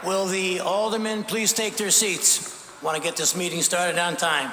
Will the aldermen please take their seats? Want to get this meeting started on time.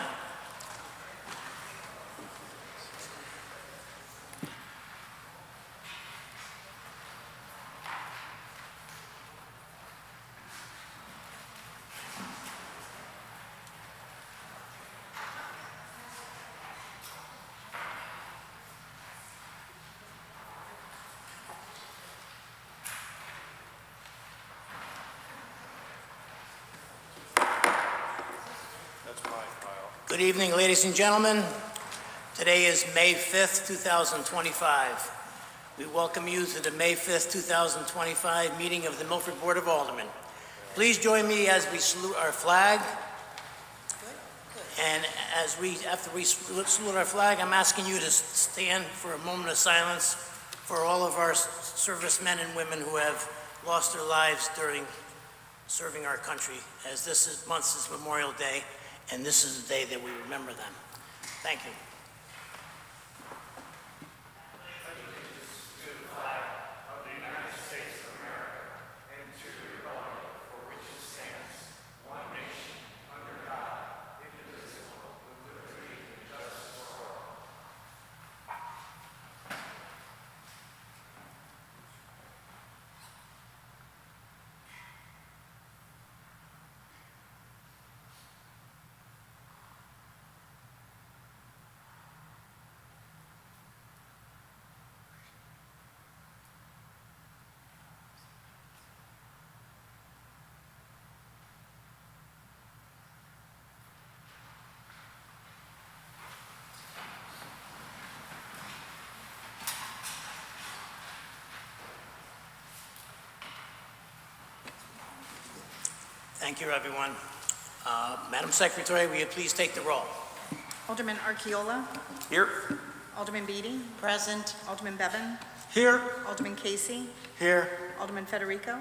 Good evening, ladies and gentlemen. Today is May 5th, 2025. We welcome you to the May 5th, 2025 meeting of the Milford Board of Aldermen. Please join me as we salute our flag. And after we salute our flag, I'm asking you to stand for a moment of silence for all of our servicemen and women who have lost their lives during serving our country, as this month is Memorial Day. And this is the day that we remember them. Thank you. Thank you, everyone. Madam Secretary, will you please take the roll? Alderman Archiola. Here. Alderman Beatty. Present. Alderman Bevan. Here. Alderman Casey. Here. Alderman Federico.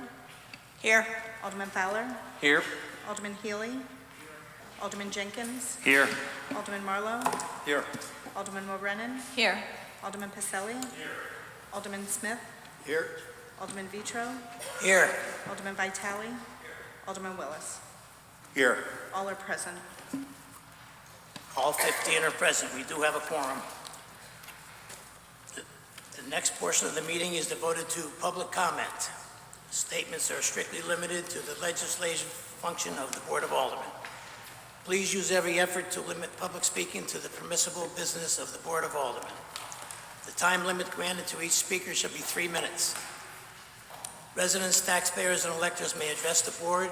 Here. Alderman Fowler. Here. Alderman Healy. Alderman Jenkins. Here. Alderman Marlowe. Here. Alderman Morenin. Here. Alderman Pacelli. Here. Alderman Smith. Here. Alderman Vitro. Here. Alderman Vitale. Alderman Willis. Here. All are present. All 15 are present. We do have a quorum. The next portion of the meeting is devoted to public comment. Statements are strictly limited to the legislative function of the Board of Aldermen. Please use every effort to limit public speaking to the permissible business of the Board of Aldermen. The time limit granted to each speaker shall be 3 minutes. Residents, taxpayers, and electors may address the board,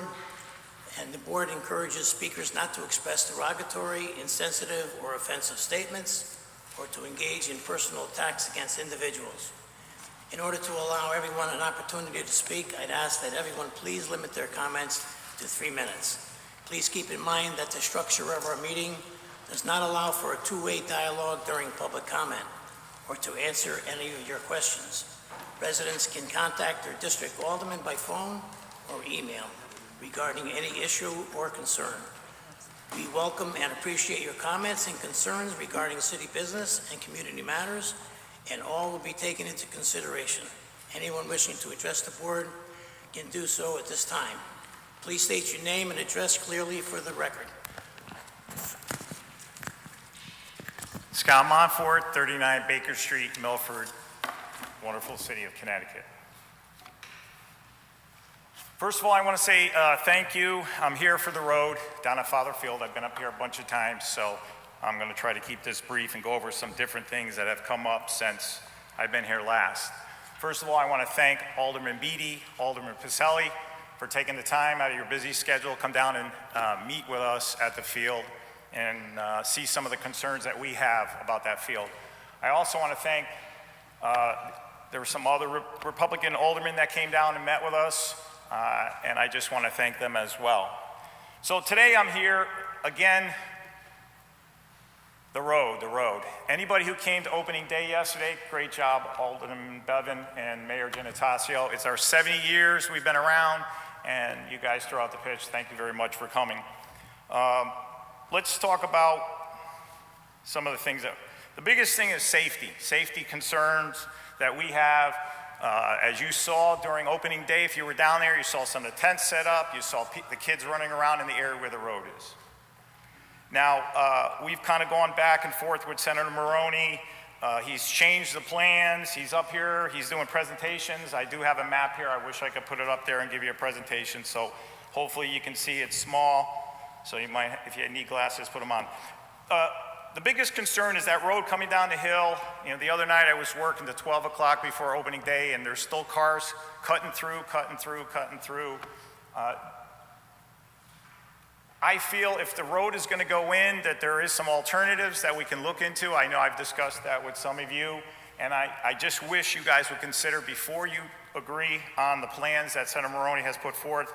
and the board encourages speakers not to express derogatory, insensitive, or offensive statements, or to engage in personal attacks against individuals. In order to allow everyone an opportunity to speak, I'd ask that everyone please limit their comments to 3 minutes. Please keep in mind that the structure of our meeting does not allow for a two-way dialogue during public comment, or to answer any of your questions. Residents can contact their district alderman by phone or email regarding any issue or concern. We welcome and appreciate your comments and concerns regarding city business and community matters, and all will be taken into consideration. Anyone wishing to address the board can do so at this time. Please state your name and address clearly for the record. Scott Montfort, 39 Baker Street, Milford, wonderful city of Connecticut. First of all, I want to say thank you. I'm here for the road down at Father Field. I've been up here a bunch of times, so I'm going to try to keep this brief and go over some different things that have come up since I've been here last. First of all, I want to thank Alderman Beatty, Alderman Pacelli for taking the time out of your busy schedule, come down and meet with us at the field and see some of the concerns that we have about that field. I also want to thank there were some other Republican aldermen that came down and met with us, and I just want to thank them as well. So today I'm here again, the road. Anybody who came to opening day yesterday, great job, Alderman Bevan and Mayor Gennatasio. It's our 70 years we've been around, and you guys throw out the pitch. Thank you very much for coming. Let's talk about some of the things the biggest thing is safety concerns that we have As you saw during opening day, if you were down there, you saw some of the tents set up, you saw the kids running around in the area where the road is. Now, we've kind of gone back and forth with Senator Moroni. He's changed the plans. He's up here. He's doing presentations. I do have a map here. I wish I could put it up there and give you a presentation. So hopefully you can see it's small. So you might, if you need glasses, put them on. The biggest concern is that road coming down the hill. You know, the other night I was working to 12 o'clock before opening day, and there's still cars cutting through. I feel if the road is going to go in, that there is some alternatives that we can look into. I know I've discussed that with some of you, and I just wish you guys would consider, before you agree on the plans that Senator Moroni has put forth,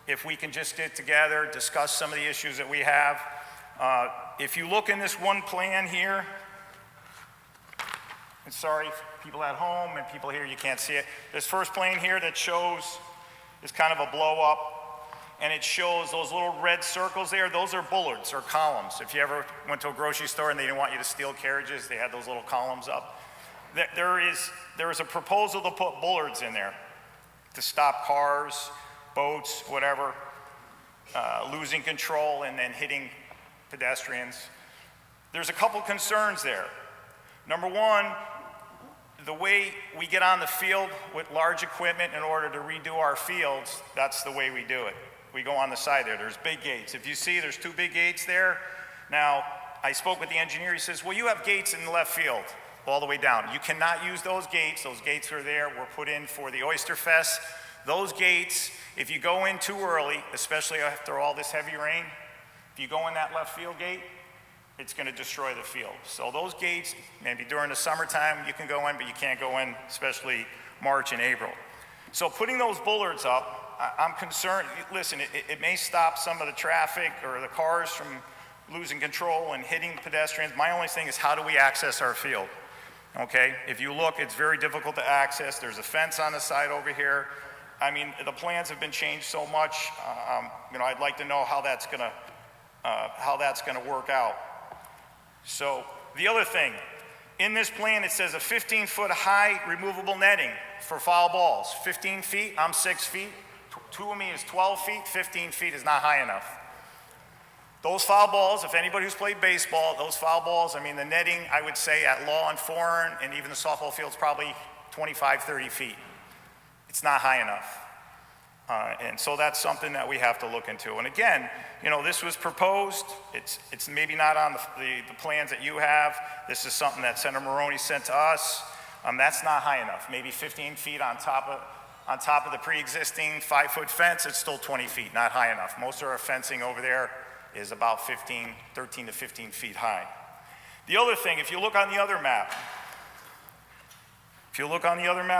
if we can just get together, discuss some of the issues that we have. If you look in this one plan here, and sorry, people at home and people here, you can't see it. This first plan here that shows is kind of a blow up, and it shows those little red circles there. Those are bullards or columns. If you ever went to a grocery store and they didn't want you to steal carriages, they had those little columns up. There is a proposal to put bullards in there to stop cars, boats, whatever, losing control and then hitting pedestrians. There's a couple concerns there. Number one, the way we get on the field with large equipment in order to redo our fields, that's the way we do it. We go on the side there. There's big gates. If you see, there's two big gates there. Now, I spoke with the engineer. He says, well, you have gates in the left field all the way down. You cannot use those gates. Those gates are there, were put in for the Oyster Fest. Those gates, if you go in too early, especially after all this heavy rain, if you go in that left field gate, it's going to destroy the field. So those gates, maybe during the summertime you can go in, but you can't go in, especially March and April. So putting those bullards up, I'm concerned. Listen, it may stop some of the traffic or the cars from losing control and hitting pedestrians. My only thing is, how do we access our field? Okay, if you look, it's very difficult to access. There's a fence on the side over here. I mean, the plans have been changed so much. You know, I'd like to know how that's going to work out. So the other thing, in this plan it says a 15-foot high removable netting for foul balls. 15 feet, I'm 6 feet. Two of me is 12 feet, 15 feet is not high enough. Those foul balls, if anybody who's played baseball, those foul balls, I mean, the netting, I would say at law and foreign, and even the softball field's probably 25, 30 feet. It's not high enough. And so that's something that we have to look into. And again, you know, this was proposed. It's maybe not on the plans that you have. This is something that Senator Moroni sent to us. That's not high enough. Maybe 15 feet on top of the pre-existing 5-foot fence. It's still 20 feet, not high enough. Most of our fencing over there is about 13 to 15 feet high. The other thing, if you look on the other map,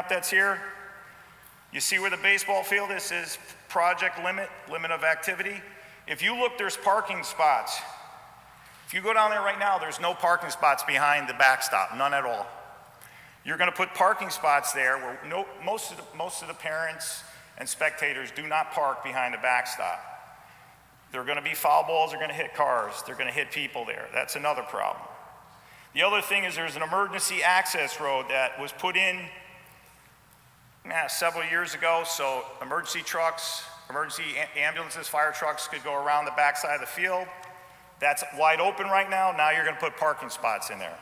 that's here, you see where the baseball field is? This is project limit of activity. If you look, there's parking spots. If you go down there right now, there's no parking spots behind the backstop, none at all. You're going to put parking spots there where most of the parents and spectators do not park behind the backstop. There are going to be foul balls, they're going to hit cars, they're going to hit people there. That's another problem. The other thing is there's an emergency access road that was put in several years ago, so emergency trucks, emergency ambulances, fire trucks could go around the backside of the field. That's wide open right now. Now you're going to put parking spots in there.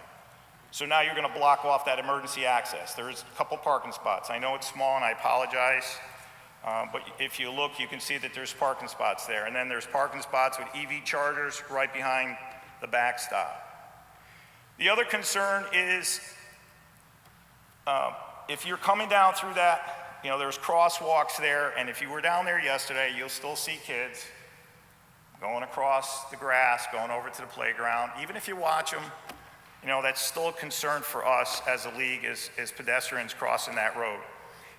So now you're going to block off that emergency access. There's a couple parking spots. I know it's small and I apologize, but if you look, you can see that there's parking spots there. And then there's parking spots with EV chargers right behind the backstop. The other concern is if you're coming down through that, you know, there's crosswalks there, and if you were down there yesterday, you'll still see kids going across the grass, going over to the playground. Even if you watch them, you know, that's still a concern for us as a league as pedestrians crossing that road.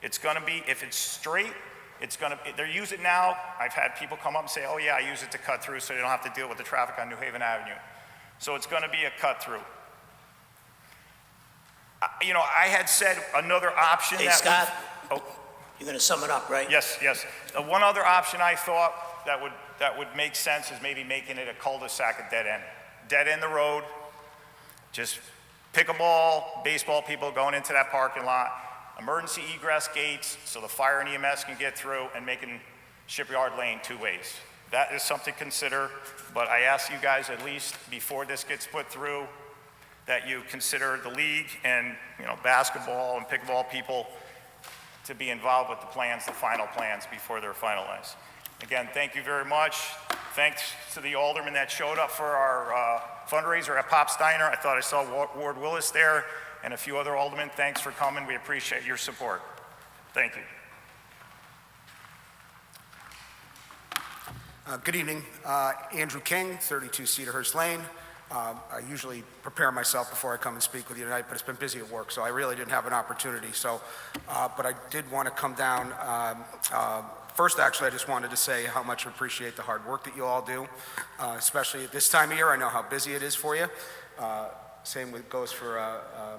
It's going to be, if it's straight, they use it now. I've had people come up and say, oh yeah, I use it to cut through so they don't have to deal with the traffic on New Haven Avenue. So it's going to be a cut through. You know, I had said another option. Hey, Scott, you're going to sum it up, right? Yes. One other option I thought that would make sense is maybe making it a cul-de-sac, a dead end. Dead end the road, just pick a ball, baseball people going into that parking lot. emergency egress gates so the fire and EMS can get through, and making Shipyard Lane 2 ways. That is something to consider, but I ask you guys, at least before this gets put through, that you consider the league and basketball and pickleball people to be involved with the plans, the final plans, before they're finalized. Again, thank you very much. Thanks to the aldermen that showed up for our fundraiser at Pop's Diner. I thought I saw Ward Willis there and a few other aldermen. Thanks for coming. We appreciate your support. Thank you. Good evening. Andrew King, 32 Cedarhurst Lane. I usually prepare myself before I come and speak with you tonight, but it's been busy at work, so I really didn't have an opportunity. But I did want to come down. First, actually, I just wanted to say how much I appreciate the hard work that you all do, especially at this time of year. I know how busy it is for you. Same goes for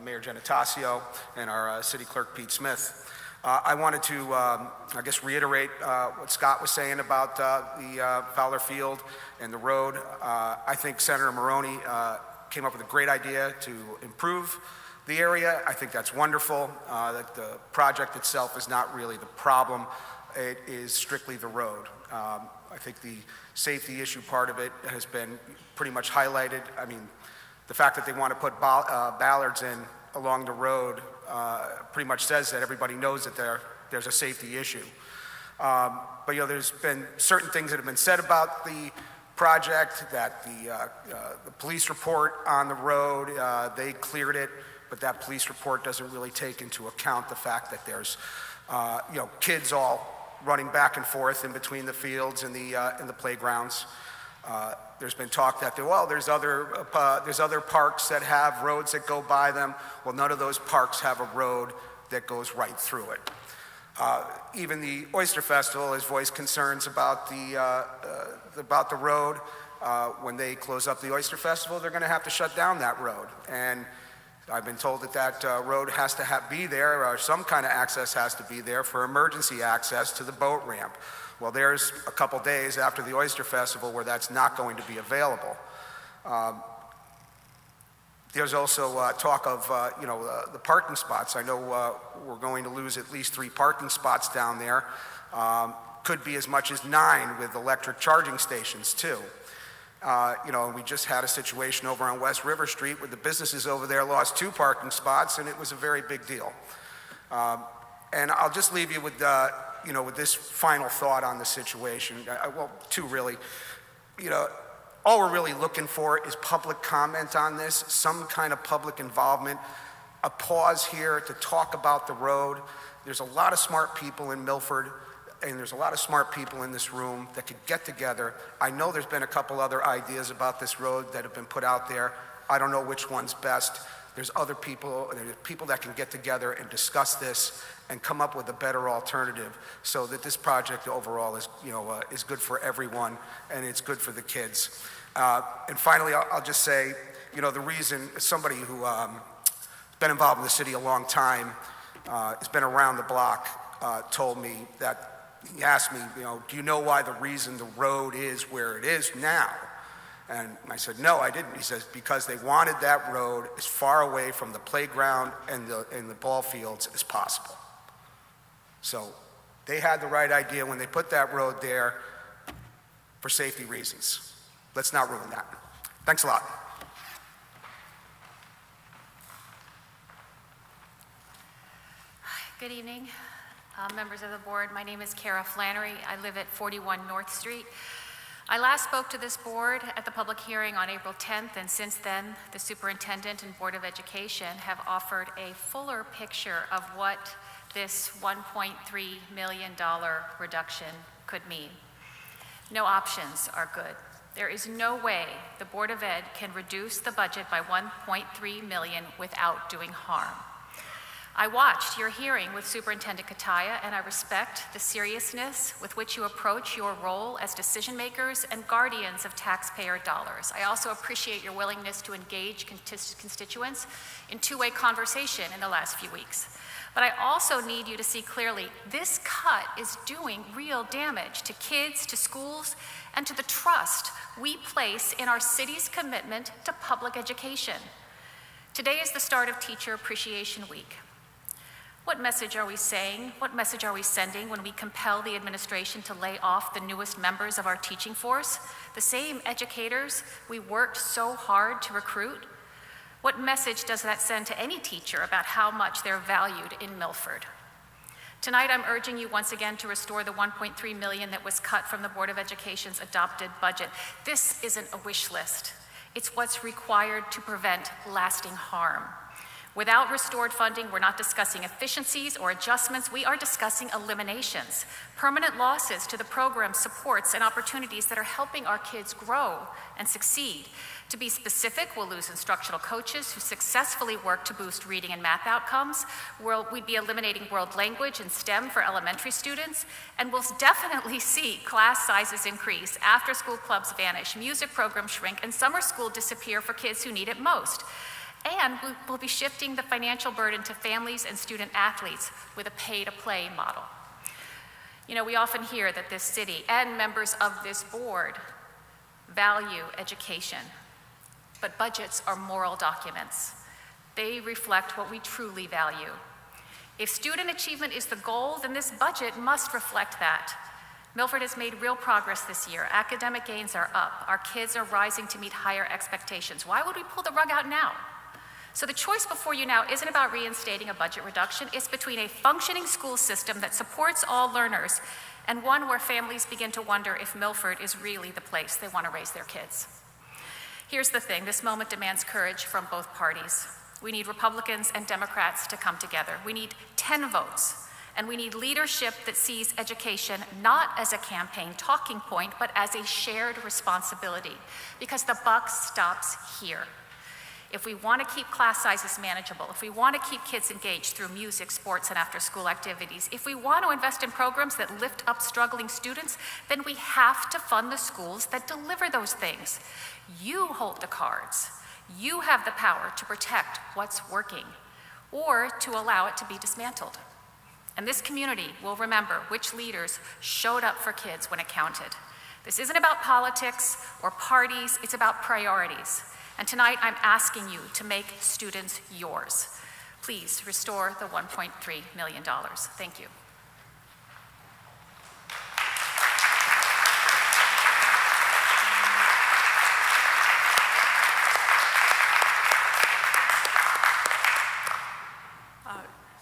Mayor Gennatasio and our City Clerk, Pete Smith. I wanted to, I guess, reiterate what Scott was saying about the Fowler Field and the road. I think Senator Moroni came up with a great idea to improve the area. I think that's wonderful. That the project itself is not really the problem. It is strictly the road. I think the safety issue part of it has been pretty much highlighted. I mean, the fact that they want to put ballards in along the road pretty much says that everybody knows that there's a safety issue. But there's been certain things that have been said about the project, that the police report on the road, they cleared it, but that police report doesn't really take into account the fact that there's kids all running back and forth in between the fields and the playgrounds. There's been talk that there's other parks that have roads that go by them. Well, none of those parks have a road that goes right through it. Even the Oyster Festival has voiced concerns about the road. When they close up the Oyster Festival, they're going to have to shut down that road. And I've been told that road has to be there, or some kind of access has to be there for emergency access to the boat ramp. Well, there's a couple days after the Oyster Festival where that's not going to be available. There's also talk of, the parking spots. I know we're going to lose at least 3 parking spots down there. Could be as much as 9 with electric charging stations too. We just had a situation over on West River Street where the businesses over there lost 2 parking spots, and it was a very big deal. And I'll just leave you with with this final thought on the situation. Well, 2 really. All we're really looking for is public comment on this, some kind of public involvement, a pause here to talk about the road. There's a lot of smart people in Milford, and there's a lot of smart people in this room that could get together. I know there's been a couple other ideas about this road that have been put out there. I don't know which one's best. There's other people, there's people that can get together and discuss this and come up with a better alternative so that this project overall is, is good for everyone and it's good for the kids. And finally, I'll just say, the reason somebody who been involved in the city a long time, has been around the block, told me that, he asked me, do you know why the reason the road is where it is now? And I said, no, I didn't. He says, because they wanted that road as far away from the playground and the ball fields as possible. So they had the right idea when they put that road there for safety reasons. Let's not ruin that. Thanks a lot. Good evening, members of the board. My name is Cara Flanery. I live at 41 North Street. I last spoke to this board at the public hearing on April 10th, and since then, the superintendent and Board of Education have offered a fuller picture of what this $1.3 million reduction could mean. No options are good. There is no way the Board of Ed can reduce the budget by $1.3 million without doing harm. I watched your hearing with Superintendent Kataya, and I respect the seriousness with which you approach your role as decision makers and guardians of taxpayer dollars. I also appreciate your willingness to engage constituents in two-way conversation in the last few weeks. But I also need you to see clearly, this cut is doing real damage to kids, to schools, and to the trust we place in our city's commitment to public education. Today is the start of Teacher Appreciation Week. What message are we saying? What message are we sending when we compel the administration to lay off the newest members of our teaching force, the same educators we worked so hard to recruit? What message does that send to any teacher about how much they're valued in Milford? Tonight, I'm urging you once again to restore the $1.3 million that was cut from the Board of Education's adopted budget. This isn't a wish list. It's what's required to prevent lasting harm. Without restored funding, we're not discussing efficiencies or adjustments, we are discussing eliminations, permanent losses to the program supports and opportunities that are helping our kids grow and succeed. To be specific, we'll lose instructional coaches who successfully work to boost reading and math outcomes. We'd be eliminating world language and STEM for elementary students, and we'll definitely see class sizes increase, after-school clubs vanish, music programs shrink, and summer school disappear for kids who need it most. And we'll be shifting the financial burden to families and student athletes with a pay-to-play model. You know, we often hear that this city and members of this board value education, but budgets are moral documents. They reflect what we truly value. If student achievement is the goal, then this budget must reflect that. Milford has made real progress this year. Academic gains are up. Our kids are rising to meet higher expectations. Why would we pull the rug out now? So the choice before you now isn't about reinstating a budget reduction. It's between a functioning school system that supports all learners and one where families begin to wonder if Milford is really the place they want to raise their kids. Here's the thing, this moment demands courage from both parties. We need Republicans and Democrats to come together. We need 10 votes, and we need leadership that sees education not as a campaign talking point, but as a shared responsibility, because the buck stops here. If we want to keep class sizes manageable, if we want to keep kids engaged through music, sports, and after-school activities, if we want to invest in programs that lift up struggling students, then we have to fund the schools that deliver those things. You hold the cards. You have the power to protect what's working or to allow it to be dismantled. And this community will remember which leaders showed up for kids when it counted. This isn't about politics or parties, it's about priorities. And tonight, I'm asking you to make students yours. Please restore the $1.3 million. Thank you.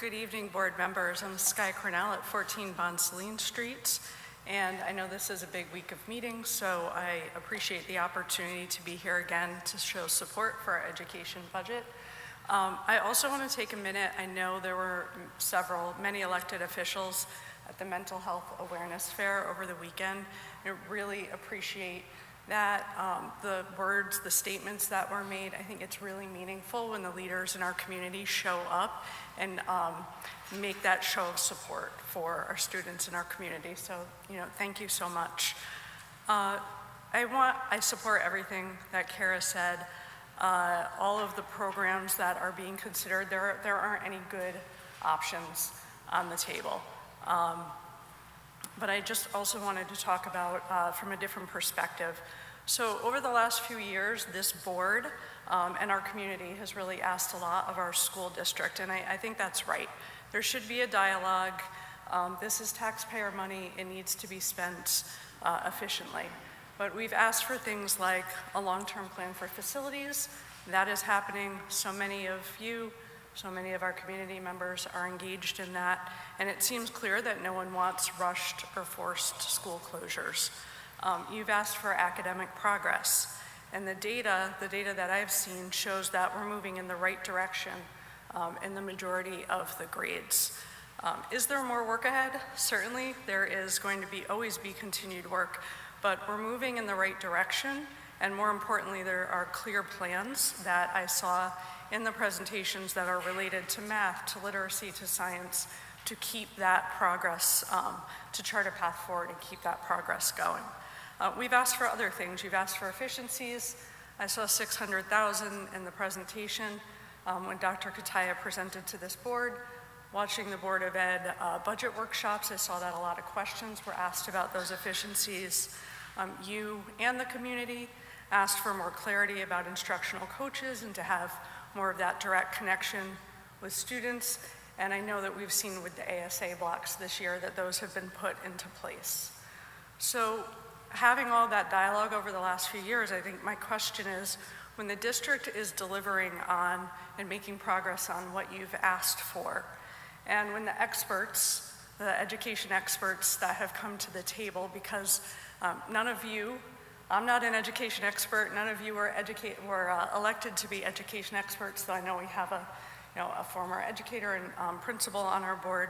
Good evening, board members. I'm Sky Cornell at 14 Bonsaline Street. And I know this is a big week of meetings, so I appreciate the opportunity to be here again to show support for our education budget. I also want to take a minute. I know there were many elected officials at the Mental Health Awareness Fair over the weekend. I really appreciate that, the words, the statements that were made. I think it's really meaningful when the leaders in our community show up and make that show of support for our students in our community. So, thank you so much. I support everything that Cara said. All of the programs that are being considered, there aren't any good options on the table. But I just also wanted to talk about from a different perspective. So over the last few years, this board and our community has really asked a lot of our school district, and I think that's right. There should be a dialogue. This is taxpayer money. It needs to be spent efficiently. But we've asked for things like a long-term plan for facilities. That is happening. So many of you, so many of our community members are engaged in that. And it seems clear that no one wants rushed or forced school closures. You've asked for academic progress. And the data that I've seen shows that we're moving in the right direction in the majority of the grades. Is there more work ahead? Certainly, there is going to always be continued work, but we're moving in the right direction, and more importantly, there are clear plans that I saw in the presentations that are related to math, to literacy, to science, to keep that progress, to chart a path forward and keep that progress going. We've asked for other things. You've asked for efficiencies. I saw $600,000 in the presentation when Dr. Kataya presented to this board. Watching the Board of Ed budget workshops, I saw that a lot of questions were asked about those efficiencies. You and the community asked for more clarity about instructional coaches and to have more of that direct connection with students. And I know that we've seen with the ASA blocks this year that those have been put into place. So having all that dialogue over the last few years, I think my question is, when the district is delivering on and making progress on what you've asked for, and when the experts, the education experts that have come to the table, because none of you, I'm not an education expert, none of you were elected to be education experts, though I know we have a former educator and principal on our board.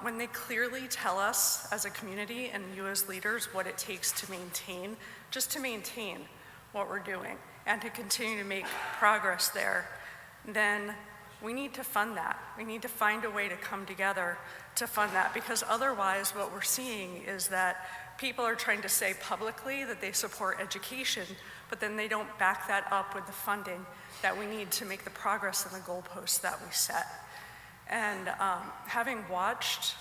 When they clearly tell us as a community and you as leaders what it takes to maintain, just to maintain what we're doing and to continue to make progress there, then we need to fund that. We need to find a way to come together to fund that, because otherwise what we're seeing is that people are trying to say publicly that they support education, but then they don't back that up with the funding that we need to make the progress in the goalposts that we set. And having watched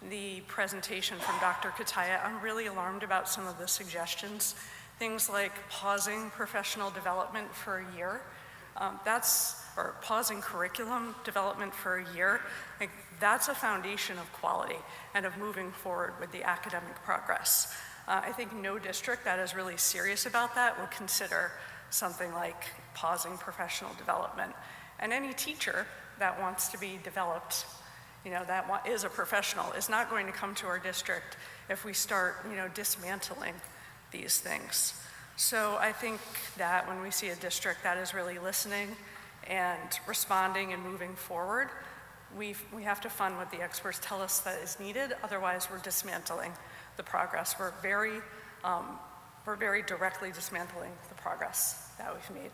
the presentation from Dr. Kataya, I'm really alarmed about some of the suggestions. Things like pausing professional development for a year, or pausing curriculum development for a year. Like, that's a foundation of quality and of moving forward with the academic progress. I think no district that is really serious about that would consider something like pausing professional development. And any teacher that wants to be developed, that is a professional, is not going to come to our district if we start, dismantling these things. So I think that when we see a district that is really listening and responding and moving forward, we have to fund what the experts tell us that is needed. Otherwise, we're dismantling the progress. We're very directly dismantling the progress that we've made.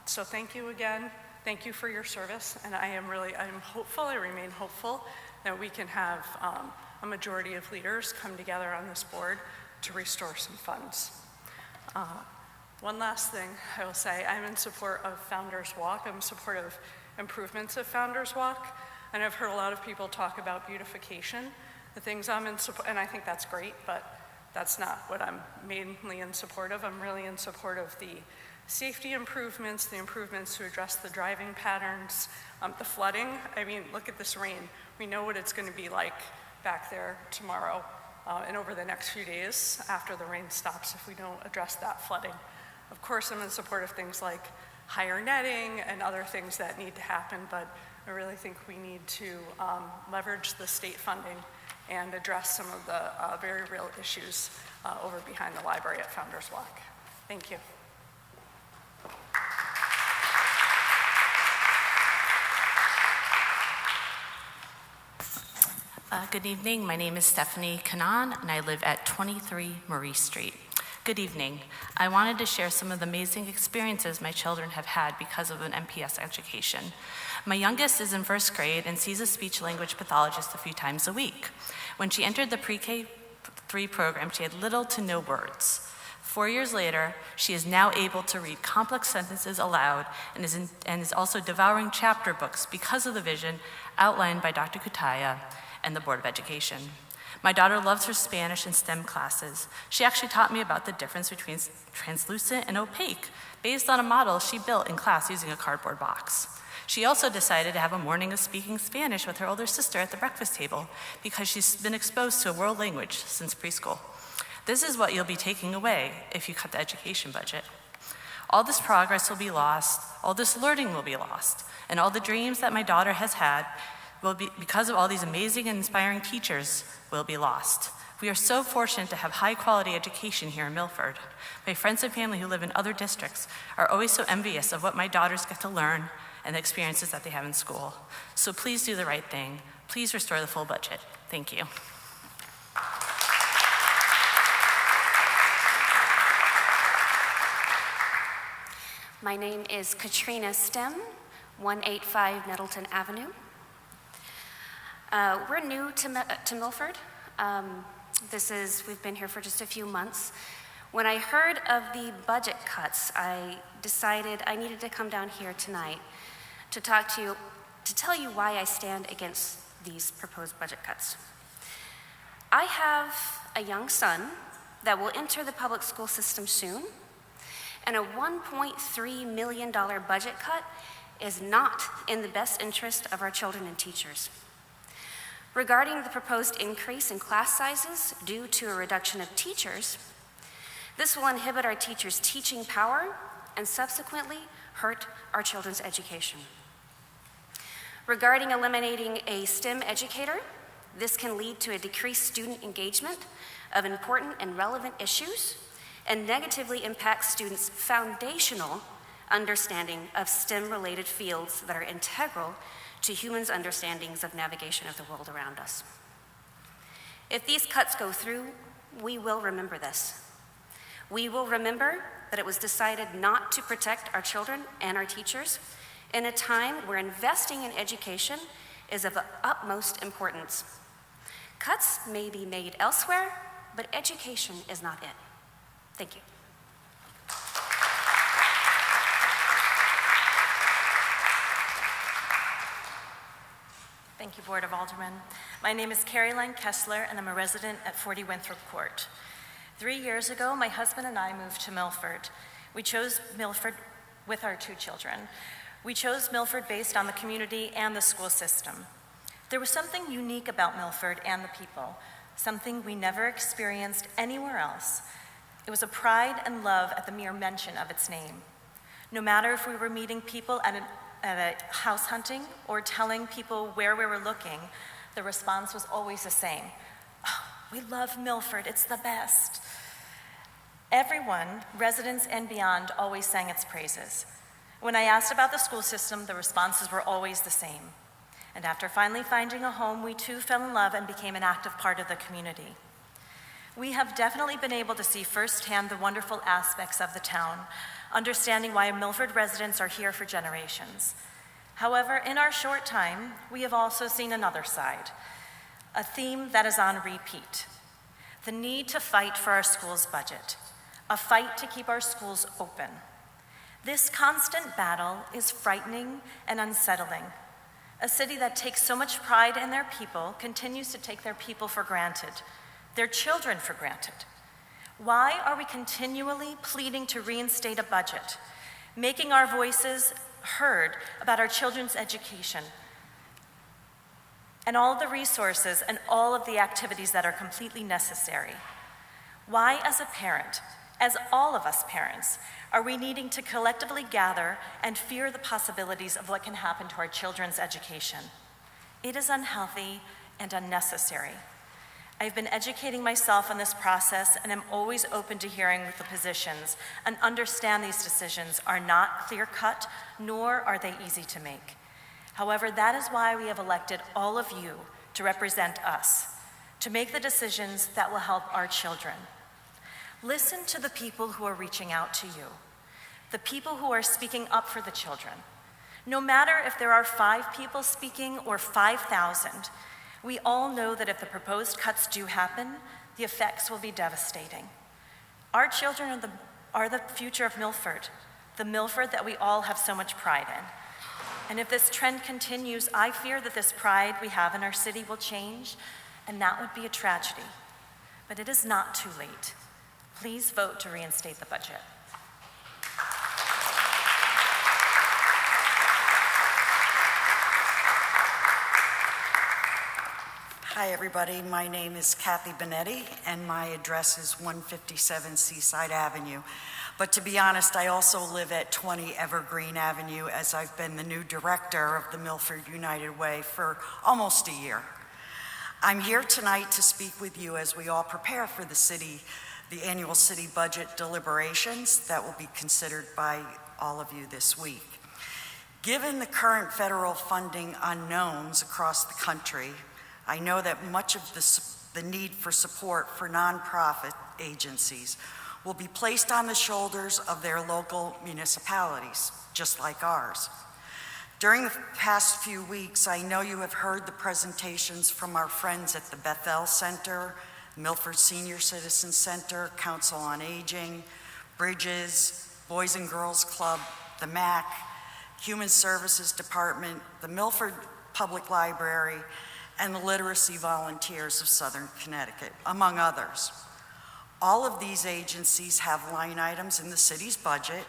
So thank you again. Thank you for your service. And I'm hopeful, I remain hopeful that we can have a majority of leaders come together on this board to restore some funds. One last thing I will say, I'm in support of Founders Walk. I'm in support of improvements of Founders Walk. And I've heard a lot of people talk about beautification. The things I'm in support, and I think that's great, but that's not what I'm mainly in support of. I'm really in support of the safety improvements, the improvements to address the driving patterns, the flooding. I mean, look at this rain. We know what it's going to be like back there tomorrow and over the next few days after the rain stops if we don't address that flooding. Of course, I'm in support of things like higher netting and other things that need to happen, but I really think we need to leverage the state funding and address some of the very real issues over behind the library at Founders Walk. Thank you. Good evening. My name is Stephanie Cananan, and I live at 23 Marie Street. Good evening. I wanted to share some of the amazing experiences my children have had because of an MPS education. My youngest is in first grade and sees a speech-language pathologist a few times a week. When she entered the pre-K3 program, she had little to no words. 4 years later, she is now able to read complex sentences aloud and is also devouring chapter books because of the vision outlined by Dr. Kutaya and the Board of Education. My daughter loves her Spanish and STEM classes. She actually taught me about the difference between translucent and opaque based on a model she built in class using a cardboard box. She also decided to have a morning of speaking Spanish with her older sister at the breakfast table because she's been exposed to a world language since preschool. This is what you'll be taking away if you cut the education budget. All this progress will be lost, all this learning will be lost, and all the dreams that my daughter has had will be, because of all these amazing and inspiring teachers, will be lost. We are so fortunate to have high quality education here in Milford. My friends and family who live in other districts are always so envious of what my daughters get to learn and the experiences that they have in school. So please do the right thing. Please restore the full budget. Thank you. My name is Katrina Stem, 185 Nettleton Avenue. We're new to Milford. We've been here for just a few months. When I heard of the budget cuts, I decided I needed to come down here tonight to talk to you, to tell you why I stand against these proposed budget cuts. I have a young son that will enter the public school system soon, and a $1.3 million budget cut is not in the best interest of our children and teachers. Regarding the proposed increase in class sizes due to a reduction of teachers, this will inhibit our teachers' teaching power and subsequently hurt our children's education. Regarding eliminating a STEM educator, this can lead to a decreased student engagement of important and relevant issues and negatively impact students' foundational understanding of STEM-related fields that are integral to humans' understandings of navigation of the world around us. If these cuts go through, we will remember this. We will remember that it was decided not to protect our children and our teachers in a time where investing in education is of the utmost importance. Cuts may be made elsewhere, but education is not it. Thank you. Thank you, Board of Aldermen. My name is Caroline Kessler, and I'm a resident at 40 Winthrop Court. 3 years ago, my husband and I moved to Milford. We chose Milford with our 2 children. We chose Milford based on the community and the school system. There was something unique about Milford and the people, something we never experienced anywhere else. It was a pride and love at the mere mention of its name. No matter if we were meeting people at a house hunting or telling people where we were looking, the response was always the same. Oh, we love Milford, it's the best. Everyone, residents and beyond, always sang its praises. When I asked about the school system, the responses were always the same. And after finally finding a home, we too fell in love and became an active part of the community. We have definitely been able to see firsthand the wonderful aspects of the town, understanding why Milford residents are here for generations. However, in our short time, we have also seen another side, a theme that is on repeat: the need to fight for our school's budget, a fight to keep our schools open. This constant battle is frightening and unsettling. A city that takes so much pride in their people continues to take their people for granted, their children for granted. Why are we continually pleading to reinstate a budget, making our voices heard about our children's education and all of the resources and all of the activities that are completely necessary? Why, as a parent, as all of us parents, are we needing to collectively gather and fear the possibilities of what can happen to our children's education? It is unhealthy and unnecessary. I've been educating myself on this process and am always open to hearing the positions and understand these decisions are not clear-cut, nor are they easy to make. However, that is why we have elected all of you to represent us, to make the decisions that will help our children. Listen to the people who are reaching out to you, the people who are speaking up for the children. No matter if there are 5 people speaking or 5,000, we all know that if the proposed cuts do happen, the effects will be devastating. Our children are the future of Milford, the Milford that we all have so much pride in. And if this trend continues, I fear that this pride we have in our city will change, and that would be a tragedy. But it is not too late. Please vote to reinstate the budget. Hi, everybody. My name is Kathy Benetti, and my address is 157 Seaside Avenue. But to be honest, I also live at 20 Evergreen Avenue, as I've been the new director of the Milford United Way for almost a year. I'm here tonight to speak with you as we all prepare for the annual city budget deliberations that will be considered by all of you this week. Given the current federal funding unknowns across the country, I know that much of the need for support for nonprofit agencies will be placed on the shoulders of their local municipalities, just like ours. During the past few weeks, I know you have heard the presentations from our friends at the Bethel Center, Milford Senior Citizen Center, Council on Aging, Bridges, Boys and Girls Club, the MAC, Human Services Department, the Milford Public Library, and the Literacy Volunteers of Southern Connecticut, among others. All of these agencies have line items in the city's budget,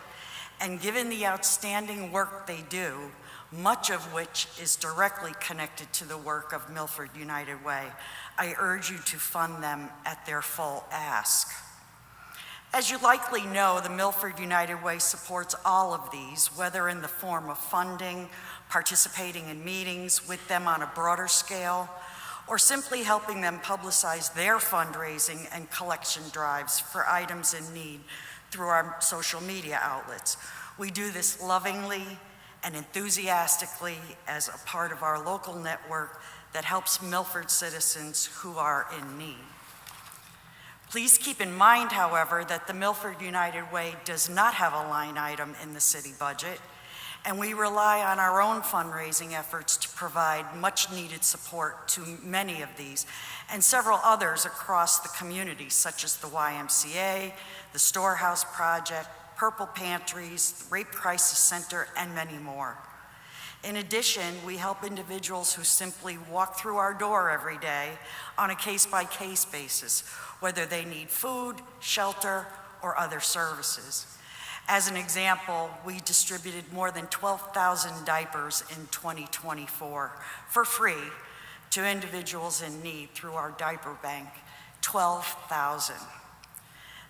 And given the outstanding work they do, much of which is directly connected to the work of Milford United Way, I urge you to fund them at their full ask. As you likely know, the Milford United Way supports all of these, whether in the form of funding, participating in meetings with them on a broader scale, or simply helping them publicize their fundraising and collection drives for items in need through our social media outlets. We do this lovingly and enthusiastically as a part of our local network that helps Milford citizens who are in need. Please keep in mind, however, that the Milford United Way does not have a line item in the city budget, and we rely on our own fundraising efforts to provide much needed support to many of these and several others across the community, such as the YMCA, the Storehouse Project, Purple Pantries, the Rape Crisis Center, and many more. In addition, we help individuals who simply walk through our door every day on a case-by-case basis, whether they need food, shelter, or other services. As an example, we distributed more than 12,000 diapers in 2024 for free to individuals in need through our diaper bank. 12,000.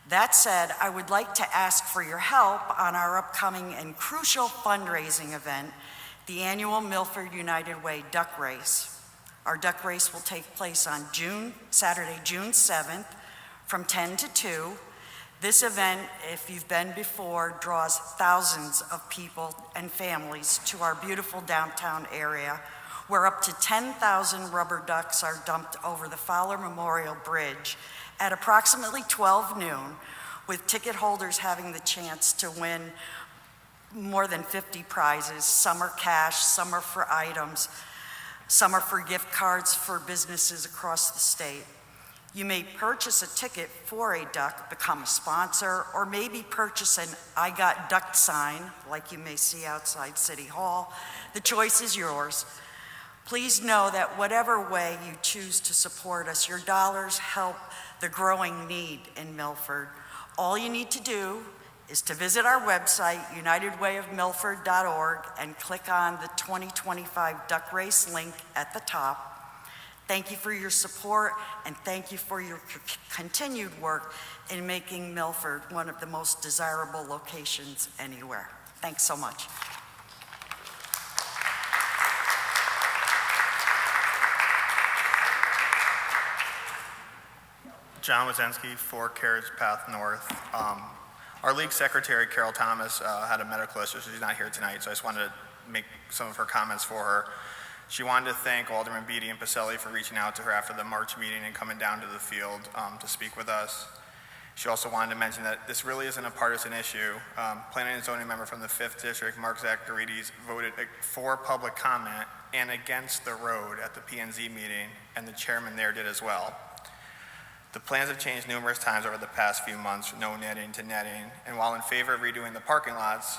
That said, I would like to ask for your help on our upcoming and crucial fundraising event, the annual Milford United Way Duck Race. Our duck race will take place on Saturday, June 7th from 10 to 2. This event, if you've been before, draws thousands of people and families to our beautiful downtown area, where up to 10,000 rubber ducks are dumped over the Fowler Memorial Bridge at approximately 12 noon, with ticket holders having the chance to win more than 50 prizes. Some are cash, some are for items, some are for gift cards for businesses across the state. You may purchase a ticket for a duck, become a sponsor, or maybe purchase an I Got Ducked sign, like you may see outside City Hall. The choice is yours. Please know that whatever way you choose to support us, your dollars help the growing need in Milford. All you need to do is to visit our website, unitedwayofmilford.org, and click on the 2025 Duck Race link at the top. Thank you for your support, and thank you for your continued work in making Milford one of the most desirable locations anywhere. Thanks so much. John Wazensky, 4 Carriage Path North. Our league secretary, Carol Thomas, had a medical issue, so she's not here tonight, so I just wanted to make some of her comments for her. She wanted to thank Alderman Beatty and Pacelli for reaching out to her after the March meeting and coming down to the field to speak with us. She also wanted to mention that this really isn't a partisan issue. Planning and zoning member from the 5th District, Mark Zacharides, voted for public comment and against the road at the P&Z meeting, and the chairman there did as well. The plans have changed numerous times over the past few months, from no netting to netting, and while in favor of redoing the parking lots,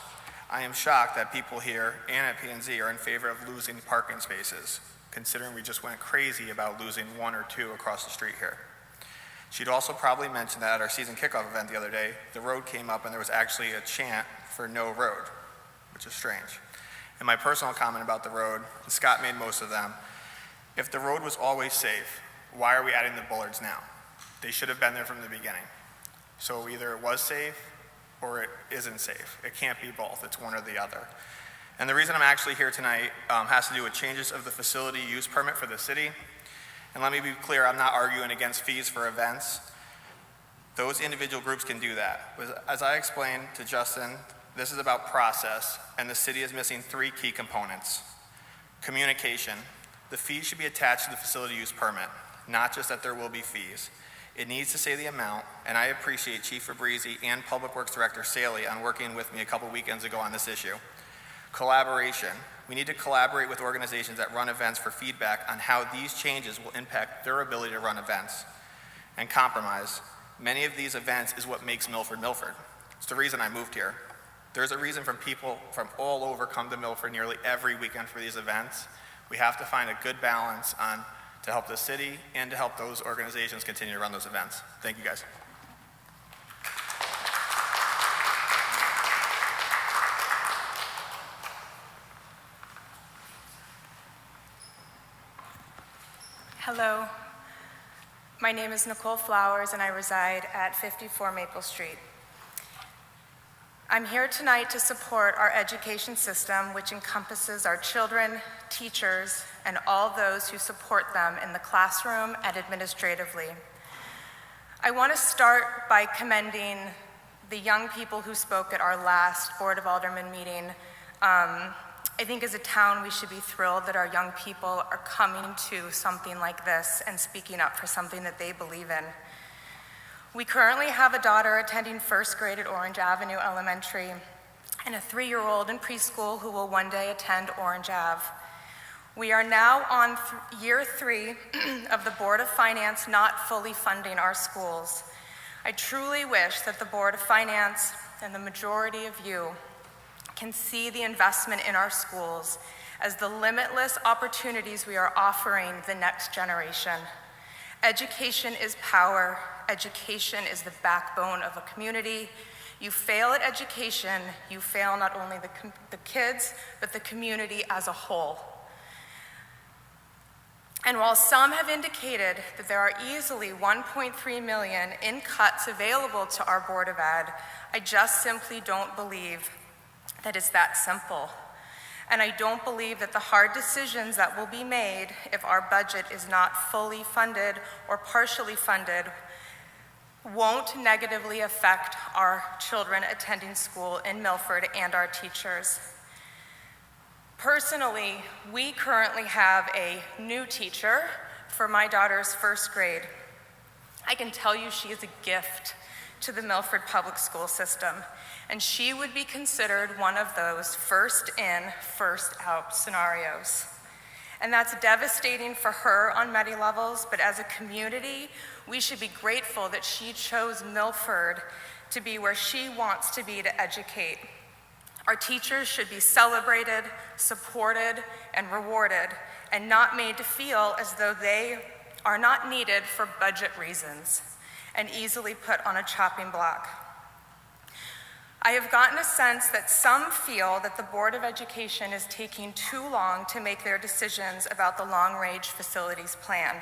I am shocked that people here and at P&Z are in favor of losing parking spaces, considering we just went crazy about losing 1 or 2 across the street here. She'd also probably mentioned that at our season kickoff event the other day, the road came up and there was actually a chant for no road, which is strange. And my personal comment about the road, and Scott made most of them, if the road was always safe, why are we adding the bollards now? They should have been there from the beginning. So either it was safe or it isn't safe. It can't be both, it's one or the other. And the reason I'm actually here tonight has to do with changes of the facility use permit for the city. And let me be clear, I'm not arguing against fees for events. Those individual groups can do that. As I explained to Justin, this is about process, and the city is missing 3 key components. Communication. The fees should be attached to the facility use permit, not just that there will be fees. It needs to say the amount, and I appreciate Chief Fabrizi and Public Works Director Saley on working with me a couple weekends ago on this issue. Collaboration. We need to collaborate with organizations that run events for feedback on how these changes will impact their ability to run events. And compromise. Many of these events is what makes Milford Milford. It's the reason I moved here. There's a reason people from all over come to Milford nearly every weekend for these events. We have to find a good balance to help the city and to help those organizations continue to run those events. Thank you, guys. Hello, my name is Nicole Flowers and I reside at 54 Maple Street. I'm here tonight to support our education system, which encompasses our children, teachers, and all those who support them in the classroom and administratively. I want to start by commending the young people who spoke at our last Board of Aldermen meeting. I think as a town, we should be thrilled that our young people are coming to something like this and speaking up for something that they believe in. We currently have a daughter attending first grade at Orange Avenue Elementary and a 3-year-old in preschool who will one day attend Orange Ave. We are now on year 3 of the Board of Finance not fully funding our schools. I truly wish that the Board of Finance and the majority of you can see the investment in our schools as the limitless opportunities we are offering the next generation. Education is power. Education is the backbone of a community. You fail at education, you fail not only the kids, but the community as a whole. And while some have indicated that there are easily 1.3 million in cuts available to our Board of Ed, I just simply don't believe that it's that simple. And I don't believe that the hard decisions that will be made if our budget is not fully funded or partially funded won't negatively affect our children attending school in Milford and our teachers. Personally, we currently have a new teacher for my daughter's first grade. I can tell you she is a gift to the Milford public school system, and she would be considered one of those first in, first out scenarios. And that's devastating for her on many levels, but as a community, we should be grateful that she chose Milford to be where she wants to be to educate. Our teachers should be celebrated, supported, and rewarded, and not made to feel as though they are not needed for budget reasons and easily put on a chopping block. I have gotten a sense that some feel that the Board of Education is taking too long to make their decisions about the long-range facilities plan.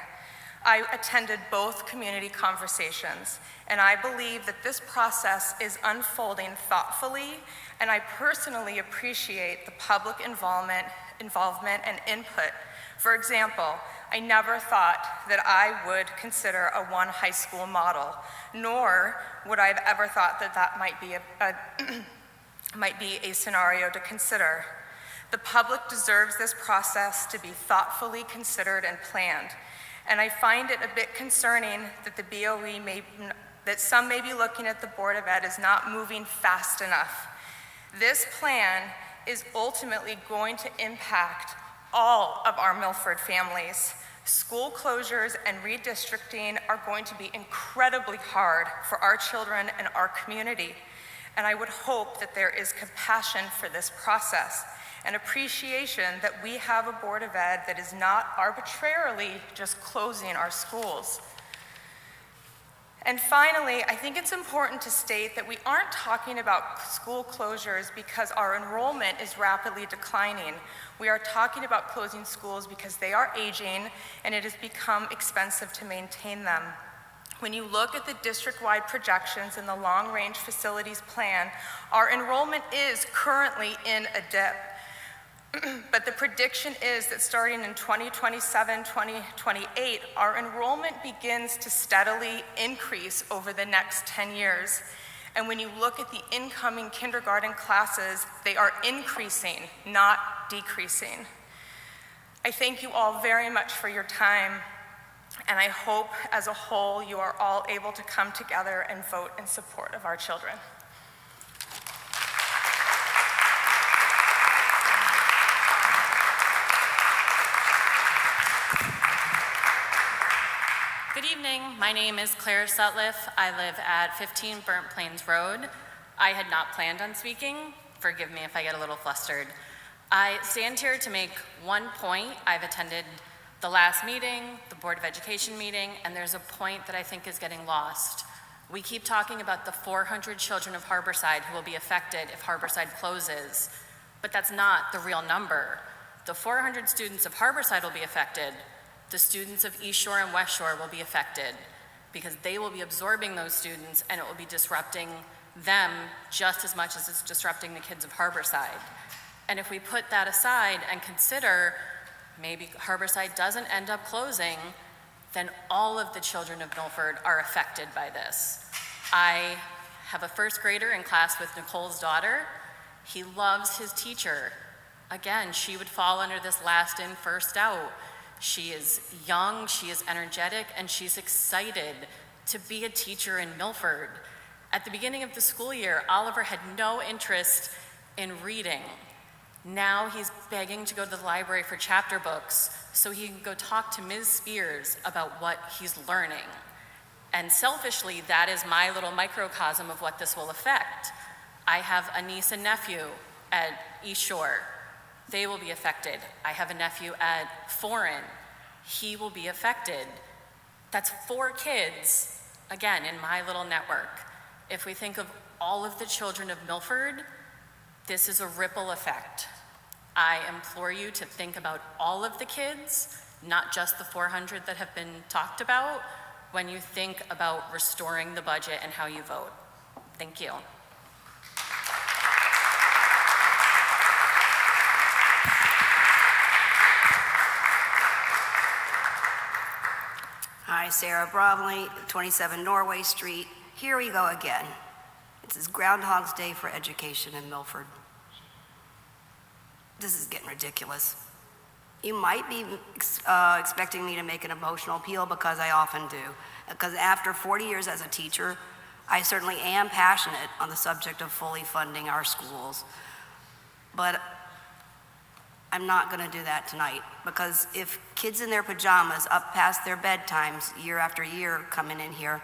I attended both community conversations, and I believe that this process is unfolding thoughtfully, and I personally appreciate the public involvement and input. For example, I never thought that I would consider a one high school model, nor would I have ever thought that that might be a scenario to consider. The public deserves this process to be thoughtfully considered and planned, and I find it a bit concerning that the BOE that some may be looking at the Board of Ed as not moving fast enough. This plan is ultimately going to impact all of our Milford families. School closures and redistricting are going to be incredibly hard for our children and our community. And I would hope that there is compassion for this process and appreciation that we have a Board of Ed that is not arbitrarily just closing our schools. And finally, I think it's important to state that we aren't talking about school closures because our enrollment is rapidly declining. We are talking about closing schools because they are aging and it has become expensive to maintain them. When you look at the district-wide projections in the long-range facilities plan, our enrollment is currently in a dip. But the prediction is that starting in 2027, 2028, our enrollment begins to steadily increase over the next 10 years. And when you look at the incoming kindergarten classes, they are increasing, not decreasing. I thank you all very much for your time, and I hope as a whole you are all able to come together and vote in support of our children. Good evening. My name is Claire Sutliff. I live at 15 Burnt Plains Road. I had not planned on speaking. Forgive me if I get a little flustered. I stand here to make one point. I've attended the last meeting, the Board of Education meeting, and there's a point that I think is getting lost. We keep talking about the 400 children of Harborside who will be affected if Harborside closes, but that's not the real number. The 400 students of Harborside will be affected, the students of East Shore and West Shore will be affected because they will be absorbing those students and it will be disrupting them just as much as it's disrupting the kids of Harborside. And if we put that aside and consider maybe Harborside doesn't end up closing, then all of the children of Milford are affected by this. I have a first grader in class with Nicole's daughter. He loves his teacher. Again, she would fall under this last in, first out. She is young, she is energetic, and she's excited to be a teacher in Milford. At the beginning of the school year, Oliver had no interest in reading. Now he's begging to go to the library for chapter books so he can go talk to Ms. Spears about what he's learning. And selfishly, that is my little microcosm of what this will affect. I have a niece and nephew at East Shore. They will be affected. I have a nephew at Foreign. He will be affected. That's 4 kids, again, in my little network. If we think of all of the children of Milford, this is a ripple effect. I implore you to think about all of the kids, not just the 400 that have been talked about, when you think about restoring the budget and how you vote. Thank you. Hi, Sarah Bromley, 27 Norway Street. Here we go again. This is Groundhog's Day for education in Milford. This is getting ridiculous. You might be expecting me to make an emotional appeal because I often do. Because after 40 years as a teacher, I certainly am passionate on the subject of fully funding our schools. But I'm not going to do that tonight, because if kids in their pajamas up past their bedtimes year after year coming in here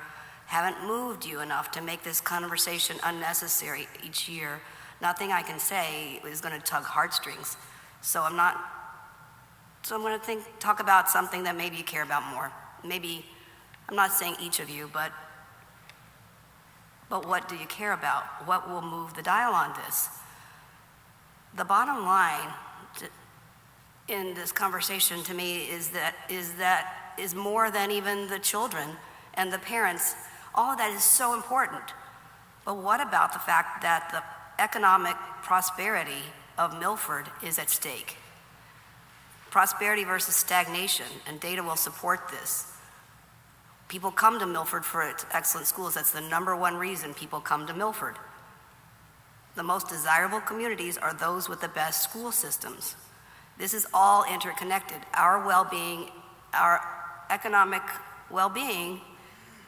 haven't moved you enough to make this conversation unnecessary each year, nothing I can say is going to tug heartstrings. So I'm going to talk about something that maybe you care about more. Maybe, I'm not saying each of you, but what do you care about? What will move the dial on this? The bottom line in this conversation to me is more than even the children and the parents. All of that is so important. But what about the fact that the economic prosperity of Milford is at stake? Prosperity versus stagnation, and data will support this. People come to Milford for its excellent schools. That's the #1 reason people come to Milford. The most desirable communities are those with the best school systems. This is all interconnected. Our well-being, our economic well-being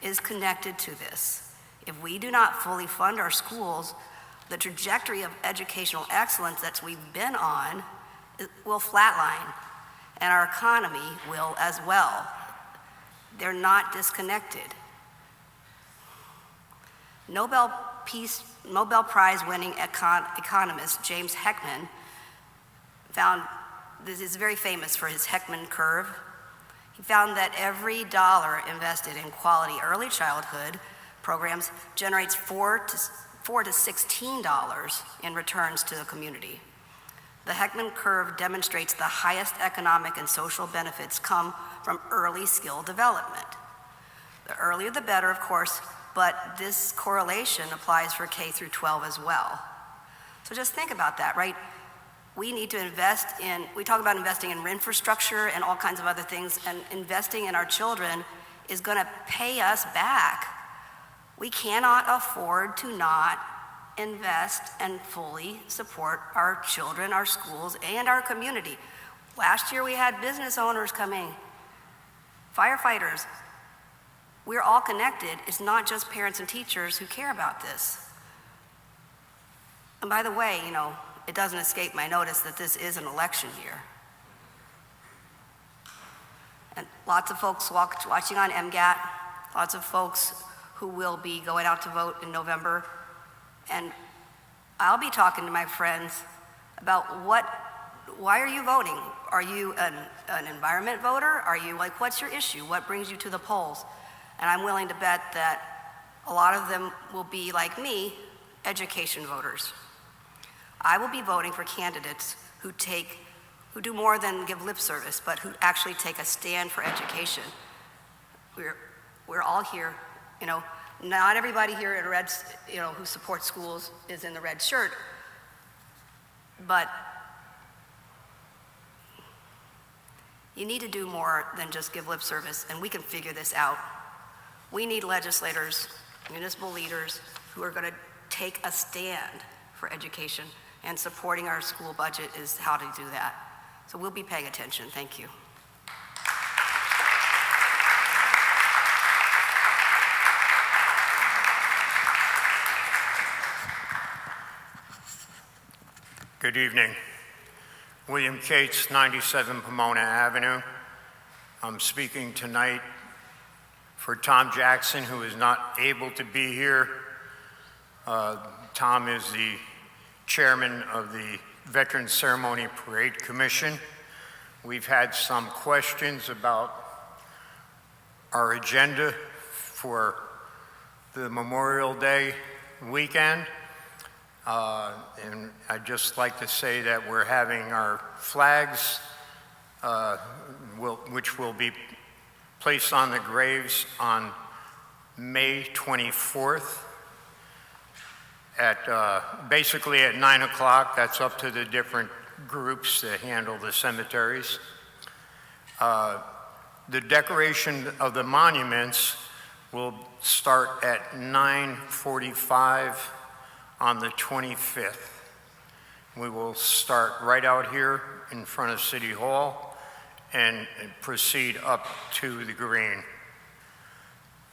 is connected to this. If we do not fully fund our schools, the trajectory of educational excellence that we've been on will flatline, and our economy will as well. They're not disconnected. Nobel Prize winning economist James Heckman found, this is very famous for his Heckman curve. He found that every dollar invested in quality early childhood programs generates $4 to $16 in returns to the community. The Heckman curve demonstrates the highest economic and social benefits come from early skill development. The earlier the better, of course, but this correlation applies for K through 12 as well. So just think about that, right? We need to invest in, we talk about investing in infrastructure and all kinds of other things, and investing in our children is going to pay us back. We cannot afford to not invest and fully support our children, our schools, and our community. Last year we had business owners coming, firefighters. We're all connected. It's not just parents and teachers who care about this. And by the way, it doesn't escape my notice that this is an election year. And lots of folks watching on MGAT, lots of folks who will be going out to vote in November. And I'll be talking to my friends about why are you voting? Are you an environment voter? Are you what's your issue? What brings you to the polls? And I'm willing to bet that a lot of them will be, like me, education voters. I will be voting for candidates who who do more than give lip service, but who actually take a stand for education. We're all here, you know, not everybody here in red, you know, who supports schools is in the red shirt, but you need to do more than just give lip service, and we can figure this out. We need legislators, municipal leaders who are going to take a stand for education, and supporting our school budget is how to do that. So we'll be paying attention. Thank you. Good evening. William Cates, 97 Pomona Avenue. I'm speaking tonight for Tom Jackson, who is not able to be here. Tom is the chairman of the Veterans Ceremony Parade Commission. We've had some questions about our agenda for the Memorial Day weekend. And I'd just like to say that we're having our flags, which will be placed on the graves on May 24th at basically at 9 o'clock. That's up to the different groups that handle the cemeteries. The decoration of the monuments will start at 9:45 on the 25th. We will start right out here in front of City Hall and proceed up to the green.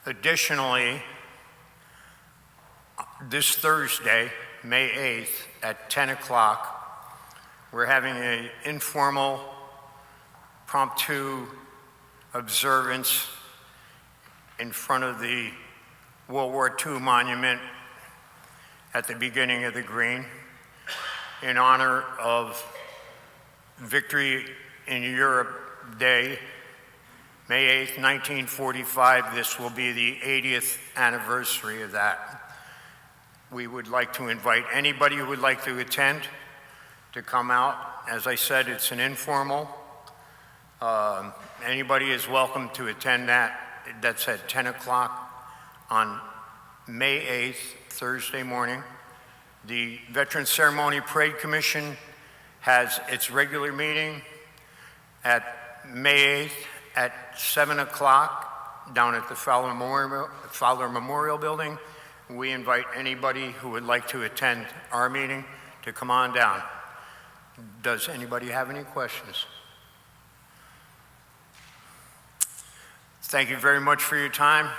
Additionally, this Thursday, May 8th at 10 o'clock, we're having an informal promptu observance in front of the World War II monument at the beginning of the green in honor of Victory in Europe Day, May 8th, 1945. This will be the 80th anniversary of that. We would like to invite anybody who would like to attend to come out. As I said, it's an informal. Anybody is welcome to attend that. That's at 10 o'clock on May 8th, Thursday morning. The Veterans Ceremony Parade Commission has its regular meeting at May 8th at 7 o'clock down at the Fowler Memorial Building. We invite anybody who would like to attend our meeting to come on down. Does anybody have any questions? Thank you very much for your time.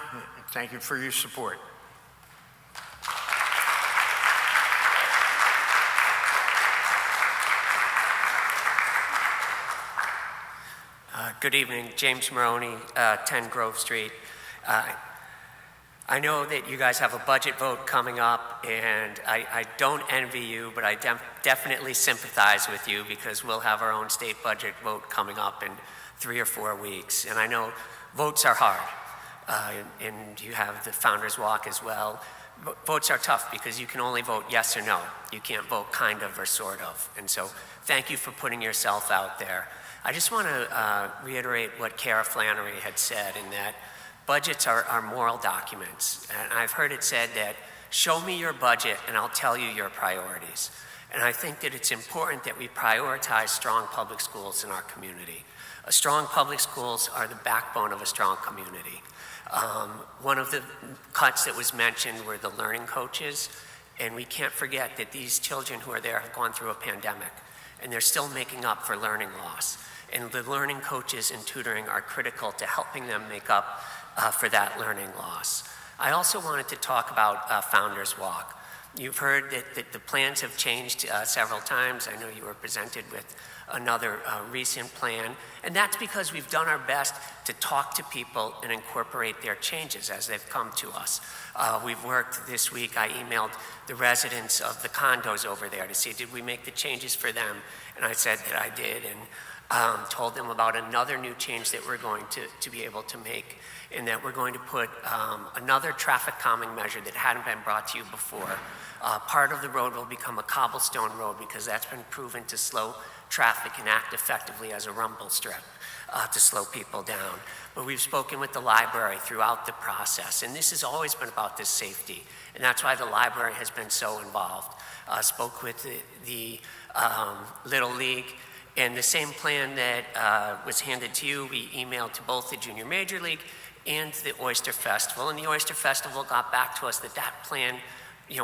Thank you for your support. Good evening, James Moroni, 10 Grove Street. I know that you guys have a budget vote coming up, and I don't envy you, but I definitely sympathize with you because we'll have our own state budget vote coming up in 3 or 4 weeks. And I know votes are hard, and you have the Founders Walk as well. Votes are tough because you can only vote yes or no. You can't vote kind of or sort of. And so thank you for putting yourself out there. I just want to reiterate what Cara Flanery had said, in that budgets are moral documents. And I've heard it said that, show me your budget and I'll tell you your priorities. And I think that it's important that we prioritize strong public schools in our community. Strong public schools are the backbone of a strong community. One of the cuts that was mentioned were the learning coaches, and we can't forget that these children who are there have gone through a pandemic, and they're still making up for learning loss. And the learning coaches and tutoring are critical to helping them make up for that learning loss. I also wanted to talk about Founders Walk. You've heard that the plans have changed several times. I know you were presented with another recent plan, and that's because we've done our best to talk to people and incorporate their changes as they've come to us. We've worked this week. I emailed the residents of the condos over there to see, did we make the changes for them? And I said that I did, and told them about another new change that we're going to be able to make, in that we're going to put another traffic calming measure that hadn't been brought to you before. Part of the road will become a cobblestone road because that's been proven to slow traffic and act effectively as a rumble strip to slow people down. But we've spoken with the library throughout the process, and this has always been about this safety, and that's why the library has been so involved. Spoke with the Little League, and the same plan that was handed to you, we emailed to both the Junior Major League and the Oyster Festival, and the Oyster Festival got back to us that that plan,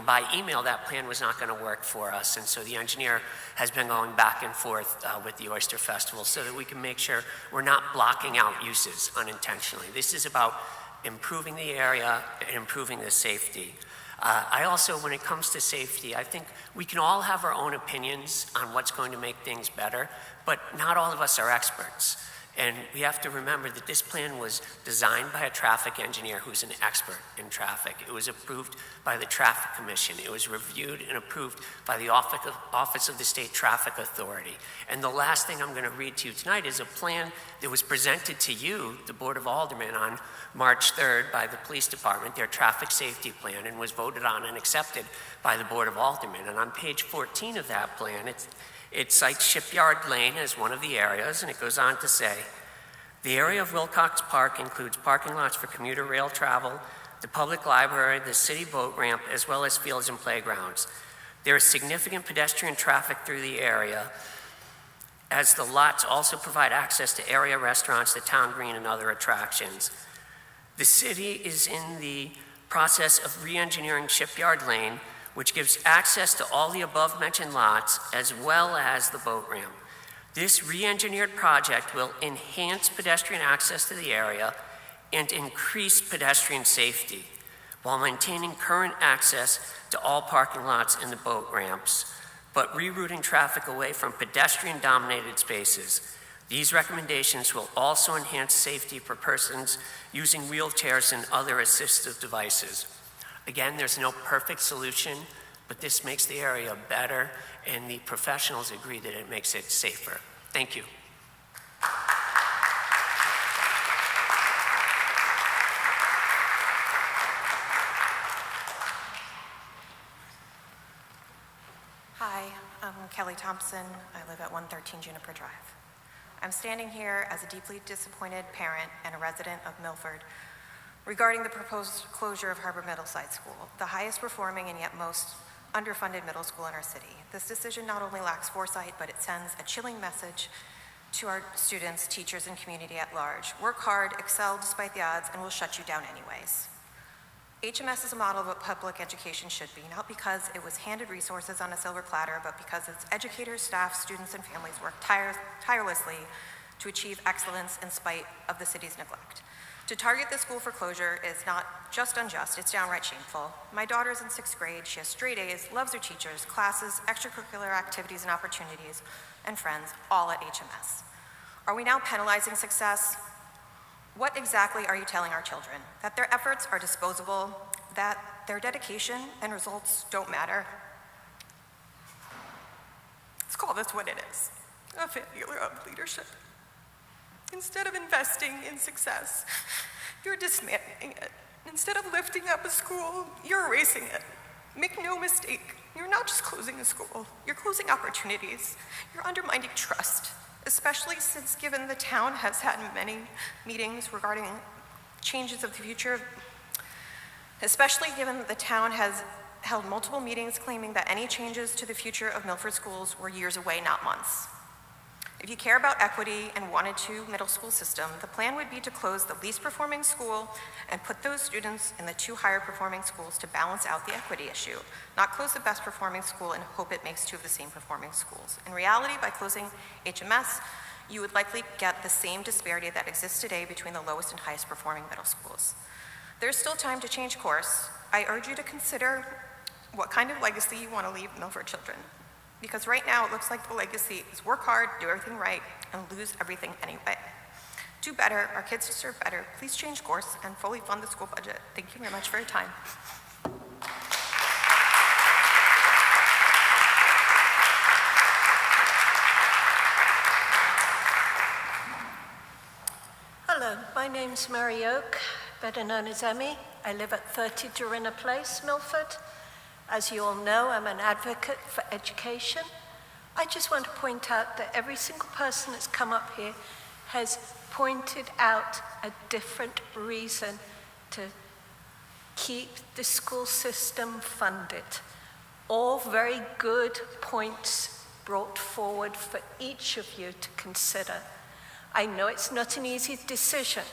by email, that plan was not going to work for us, and so the engineer has been going back and forth with the Oyster Festival so that we can make sure we're not blocking out uses unintentionally. This is about improving the area and improving the safety. I also, when it comes to safety, I think we can all have our own opinions on what's going to make things better, but not all of us are experts. And we have to remember that this plan was designed by a traffic engineer who's an expert in traffic. It was approved by the Traffic Commission. It was reviewed and approved by the Office of the State Traffic Authority. And the last thing I'm going to read to you tonight is a plan that was presented to you, the Board of Aldermen, on March 3rd by the Police Department, their traffic safety plan, and was voted on and accepted by the Board of Aldermen. And on page 14 of that plan, it cites Shipyard Lane as one of the areas, and it goes on to say, the area of Wilcox Park includes parking lots for commuter rail travel, the public library, the city boat ramp, as well as fields and playgrounds. There is significant pedestrian traffic through the area, as the lots also provide access to area restaurants, the town green, and other attractions. The city is in the process of re-engineering Shipyard Lane, which gives access to all the above-mentioned lots as well as the boat ramp. This re-engineered project will enhance pedestrian access to the area and increase pedestrian safety while maintaining current access to all parking lots and the boat ramps, but rerouting traffic away from pedestrian-dominated spaces. These recommendations will also enhance safety for persons using wheelchairs and other assistive devices. Again, there's no perfect solution, but this makes the area better, and the professionals agree that it makes it safer. Thank you. Hi, I'm Kelly Thompson. I live at 113 Juniper Drive. I'm standing here as a deeply disappointed parent and a resident of Milford regarding the proposed closure of Harbor Middle Side School, the highest performing and yet most underfunded middle school in our city. This decision not only lacks foresight, but it sends a chilling message to our students, teachers, and community at large. Work hard, excel despite the odds, and we'll shut you down anyways. HMS is a model of what public education should be, not because it was handed resources on a silver platter, but because its educators, staff, students, and families work tirelessly to achieve excellence in spite of the city's neglect. To target the school for closure is not just unjust, it's downright shameful. My daughter's in 6th grade, she has straight A's, loves her teachers, classes, extracurricular activities and opportunities, and friends, all at HMS. Are we now penalizing success? What exactly are you telling our children? That their efforts are disposable, that their dedication and results don't matter? Let's call this what it is, a failure of leadership. Instead of investing in success, you're dismantling it. Instead of lifting up a school, you're erasing it. Make no mistake, you're not just closing a school, you're closing opportunities. You're undermining trust, especially since given the town has had many meetings regarding changes of the future, especially given that the town has held multiple meetings claiming that any changes to the future of Milford schools were years away, not months. If you care about equity and wanted to middle school system, the plan would be to close the least performing school and put those students in the 2 higher performing schools to balance out the equity issue, not close the best performing school and hope it makes 2 of the same performing schools. In reality, by closing HMS, you would likely get the same disparity that exists today between the lowest and highest performing middle schools. There's still time to change course. I urge you to consider what kind of legacy you want to leave Milford children. Because right now it looks like the legacy is work hard, do everything right, and lose everything anyway. Do better, our kids deserve better. Please change course and fully fund the school budget. Thank you very much for your time. Hello, my name's Mary Oak, better known as Emmy. I live at 30 Dorinna Place, Milford. As you all know, I'm an advocate for education. I just want to point out that every single person that's come up here has pointed out a different reason to keep the school system funded. All very good points brought forward for each of you to consider. I know it's not an easy decision.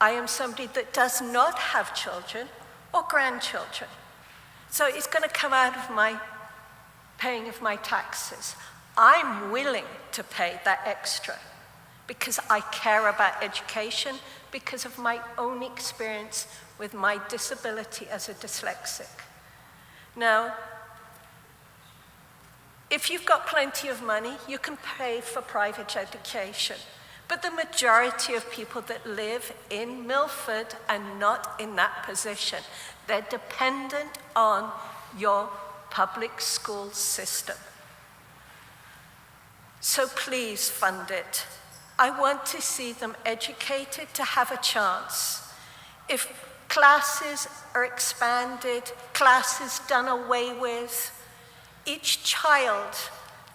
I am somebody that does not have children or grandchildren. So it's going to come out of my paying of my taxes. I'm willing to pay that extra because I care about education, because of my own experience with my disability as a dyslexic. Now, if you've got plenty of money, you can pay for private education. But the majority of people that live in Milford are not in that position. They're dependent on your public school system. So please fund it. I want to see them educated to have a chance. If classes are expanded, classes done away with, each child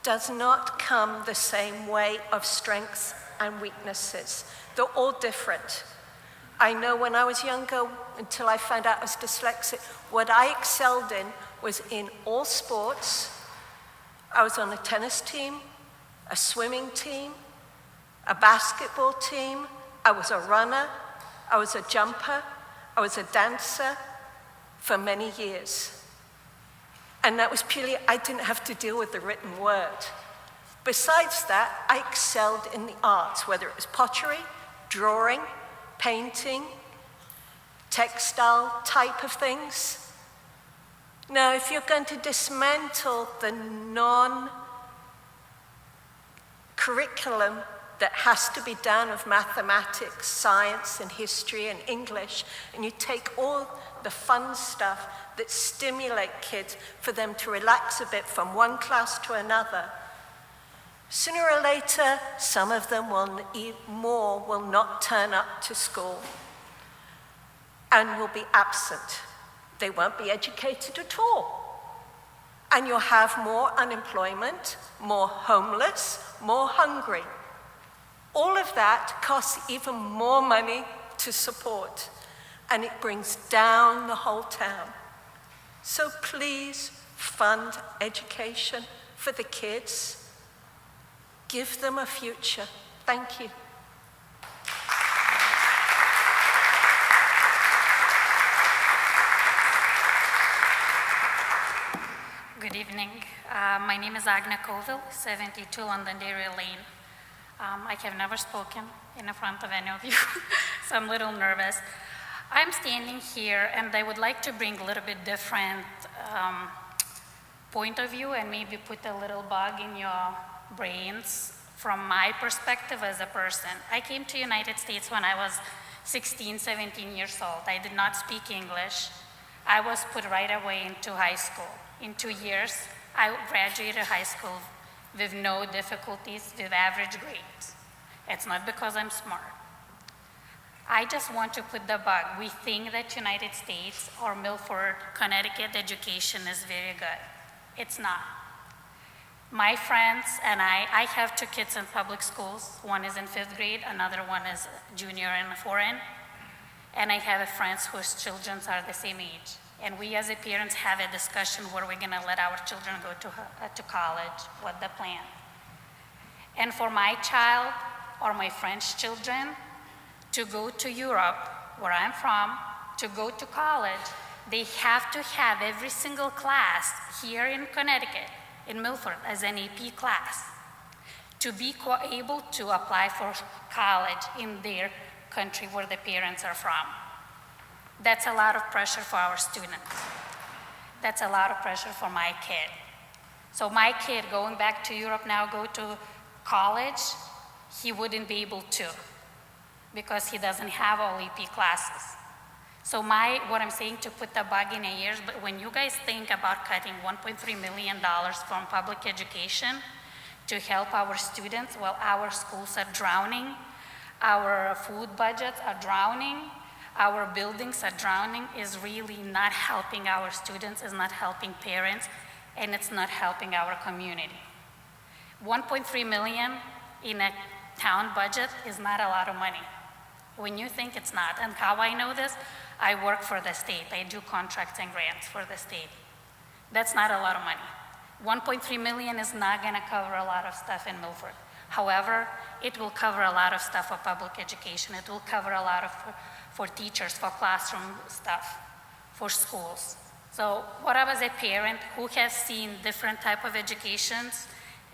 does not come the same way of strengths and weaknesses. They're all different. I know when I was younger, until I found out I was dyslexic, what I excelled in was in all sports. I was on a tennis team, a swimming team, a basketball team. I was a runner, I was a jumper, I was a dancer for many years. And that was purely, I didn't have to deal with the written word. Besides that, I excelled in the arts, whether it was pottery, drawing, painting, textile type of things. Now, if you're going to dismantle the non-curriculum that has to be done of mathematics, science, and history, and English, and you take all the fun stuff that stimulate kids for them to relax a bit from one class to another, sooner or later, some of them will not turn up to school and will be absent. They won't be educated at all. And you'll have more unemployment, more homeless, more hungry. All of that costs even more money to support, and it brings down the whole town. So please fund education for the kids. Give them a future. Thank you. Good evening. My name is Agnes Colville, 72 Londonderry Lane. I have never spoken in front of any of you, so I'm a little nervous. I'm standing here and I would like to bring a little bit different point of view and maybe put a little bug in your brains from my perspective as a person. I came to the United States when I was 16, 17 years old. I did not speak English. I was put right away into high school. In 2 years, I graduated high school with no difficulties, with average grades. It's not because I'm smart. I just want to put the bug. We think that United States or Milford, Connecticut education is very good. It's not. My friends and I have 2 kids in public schools. One is in 5th grade, another one is junior in foreign. And I have friends whose children are the same age. And we as a parents have a discussion where we're gonna let our children go to college, what the plan. And for my child or my friend's children to go to Europe, where I'm from, to go to college, they have to have every single class here in Connecticut, in Milford, as an AP class, to be able to apply for college in their country where the parents are from. That's a lot of pressure for our students. That's a lot of pressure for my kid. So my kid going back to Europe now, go to college, he wouldn't be able to because he doesn't have all EP classes. So what I'm saying to put the bug in your ears, but when you guys think about cutting $1.3 million from public education to help our students while our schools are drowning, our food budgets are drowning, our buildings are drowning, is really not helping our students, is not helping parents, and it's not helping our community. 1.3 million in a town budget is not a lot of money. When you think it's not, and how I know this, I work for the state. I do contracts and grants for the state. That's not a lot of money. 1.3 million is not gonna cover a lot of stuff in Milford. However, it will cover a lot of stuff for public education. It will cover a lot of for teachers, for classroom stuff, for schools. So what I was a parent who has seen different type of educations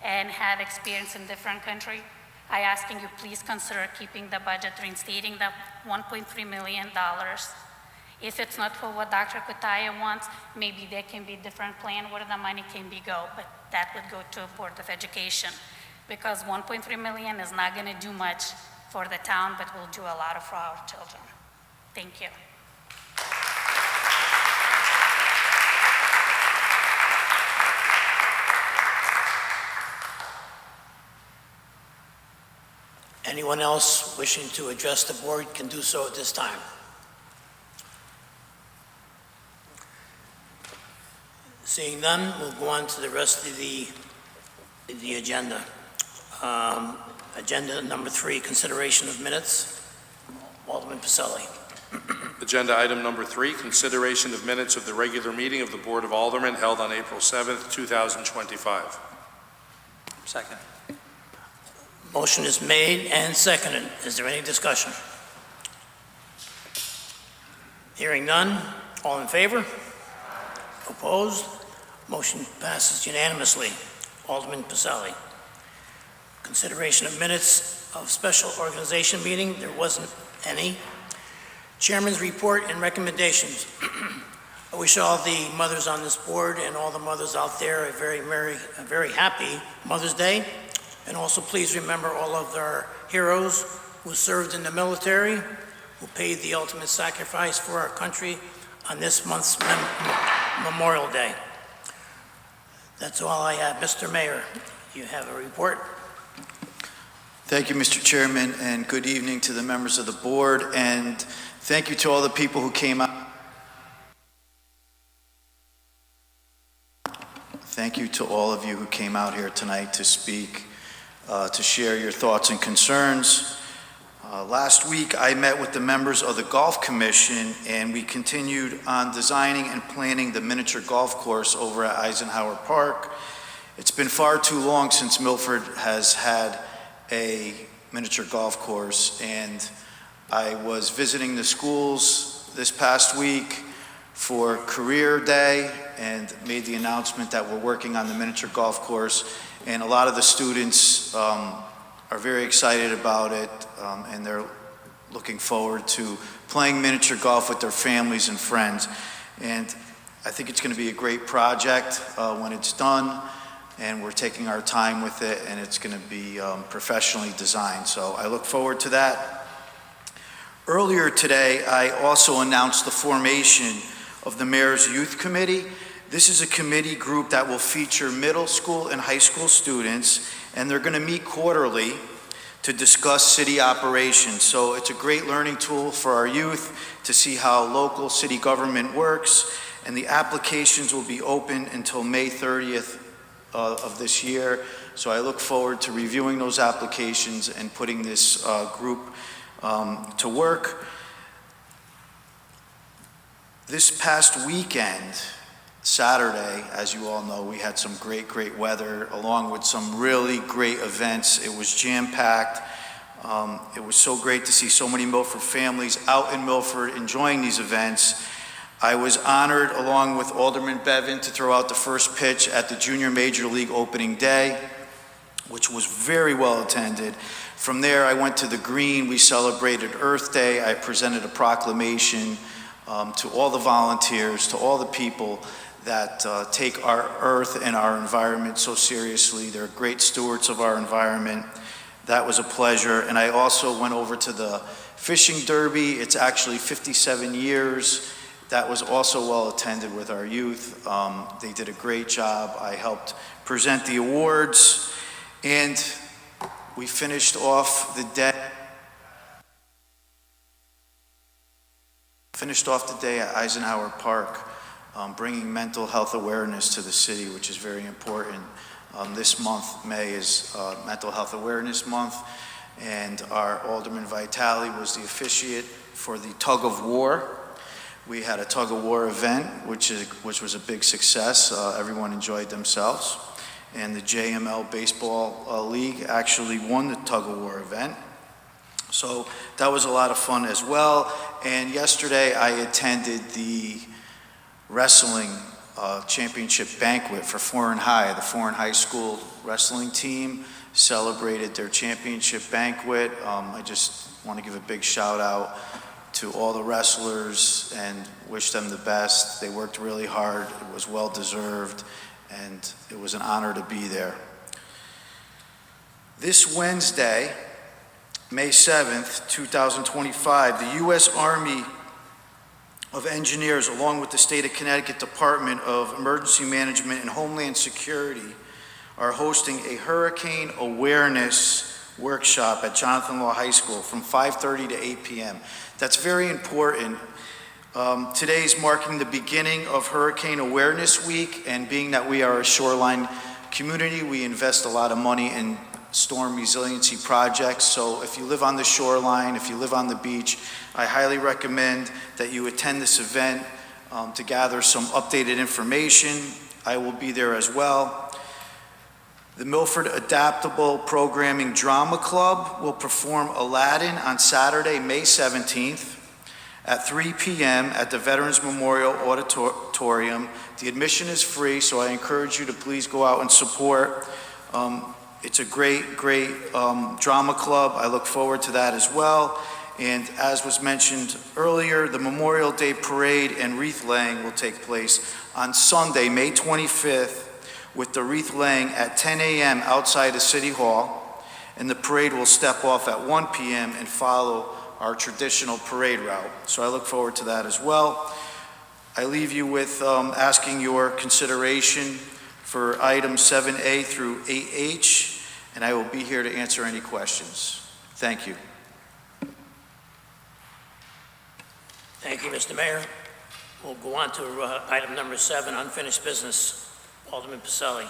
and had experience in different countries, I asking you please consider keeping the budget, reinstating the $1.3 million. If it's not for what Dr. Kutaya wants, maybe there can be a different plan where the money can be go, but that would go to Board of Education, because 1.3 million is not gonna do much for the town, but will do a lot for our children. Thank you. Anyone else wishing to address the board can do so at this time. Seeing none, we'll go on to the rest of the agenda. Agenda number 3, consideration of minutes. Alderman Pacelli. Agenda item number 3, consideration of minutes of the regular meeting of the Board of Aldermen held on April 7th, 2025. Second. Motion is made and seconded. Is there any discussion? Hearing none, all in favor? Opposed? Motion passes unanimously. Alderman Pacelli. Consideration of minutes of special organization meeting. There wasn't any. Chairman's report and recommendations. I wish all the mothers on this board and all the mothers out there a very happy Mother's Day. And also please remember all of our heroes who served in the military, who paid the ultimate sacrifice for our country on this month's Memorial Day. That's all I have. Mr. Mayor, you have a report? Thank you, Mr. Chairman, and good evening to the members of the board, and thank you to all the people who came out. Thank you to all of you who came out here tonight to speak, to share your thoughts and concerns. Last week, I met with the members of the Golf Commission, and we continued on designing and planning the miniature golf course over at Eisenhower Park. It's been far too long since Milford has had a miniature golf course, and I was visiting the schools this past week for Career Day and made the announcement that we're working on the miniature golf course, and a lot of the students are very excited about it, and they're looking forward to playing miniature golf with their families and friends. And I think it's going to be a great project when it's done, and we're taking our time with it, and it's going to be professionally designed. So I look forward to that. Earlier today, I also announced the formation of the Mayor's Youth Committee. This is a committee group that will feature middle school and high school students, and they're going to meet quarterly to discuss city operations. So it's a great learning tool for our youth to see how local city government works, and the applications will be open until May 30th of this year. So I look forward to reviewing those applications and putting this group to work. This past weekend, Saturday, as you all know, we had some great weather along with some really great events. It was jam-packed. It was so great to see so many Milford families out in Milford enjoying these events. I was honored, along with Alderman Bevan, to throw out the first pitch at the Junior Major League opening day, which was very well attended. From there, I went to the Green. We celebrated Earth Day. I presented a proclamation to all the volunteers, to all the people that take our earth and our environment so seriously. They're great stewards of our environment. That was a pleasure. And I also went over to the fishing derby. It's actually 57 years. That was also well attended with our youth. They did a great job. I helped present the awards, and we finished off the day. At Eisenhower Park bringing mental health awareness to the city, which is very important. This month, May, is Mental Health Awareness Month, and our Alderman Vitale was the officiate for the Tug of War. We had a Tug of War event, which was a big success. Everyone enjoyed themselves. And the JML Baseball League actually won the Tug of War event. So that was a lot of fun as well. And yesterday I attended the wrestling championship banquet for Foreign High. The Foreign High School wrestling team celebrated their championship banquet. I just want to give a big shout out to all the wrestlers and wish them the best. They worked really hard. It was well deserved, and it was an honor to be there. This Wednesday, May 7th, 2025, the U.S. Army of Engineers, along with the State of Connecticut Department of Emergency Management and Homeland Security, are hosting a hurricane awareness workshop at Jonathan Law High School from 5:30 to 8 p.m. That's very important. Today is marking the beginning of Hurricane Awareness Week, and being that we are a shoreline community, we invest a lot of money in storm resiliency projects. So if you live on the shoreline, if you live on the beach, I highly recommend that you attend this event to gather some updated information. I will be there as well. The Milford Adaptable Programming Drama Club will perform Aladdin on Saturday, May 17th at 3 p.m. at the Veterans Memorial Auditorium. The admission is free, so I encourage you to please go out and support. It's a great drama club. I look forward to that as well. And as was mentioned earlier, the Memorial Day Parade and wreath laying will take place on Sunday, May 25th, with the wreath laying at 10 a.m. outside of City Hall, and the parade will step off at 1 p.m. and follow our traditional parade route. So I look forward to that as well. I leave you with asking your consideration for items 7A through 8H, and I will be here to answer any questions. Thank you. Thank you, Mr. Mayor. We'll go on to item number 7, unfinished business. Alderman Pacelli.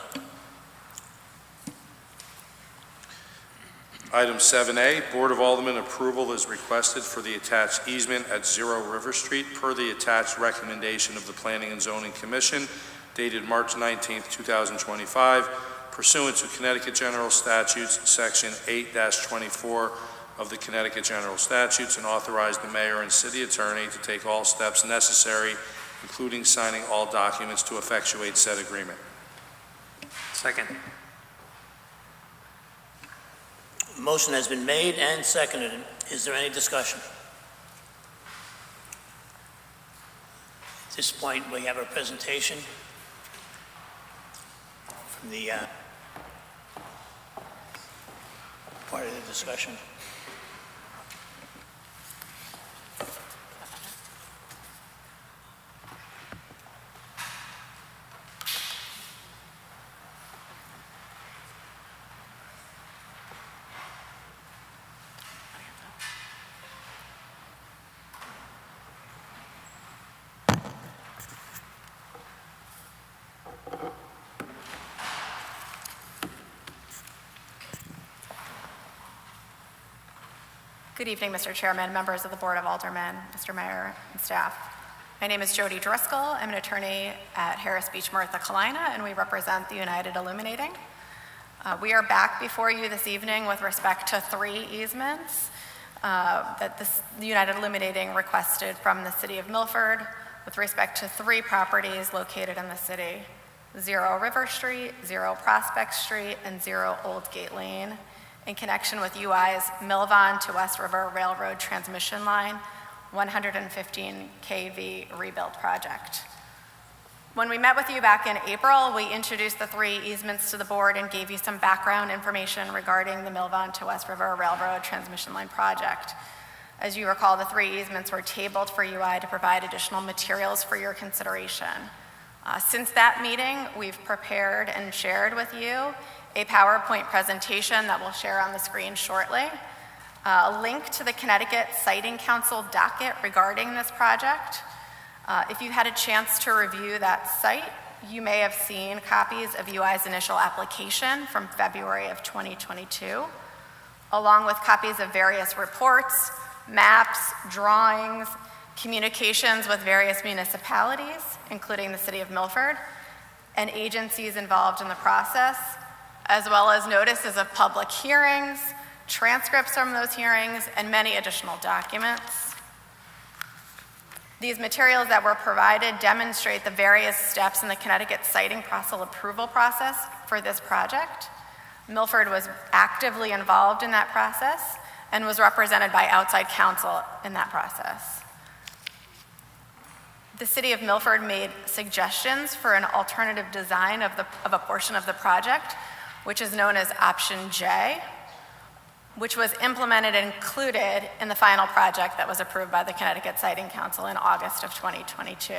Item 7A, Board of Aldermen approval is requested for the attached easement at 0 River Street per the attached recommendation of the Planning and Zoning Commission dated March 19th, 2025, pursuant to Connecticut General Statutes, Section 8-24 of the Connecticut General Statutes, and authorize the mayor and city attorney to take all steps necessary, including signing all documents to effectuate said agreement. Second. Motion has been made and seconded. Is there any discussion? At this point, we have a presentation from the part of the discussion. Good evening, Mr. Chairman, members of the Board of Aldermen, Mr. Mayor, and staff. My name is Jody Driscoll. I'm an attorney at Harris Beach, Martha Carolina, and we represent the United Illuminating. We are back before you this evening with respect to 3 easements that the United Illuminating requested from the City of Milford with respect to 3 properties located in the city: 0 River Street, 0 Prospect Street, and 0 Old Gate Lane, in connection with UI's Milvan to West River Railroad Transmission Line 115 kV rebuild project. When we met with you back in April, we introduced the 3 easements to the board and gave you some background information regarding the Milvan to West River Railroad Transmission Line project. As you recall, the 3 easements were tabled for UI to provide additional materials for your consideration. Since that meeting, we've prepared and shared with you a PowerPoint presentation that we'll share on the screen shortly, a link to the Connecticut Siting Council docket regarding this project, If you had a chance to review that site, you may have seen copies of UI's initial application from February of 2022, along with copies of various reports, maps, drawings, communications with various municipalities, including the City of Milford, and agencies involved in the process, as well as notices of public hearings, transcripts from those hearings, and many additional documents. These materials that were provided demonstrate the various steps in the Connecticut siting parcel approval process for this project. Milford was actively involved in that process and was represented by outside counsel in that process. The City of Milford made suggestions for an alternative design of a portion of the project, which is known as Option J, which was implemented and included in the final project that was approved by the Connecticut Siting Council in August of 2022.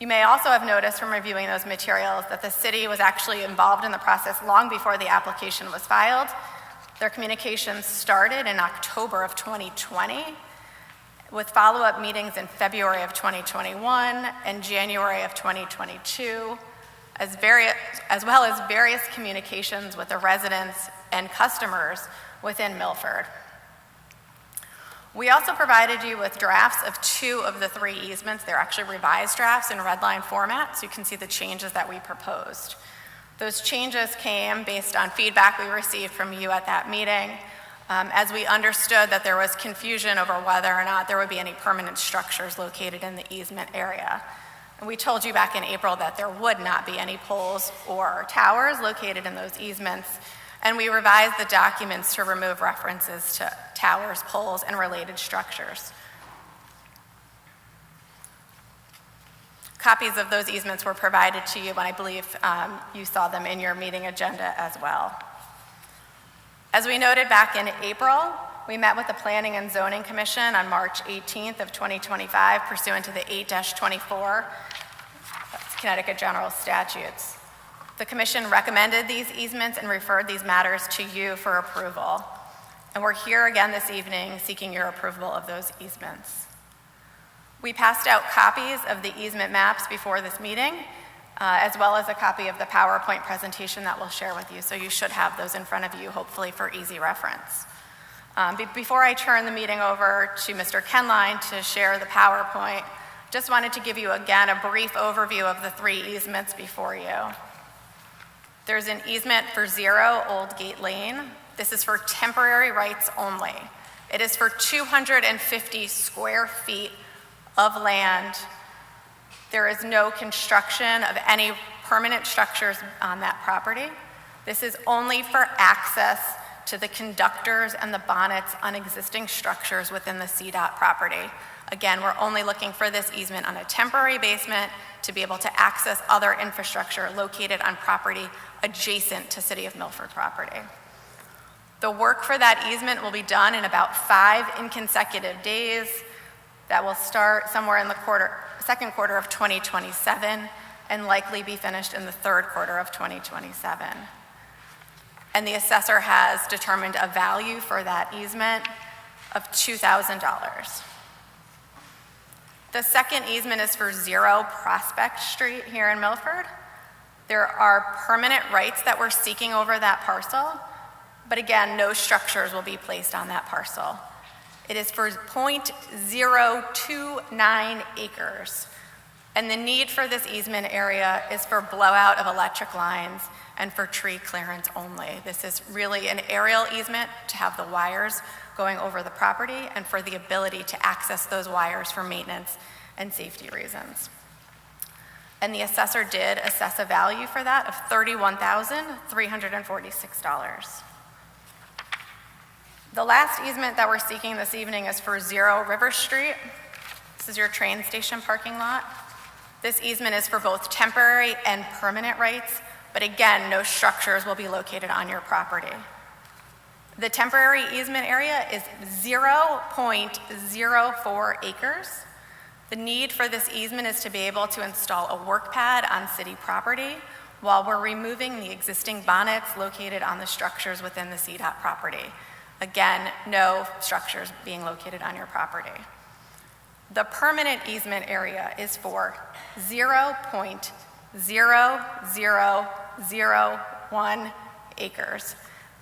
You may also have noticed from reviewing those materials that the city was actually involved in the process long before the application was filed. Their communications started in October of 2020, with follow-up meetings in February of 2021 and January of 2022, as well as various communications with the residents and customers within Milford. We also provided you with drafts of 2 of the 3 easements. They're actually revised drafts in red line format, so you can see the changes that we proposed. Those changes came based on feedback we received from you at that meeting, as we understood that there was confusion over whether or not there would be any permanent structures located in the easement area. And we told you back in April that there would not be any poles or towers located in those easements, and we revised the documents to remove references to towers, poles, and related structures. Copies of those easements were provided to you, and I believe you saw them in your meeting agenda as well. As we noted back in April, we met with the Planning and Zoning Commission on March 18th of 2025 pursuant to the 8-24 Connecticut General Statutes. The Commission recommended these easements and referred these matters to you for approval. And we're here again this evening seeking your approval of those easements. We passed out copies of the easement maps before this meeting, as well as a copy of the PowerPoint presentation that we'll share with you. So you should have those in front of you, hopefully for easy reference. Before I turn the meeting over to Mr. Kenline to share the PowerPoint, just wanted to give you again a brief overview of the 3 easements before you. There's an easement for 0 Old Gate Lane. This is for temporary rights only. It is for 250 square feet of land. There is no construction of any permanent structures on that property. This is only for access to the conductors and the bonnets on existing structures within the CDOT property. Again, we're only looking for this easement on a temporary basement to be able to access other infrastructure located on property adjacent to City of Milford property. The work for that easement will be done in about 5 consecutive days. That will start somewhere in the second quarter of 2027 and likely be finished in the third quarter of 2027. And the assessor has determined a value for that easement of $2,000. The second easement is for 0 Prospect Street here in Milford. There are permanent rights that we're seeking over that parcel, but again, no structures will be placed on that parcel. It is for 0.029 acres. And the need for this easement area is for blowout of electric lines and for tree clearance only. This is really an aerial easement to have the wires going over the property and for the ability to access those wires for maintenance and safety reasons. And the assessor did assess a value for that of $31,346. The last easement that we're seeking this evening is for 0 River Street. This is your train station parking lot. This easement is for both temporary and permanent rights, but again, no structures will be located on your property. The temporary easement area is 0.04 acres. The need for this easement is to be able to install a work pad on city property while we're removing the existing bonnets located on the structures within the CDOT property. Again, no structures being located on your property. The permanent easement area is for 0.0001 acres.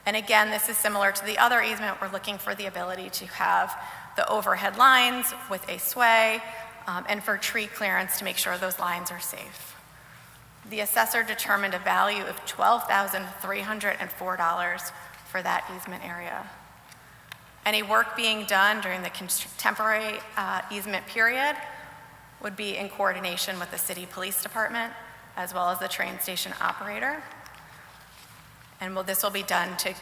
And again, this is similar to the other easement. We're looking for the ability to have the overhead lines with a sway and for tree clearance to make sure those lines are safe. The assessor determined a value of $12,304 for that easement area. Any work being done during the temporary easement period would be in coordination with the city police department as well as the train station operator. And this will be done to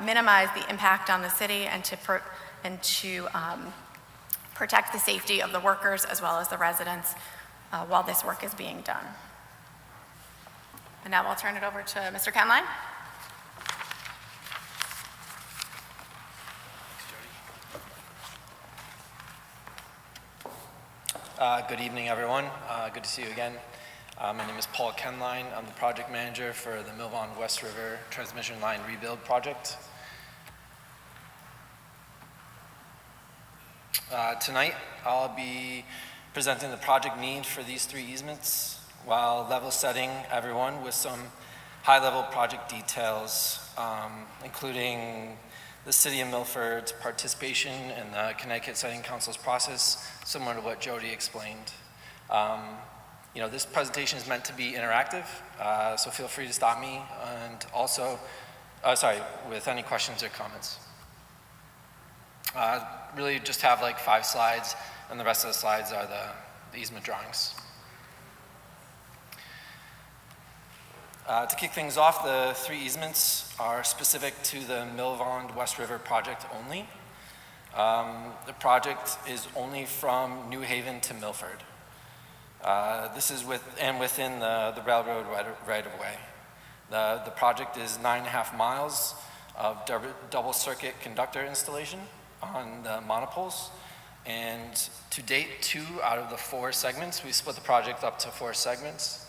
minimize the impact on the city and to protect the safety of the workers as well as the residents while this work is being done. And now I'll turn it over to Mr. Kenline. Good evening, everyone. Good to see you again. My name is Paul Kenline. I'm the project manager for the Milford West River Transmission Line Rebuild Project. Tonight, I'll be presenting the project need for these 3 easements while level setting everyone with some high-level project details, including the City of Milford's participation in the Connecticut Siting Council's process, similar to what Jody explained. This presentation is meant to be interactive, so feel free to stop me and also, with any questions or comments. Really just have like 5 slides, and the rest of the slides are the easement drawings. To kick things off, the 3 easements are specific to the Milford West River project only. The project is only from New Haven to Milford. This is within the railroad right-of-way. The project is 9.5 miles of double circuit conductor installation on the monopoles. And to date, 2 out of the 4 segments, we split the project up to 4 segments,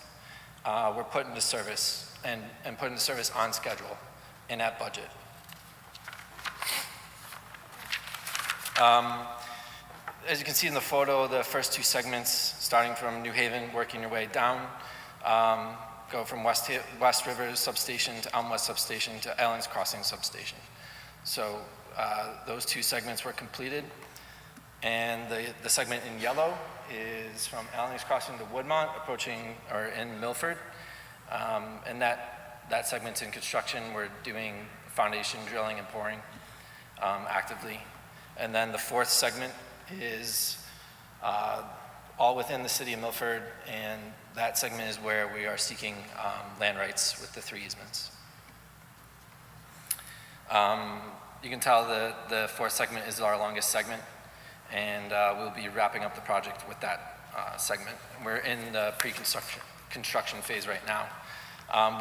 were put into service and put into service on schedule and at budget. As you can see in the photo, the first 2 segments, starting from New Haven, working your way down, go from West River Substation to Elm West Substation to Allens Crossing Substation. So those 2 segments were completed. And the segment in yellow is from Allens Crossing to Woodmont, approaching, or in Milford. And that segment's in construction. We're doing foundation drilling and pouring actively. And then the 4th segment is all within the city of Milford, and that segment is where we are seeking land rights with the 3 easements. You can tell the 4th segment is our longest segment, and we'll be wrapping up the project with that segment. We're in the pre-construction phase right now.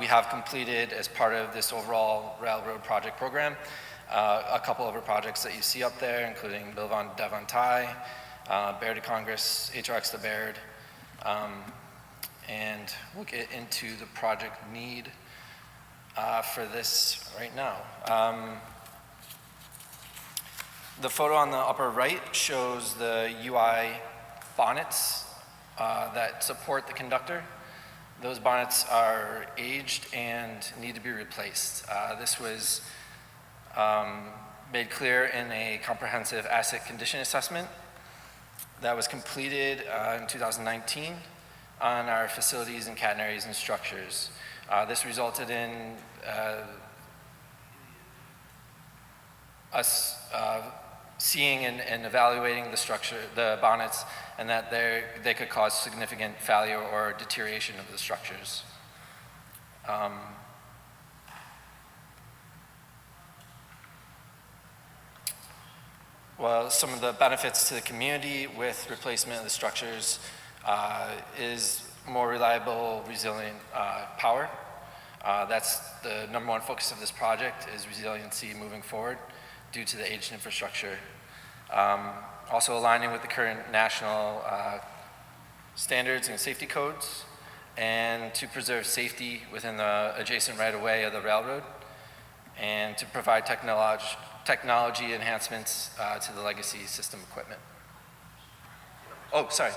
We have completed, as part of this overall railroad project program, a couple of our projects that you see up there, including Milford Devon Tie, Baird to Congress, HRX to Baird, and we'll get into the project need for this right now. The photo on the upper right shows the UI bonnets that support the conductor. Those bonnets are aged and need to be replaced. This was made clear in a comprehensive asset condition assessment that was completed in 2019 on our facilities and catenaries and structures. This resulted in us seeing and evaluating the structure, the bonnets, and that they could cause significant failure or deterioration of the structures. Well, some of the benefits to the community with replacement of the structures is more reliable, resilient power. That's the #1 focus of this project, is resiliency moving forward due to the aged infrastructure. Also aligning with the current national standards and safety codes, and to preserve safety within the adjacent right-of-way of the railroad, and to provide technology enhancements to the legacy system equipment. Oh, sorry.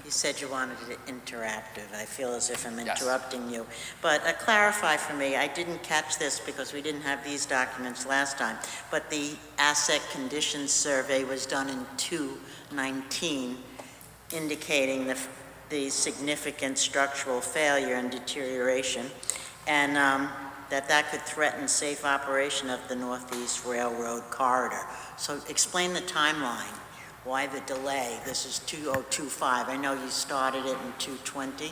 You said you wanted it interactive. I feel as if I'm Yes. interrupting you. But clarify for me, I didn't catch this because we didn't have these documents last time, but the asset conditions survey was done in 2019, indicating the significant structural failure and deterioration, and that could threaten safe operation of the Northeast Railroad corridor. So explain the timeline. Why the delay? This is 2025. I know you started it in 2020,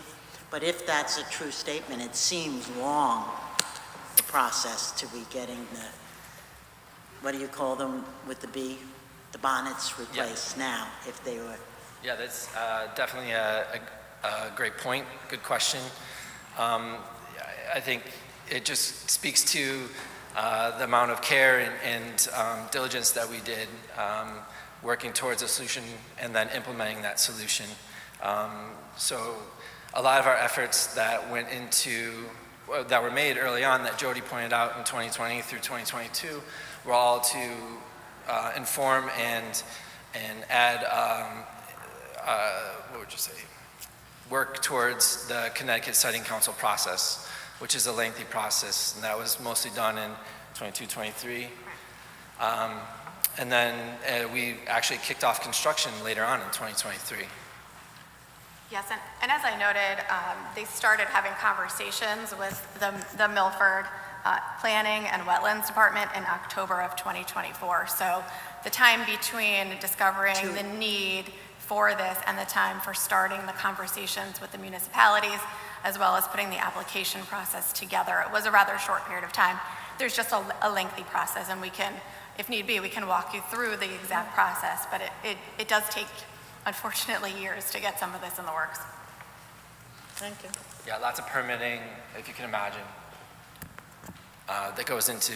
but if that's a true statement, it seems long, the process to be getting the, what do you call them with the bonnets replaced now, if they were... Yeah, that's definitely a great point. Good question. I think it just speaks to the amount of care and diligence that we did working towards a solution and then implementing that solution. So a lot of our efforts that went into, that were made early on that Jody pointed out in 2020 through 2022 were all to inform and add, what would you say, work towards the Connecticut Siting Council process, which is a lengthy process, and that was mostly done in 22, 23. And then we actually kicked off construction later on in 2023. Yes, and as I noted, they started having conversations with the Milford Planning and Wetlands Department in October of 2024. So the time between discovering the need for this and the time for starting the conversations with the municipalities, as well as putting the application process together, it was a rather short period of time. There's just a lengthy process, and we can, if need be, we can walk you through the exact process, but it does take, unfortunately, years to get some of this in the works. Thank you. Yeah, lots of permitting, if you can imagine, that goes into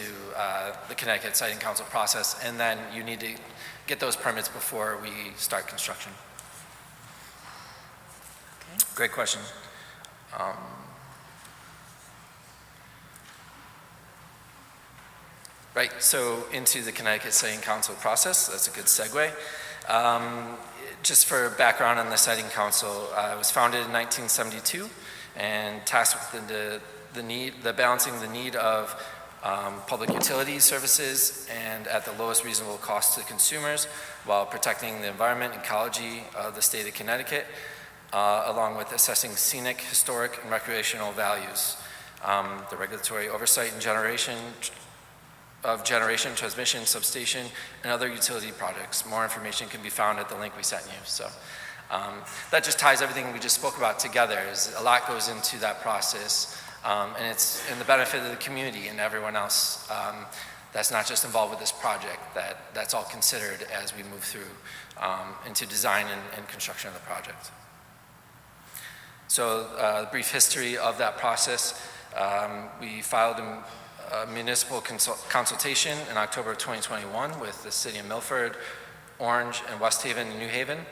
the Connecticut Siting Council process, and then you need to get those permits before we start construction. Okay. Great question. Right, so into the Connecticut Siting Council process, that's a good segue. Just for background on the Siting Council, it was founded in 1972 and tasked with balancing the need of public utility services and at the lowest reasonable cost to consumers while protecting the environment and ecology of the state of Connecticut, along with assessing scenic, historic, and recreational values, the regulatory oversight and generation, transmission, substation, and other utility projects. More information can be found at the link we sent you. So that just ties everything we just spoke about together. A lot goes into that process, and it's in the benefit of the community and everyone else that's not just involved with this project, that's all considered as we move through into design and construction of the project. So the brief history of that process, we filed a municipal consultation in October of 2021 with the city of Milford, Orange, and West Haven and New Haven.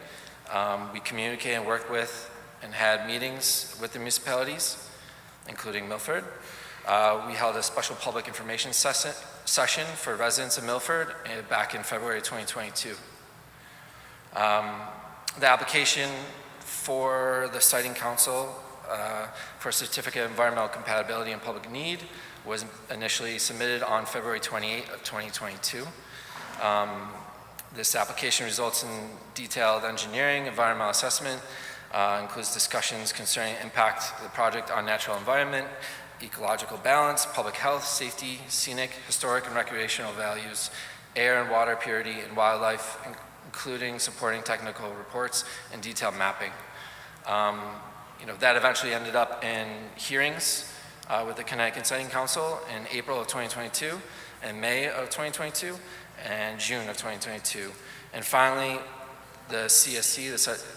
We communicated and worked with and had meetings with the municipalities, including Milford. We held a special public information session for residents of Milford back in February 2022. The application for the Siting Council for a Certificate of Environmental Compatibility and Public Need was initially submitted on February 28 of 2022. This application results in detailed engineering, environmental assessment, includes discussions concerning impact of the project on natural environment, ecological balance, public health, safety, scenic, historic, and recreational values, air and water purity, and wildlife, including supporting technical reports and detailed mapping. That eventually ended up in hearings with the Connecticut Siting Council in April of 2022, and May of 2022, and June of 2022. And finally, the CSC,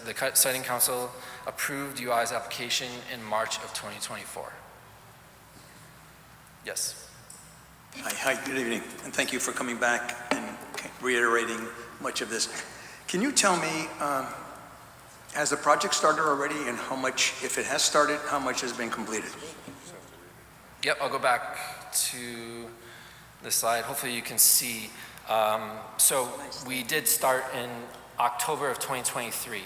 the Siting Council, approved UI's application in March of 2024. Yes. Hi, good evening, and thank you for coming back and reiterating much of this. Can you tell me, has the project started already, and how much, if it has started, how much has been completed? Yep, I'll go back to the slide. Hopefully you can see. So we did start in October of 2023.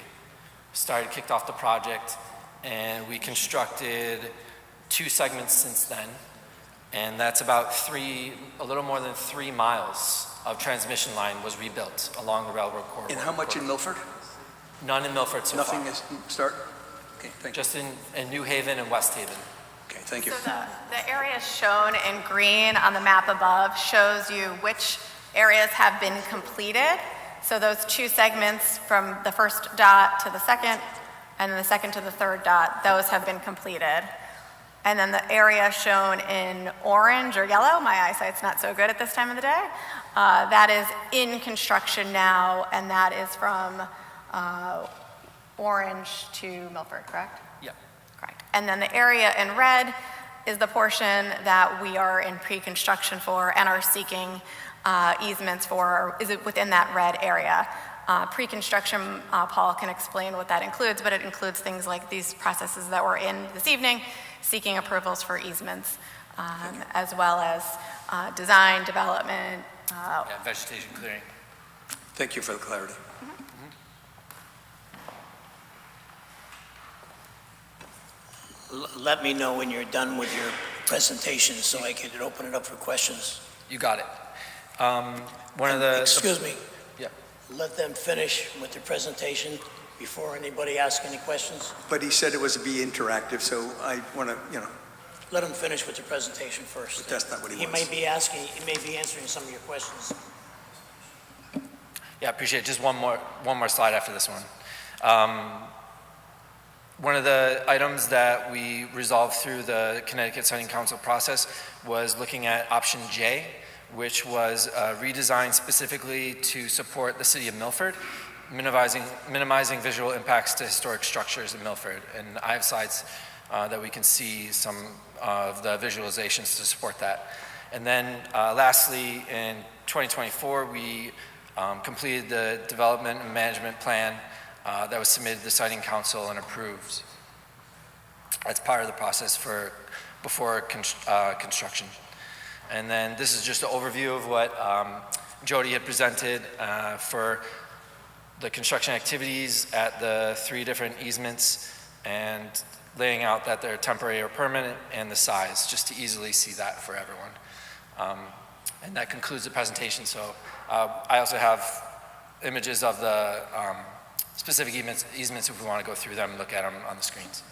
Kicked off the project, and we constructed 2 segments since then, and that's about a little more than 3 miles of transmission line was rebuilt along the railroad corridor. And how much in Milford? None in Milford so far. Nothing is start? Okay, thank you. Just in New Haven and West Haven. Okay, thank you. So the area shown in green on the map above shows you which areas have been completed. So those 2 segments from the first dot to the second, and then the second to the third dot, those have been completed. And then the area shown in orange or yellow, my eyesight's not so good at this time of the day, that is in construction now, and that is from Orange to Milford, correct? Yep. Correct. And then the area in red is the portion that we are in pre-construction for and are seeking easements for, is it within that red area. Pre-construction, Paul can explain what that includes, but it includes things like these processes that we're in this evening, seeking approvals for easements, as well as design, development. Vegetation clearing. Thank you for the clarity. Let me know when you're done with your presentation so I can open it up for questions. You got it. One of the... Excuse me. Yeah. Let them finish with their presentation before anybody asks any questions. But he said it was to be interactive, so I want to, Let them finish with their presentation first. But that's not what he He wants. may be answering some of your questions. Yeah, I appreciate it. Just one more slide after this one. One of the items that we resolved through the Connecticut Siting Council process was looking at option J, which was redesigned specifically to support the city of Milford, minimizing visual impacts to historic structures in Milford. And I have slides that we can see some of the visualizations to support that. And then lastly, in 2024, we completed the development and management plan that was submitted to the Siting Council and approved as part of the process before construction. And then this is just an overview of what Jody had presented for the construction activities at the 3 different easements, and laying out that they're temporary or permanent and the size, just to easily see that for everyone. And that concludes the presentation. So I also have images of the specific easements if we want to go through them and look at them on the screens.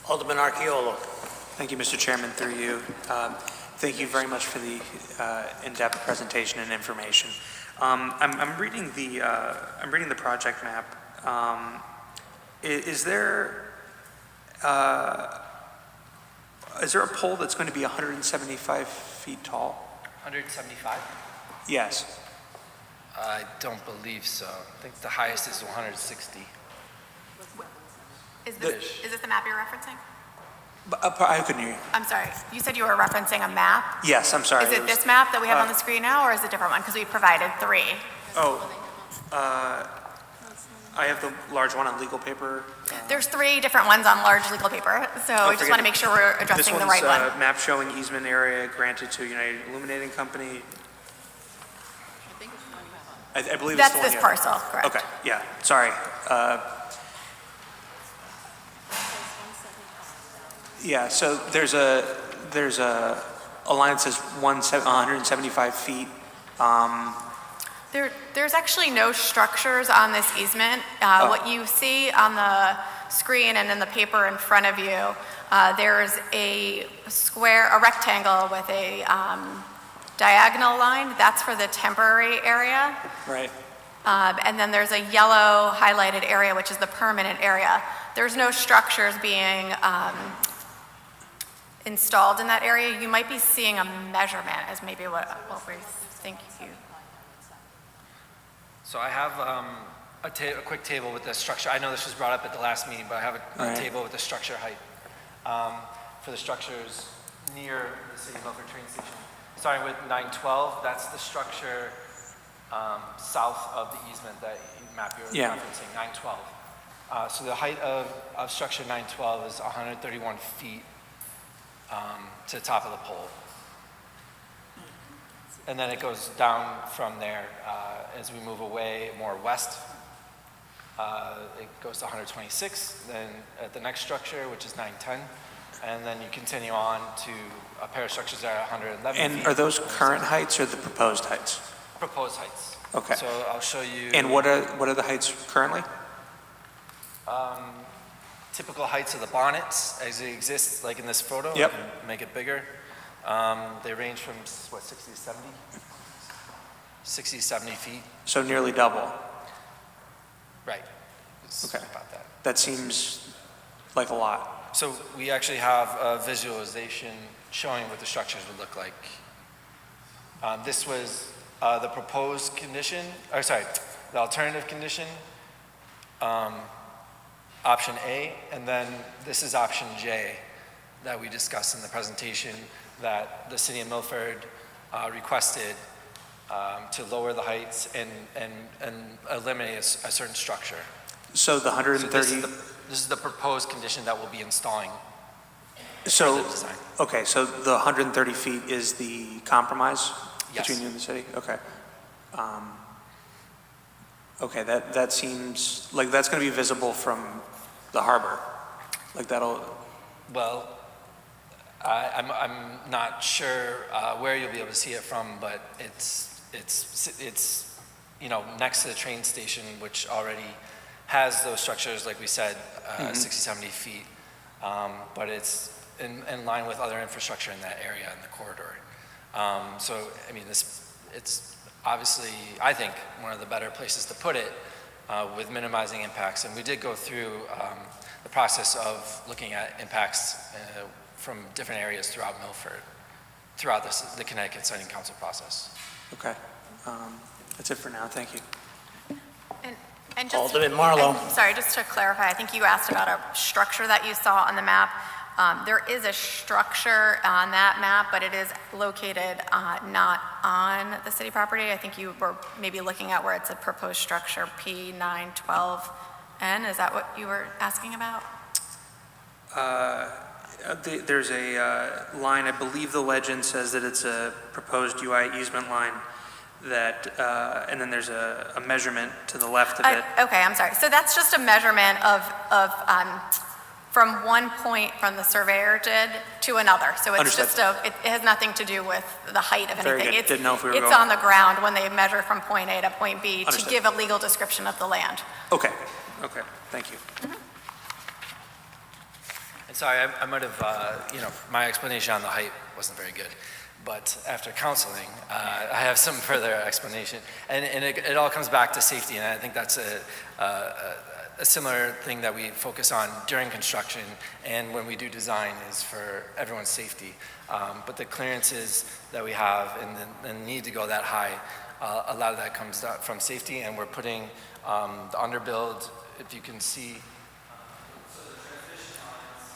Alderman Archeolo. Thank you, Mr. Chairman, through you. Thank you very much for the in-depth presentation and information. I'm reading the project map. Is there a pole that's going to be 175 feet tall? 175? Yes. I don't believe so. I think the highest is 160. Is this the map you're referencing? I couldn't hear you. I'm sorry, you said you were referencing a map? Yes, I'm sorry. Is it this map that we have on the screen now, or is it a different one? Because we provided 3. I have the large one on legal paper. There's 3 different ones on large legal paper, so we just want to make sure we're addressing the right one. This one's map showing easement area granted to United Illuminating Company. I believe That's it's the one this parcel, correct? Okay, yeah, sorry. Yeah, so there's a line that says 175 feet. There's actually no structures on this easement. What you see on the screen and in the paper in front of you, there's a rectangle with a diagonal line. That's for the temporary area. Right. And then there's a yellow highlighted area, which is the permanent area. There's no structures being installed in that area. You might be seeing a measurement as maybe what we think you. So I have a quick table with the structure. I know this was brought up at the last meeting, but I have a table with the structure height for the structures near the City of Milford train station. Starting with 912, that's the structure south of the easement that map you're referencing, 912. So the height of structure 912 is 131 feet to the top of the pole. And then it goes down from there as we move away more west. It goes to 126, then at the next structure, which is 910, and then you continue on to a pair of structures that are 111 And feet. are those current heights or the proposed heights? Proposed heights. Okay. So I'll show you. And what are the heights currently? Typical heights of the bonnets as they exist, like in this photo. Yep. I can make it bigger. They range from, what, 60 to 70? 60 to 70 feet. So nearly double. Right. It's Okay. about that. That seems like a lot. So we actually have a visualization showing what the structures would look like. This was the proposed condition, or sorry, the alternative condition, option A, and then this is option J that we discussed in the presentation that the city of Milford requested to lower the heights and eliminate a certain structure. So the 130. So this is the proposed condition that we'll be installing. So, for the design. okay, so the 130 feet is the compromise Yes. between you and the city? Okay. Okay, that seems, like that's going to be visible from the harbor. Like that'll, Well, I'm not sure where you'll be able to see it from, but it's you know, next to the train station, which already has those structures, like we said, 60, 70 feet. But it's in line with other infrastructure in that area in the corridor. So, I mean, it's obviously, I think, one of the better places to put it with minimizing impacts. And we did go through the process of looking at impacts from different areas throughout Milford, throughout the Connecticut Siting Council process. okay. That's it for now, thank you. And just, Alderman Marlowe. I'm sorry, just to clarify, I think you asked about a structure that you saw on the map. There is a structure on that map, but it is located not on the city property. I think you were maybe looking at where it's a proposed structure, P912N. Is that what you were asking about? There's a line, I believe the legend says that it's a proposed UI easement line that, and then there's a measurement to the left of it. Okay, I'm sorry. So that's just a measurement of from one point from the surveyor did to another. So it's Understood. just it has nothing to do with the height of Very anything. good. Didn't know if we were It's going- on the ground when they measure from point A to point B to Understood. give a legal description of the land. Okay, okay, thank you. And sorry, I might have, you know, my explanation on the height wasn't very good. But after counseling, I have some further explanation. And it all comes back to safety, and I think that's a similar thing that we focus on during construction and when we do design is for everyone's safety. But the clearances that we have and the need to go that high, a lot of that comes from safety, and we're putting the underbuild, if you can see. So the transmission lines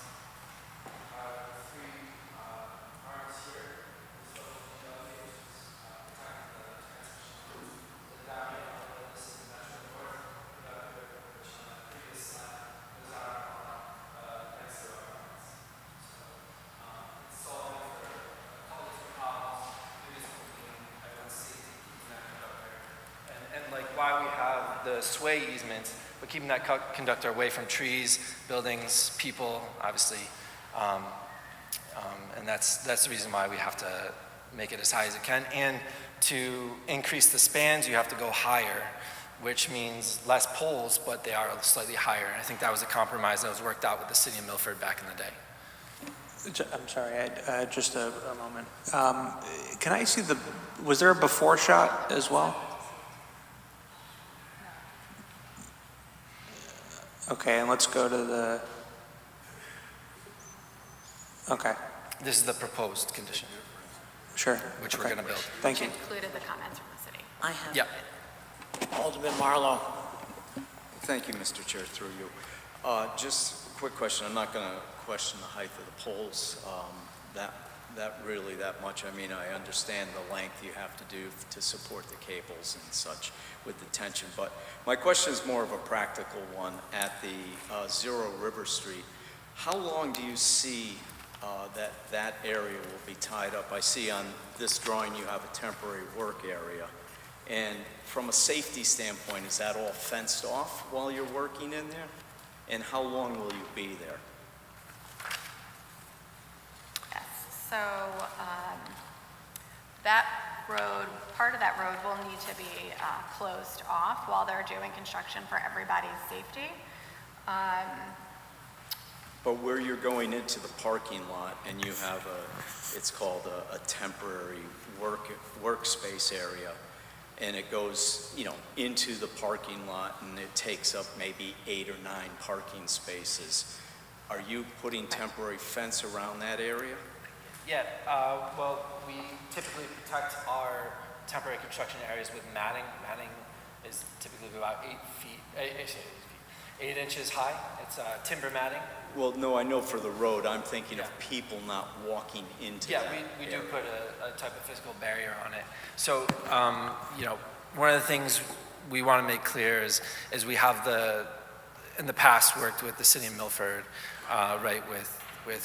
are three arms here. And like why we have the sway easements, but keeping that conductor away from trees, buildings, people, obviously. And that's the reason why we have to make it as high as it can. And to increase the spans, you have to go higher, which means less poles, but they are slightly higher. And I think that was a compromise that was worked out with the city of Milford back in the day. I'm sorry, just a moment. Can I see was there a before shot as well? Okay, and let's go to the, okay, This is the proposed condition, sure. which we're Okay. going to build. Thank you. Included the comments from the city. I have. Yep. Alderman Marlowe. Thank you, Mr. Chair, through you. Just a quick question. I'm not going to question the height of the poles that much. I mean, I understand the length you have to do to support the cables and such with the tension, but my question is more of a practical one. At the 0 River Street, how long do you see that area will be tied up. I see on this drawing you have a temporary work area. And from a safety standpoint, is that all fenced off while you're working in there? And how long will you be there? Yes, so that road, part of that road will need to be closed off while they're doing construction for everybody's safety. But where you're going into the parking lot and you have it's called a temporary workspace area, and it goes, into the parking lot and it takes up maybe 8 or 9 parking spaces. Are you putting temporary fence around that area? Yeah, well, we typically protect our temporary construction areas with matting. Matting is typically about 8 inches high. It's timber matting. Well, no, I know for the road, I'm thinking of people not walking into that. Yeah, we do put a type of physical barrier on it. So, one of the things we want to make clear is we have in the past worked with the city of Milford, right, with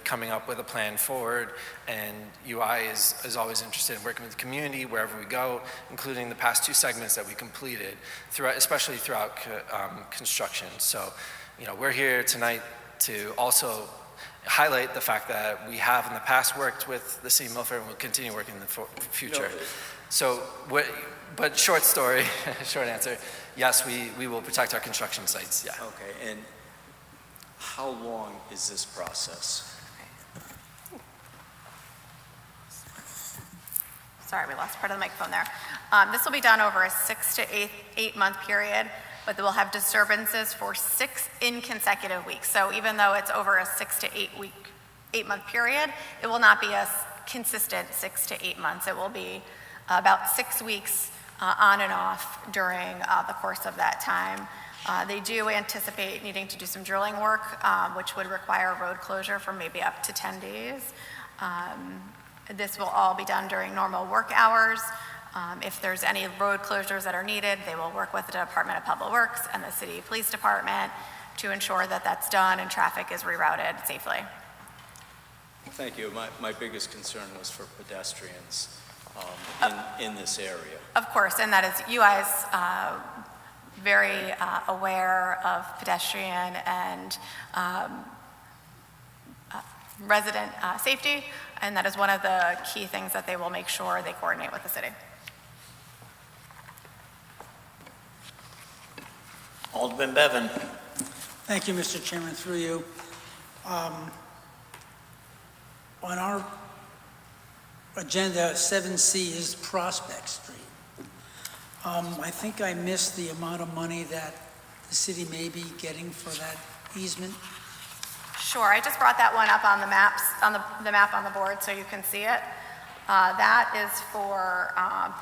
coming up with a plan forward, and UI is always interested in working with the community wherever we go, including the past 2 segments that we completed, especially throughout construction. So, we're here tonight to also highlight the fact that we have in the past worked with the city of Milford and will continue working in the future. So, but short story, short answer, yes, we will protect our construction sites, yeah. Okay, and how long is this process? Sorry, we lost part of the microphone there. This will be done over a 6 to 8 month period, but we'll have disturbances for 6 consecutive weeks. So even though it's over a 6 to 8 month period, it will not be a consistent 6 to 8 months. It will be about 6 weeks on and off during the course of that time. They do anticipate needing to do some drilling work, which would require road closure for maybe up to 10 days. This will all be done during normal work hours. If there's any road closures that are needed, they will work with the Department of Public Works and the City Police Department to ensure that that's done and traffic is rerouted safely. Thank you. My biggest concern was for pedestrians in this area. Of course, and that is, UI's very aware of pedestrian and resident safety, and that is one of the key things that they will make sure they coordinate with the city. Alderman Bevan. Thank you, Mr. Chairman, through you. On our agenda, 7C is Prospect Street. I think I missed the amount of money that the city may be getting for that easement. Sure, I just brought that one up on the maps, on the map on the board so you can see it. That is for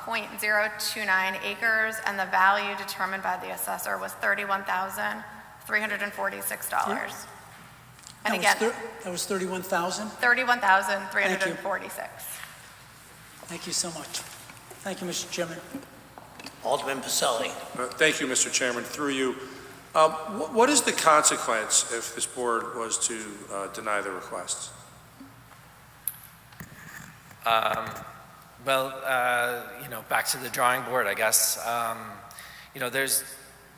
0.029 acres, and the value determined by the assessor was $31,346. And again, that was 31,000? 31,346. Thank you so much. Thank you, Mr. Chairman. Alderman Pacelli. Thank you, Mr. Chairman. Through you, what is the consequence if this board was to deny the requests? Back to the drawing board, I guess.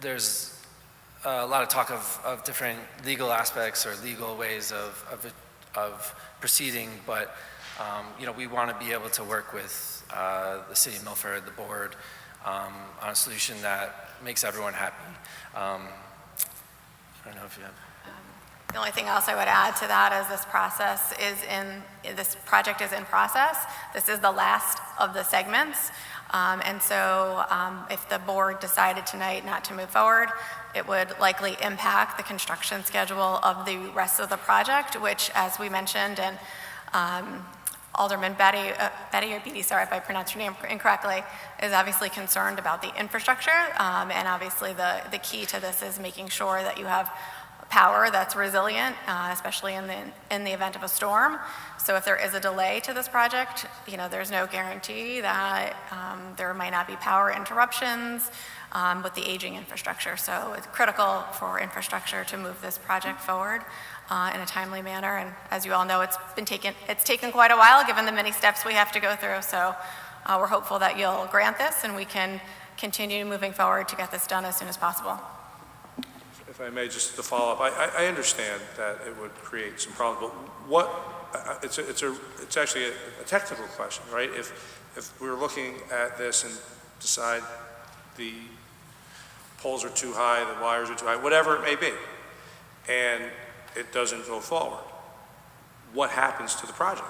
There's a lot of talk of different legal aspects or legal ways of proceeding, but we want to be able to work with the city of Milford, the board, on a solution that makes everyone happy. I don't know if you have. The only thing else I would add to that is this project is in process. This is the last of the segments. And so if the board decided tonight not to move forward, it would likely impact the construction schedule of the rest of the project, which, as we mentioned, and Alderman Betty or Beatty, sorry if I pronounced your name incorrectly, is obviously concerned about the infrastructure. And obviously the key to this is making sure that you have power that's resilient, especially in the event of a storm. So if there is a delay to this project, there's no guarantee that there might not be power interruptions with the aging infrastructure. So it's critical for infrastructure to move this project forward in a timely manner. And as you all know, it's taken quite a while given the many steps we have to go through. So we're hopeful that you'll grant this and we can continue moving forward to get this done as soon as possible. If I may, just to follow up, I understand that it would create some problems, but it's actually a technical question, right? If we're looking at this and decide the poles are too high, the wires are too high, whatever it may be, and it doesn't go forward, what happens to the project?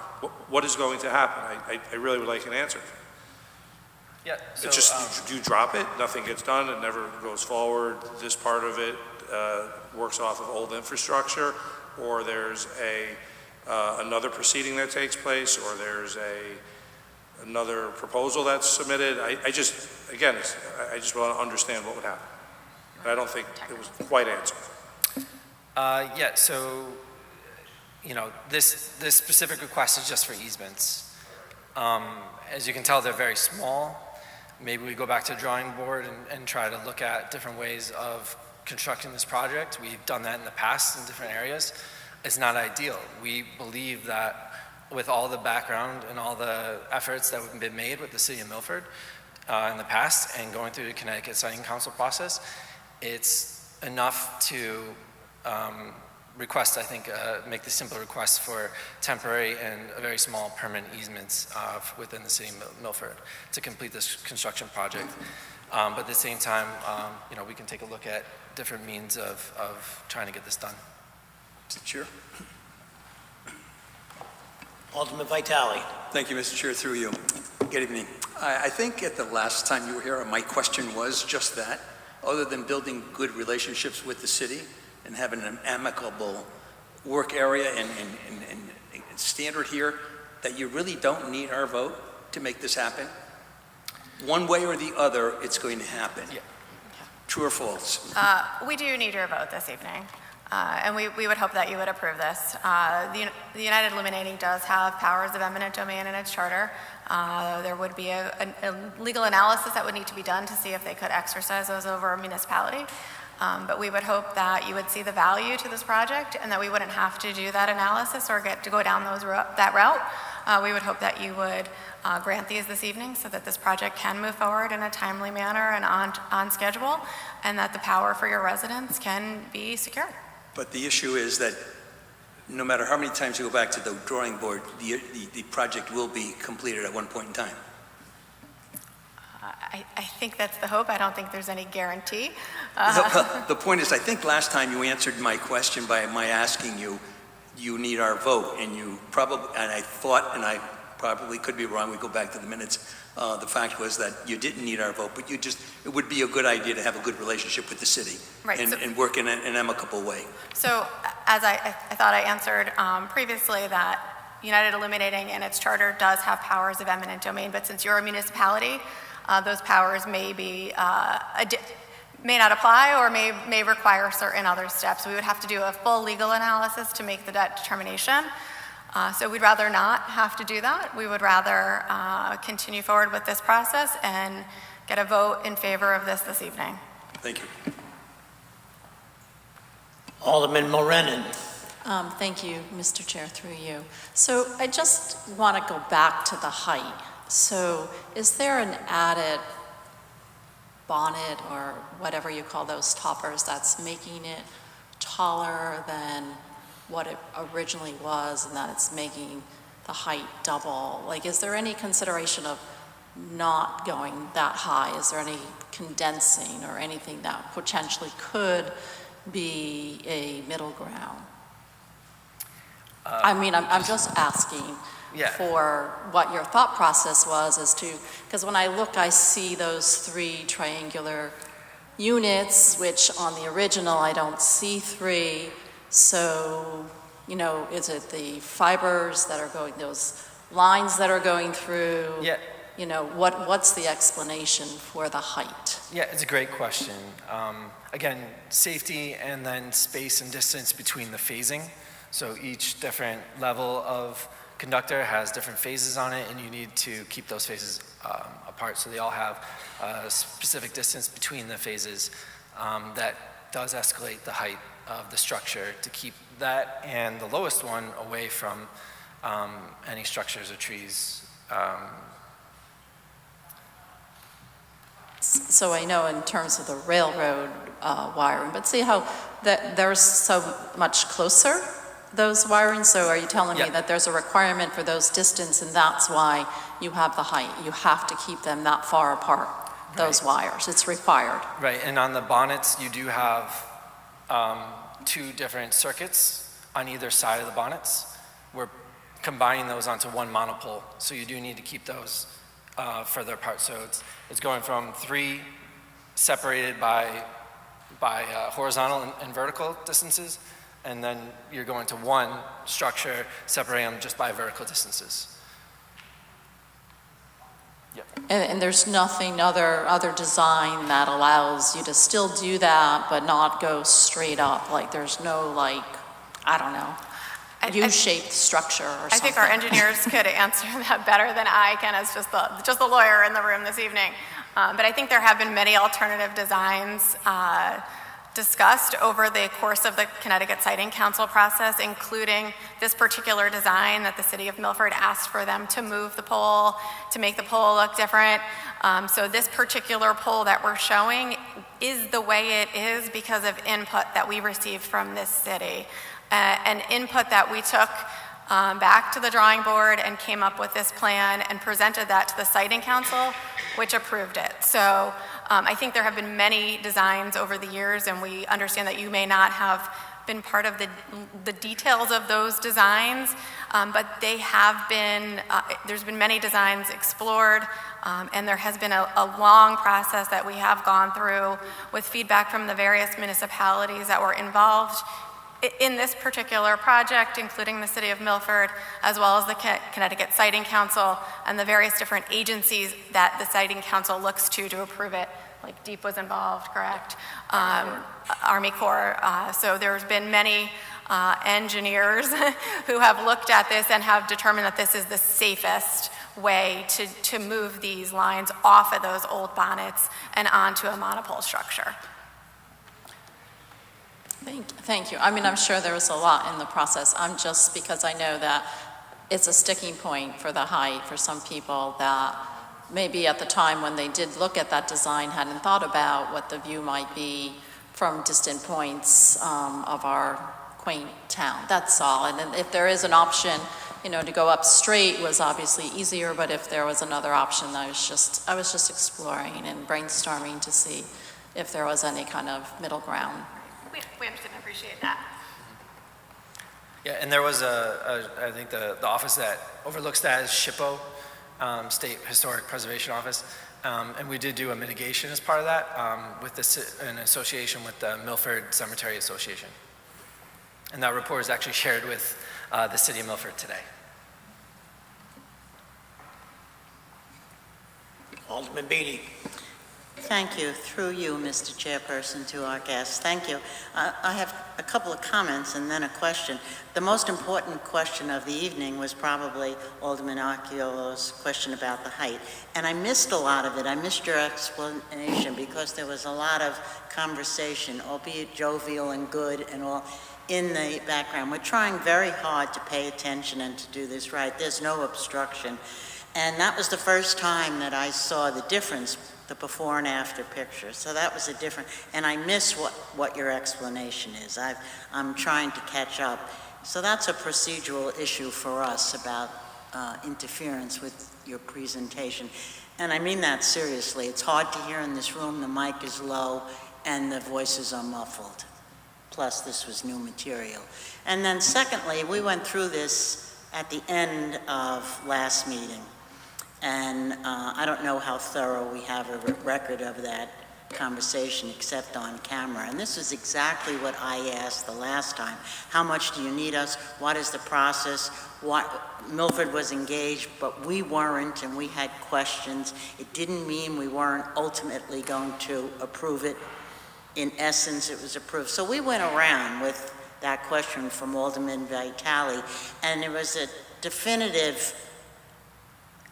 What is going to happen? I really would like an answer. Yeah. So, it's just, do you drop it? Nothing gets done, it never goes forward, this part of it works off of old infrastructure, or there's another proceeding that takes place, or there's another proposal that's submitted. I just want to understand what would happen. And I don't think it was quite answered. Yeah, so, this specific request is just for easements. As you can tell, they're very small. Maybe we go back to the drawing board and try to look at different ways of constructing this project. We've done that in the past in different areas. It's not ideal. We believe that with all the background and all the efforts that have been made with the city of Milford in the past and going through the Connecticut Siting Council process, it's enough to request, I think, make the simple request for temporary and a very small permanent easements within the city of Milford to complete this construction project. But at the same time, we can take a look at different means of trying to get this done. Mr. Chair. Alderman Vitale. Thank you, Mr. Chair, through you. Good evening. I think at the last time you were here, my question was just that. Other than building good relationships with the city and having an amicable work area and standard here, that you really don't need our vote to make this happen? One way or the other, it's going to happen. Yeah. True or false? We do need your vote this evening, and we would hope that you would approve this. The United Illuminating does have powers of eminent domain in its charter. There would be a legal analysis that would need to be done to see if they could exercise those over a municipality. But we would hope that you would see the value to this project and that we wouldn't have to do that analysis or get to go down that route. We would hope that you would grant these this evening so that this project can move forward in a timely manner and on schedule, and that the power for your residents can be secure. But the issue is that no matter how many times you go back to the drawing board, the project will be completed at one point in time. I think that's the hope. I don't think there's any guarantee. The point is, I think last time you answered my question by my asking you, you need our vote, and you probably, and I thought, and I probably could be wrong, we go back to the minutes, the fact was that you didn't need our vote, but it would be a good idea to have a good relationship with the city. Right, and work in an amicable way. So as I thought I answered previously, that United Illuminating in its charter does have powers of eminent domain, but since you're a municipality, those powers may not apply or may require certain other steps. We would have to do a full legal analysis to make that determination. So we'd rather not have to do that. We would rather continue forward with this process and get a vote in favor of this evening. Thank you. Alderman Moroni. Thank you, Mr. Chair, through you. So I just want to go back to the height. So is there an added bonnet or whatever you call those toppers that's making it taller than what it originally was, and that it's making the height double? Like, is there any consideration of not going that high? Is there any condensing or anything that potentially could be a middle ground? I mean, I'm just asking for what your thought process was as to, because when I look, I see those 3 triangular units, which on the original I don't see 3. So, is it the fibers that are going, those lines that are going through? Yeah. what's the explanation for the height? Yeah, it's a great question. Again, safety and then space and distance between the phasing. So each different level of conductor has different phases on it, and you need to keep those phases apart so they all have a specific distance between the phases. That does escalate the height of the structure to keep that and the lowest one away from any structures or trees. So I know in terms of the railroad wiring, but see how they're so much closer, those wiring? So are you telling me that there's a requirement for those distance, and that's why you have the height? You have to keep them that far apart, those wires. It's required. Right, and on the bonnets, you do have 2 different circuits on either side of the bonnets. We're combining those onto one monopole, so you do need to keep those further apart. So it's going from 3 separated by horizontal and vertical distances, and then you're going to 1 structure separating them just by vertical distances. Yep. And there's nothing other design that allows you to still do that but not go straight up? Like there's no I don't know, U-shaped structure or something? I think our engineers could answer that better than I can as just the lawyer in the room this evening. But I think there have been many alternative designs discussed over the course of the Connecticut Siting Council process, including this particular design that the city of Milford asked for them to move the pole, to make the pole look different. So this particular pole that we're showing is the way it is because of input that we received from this city. An input that we took back to the drawing board and came up with this plan and presented that to the Siting Council, which approved it. So I think there have been many designs over the years, and we understand that you may not have been part of the details of those designs, but they have been, there's been many designs explored, and there has been a long process that we have gone through with feedback from the various municipalities that were involved in this particular project, including the city of Milford, as well as the Connecticut Siting Council and the various different agencies that the Siting Council looks to approve it. Like DEEP was involved, correct? Army Corps. So there's been many engineers who have looked at this and have determined that this is the safest way to move these lines off of those old bonnets and onto a monopole structure. Thank you. I mean, I'm sure there was a lot in the process. I'm just, because I know that it's a sticking point for the height for some people that maybe at the time when they did look at that design hadn't thought about what the view might be from distant points of our quaint town. That's all. And if there is an option, to go up straight was obviously easier, but if there was another option, I was just exploring and brainstorming to see if there was any kind of middle ground. We understand and appreciate that. Yeah, and there was I think the office that overlooks that is SHPO, State Historic Preservation Office, and we did do a mitigation as part of that with an association with the Milford Cemetery Association. And that report is actually shared with the city of Milford today. Alderman Beatty. Thank you. Through you, Mr. Chairperson, to our guests. Thank you. I have a couple of comments and then a question. The most important question of the evening was probably Alderman Archiolo's question about the height. And I missed a lot of it. I missed your explanation because there was a lot of conversation, albeit jovial and good and all, in the background. We're trying very hard to pay attention and to do this right. There's no obstruction. And that was the first time that I saw the difference, the before and after picture. So that was a different, and I miss what your explanation is. I'm trying to catch up. So that's a procedural issue for us about interference with your presentation. And I mean that seriously. It's hard to hear in this room. The mic is low and the voices are muffled. Plus this was new material. And then secondly, we went through this at the end of last meeting. And I don't know how thorough we have a record of that conversation except on camera. And this is exactly what I asked the last time. How much do you need us? What is the process? Milford was engaged, but we weren't, and we had questions. It didn't mean we weren't ultimately going to approve it. In essence, it was approved. So we went around with that question from Alderman Vitale, and there was a definitive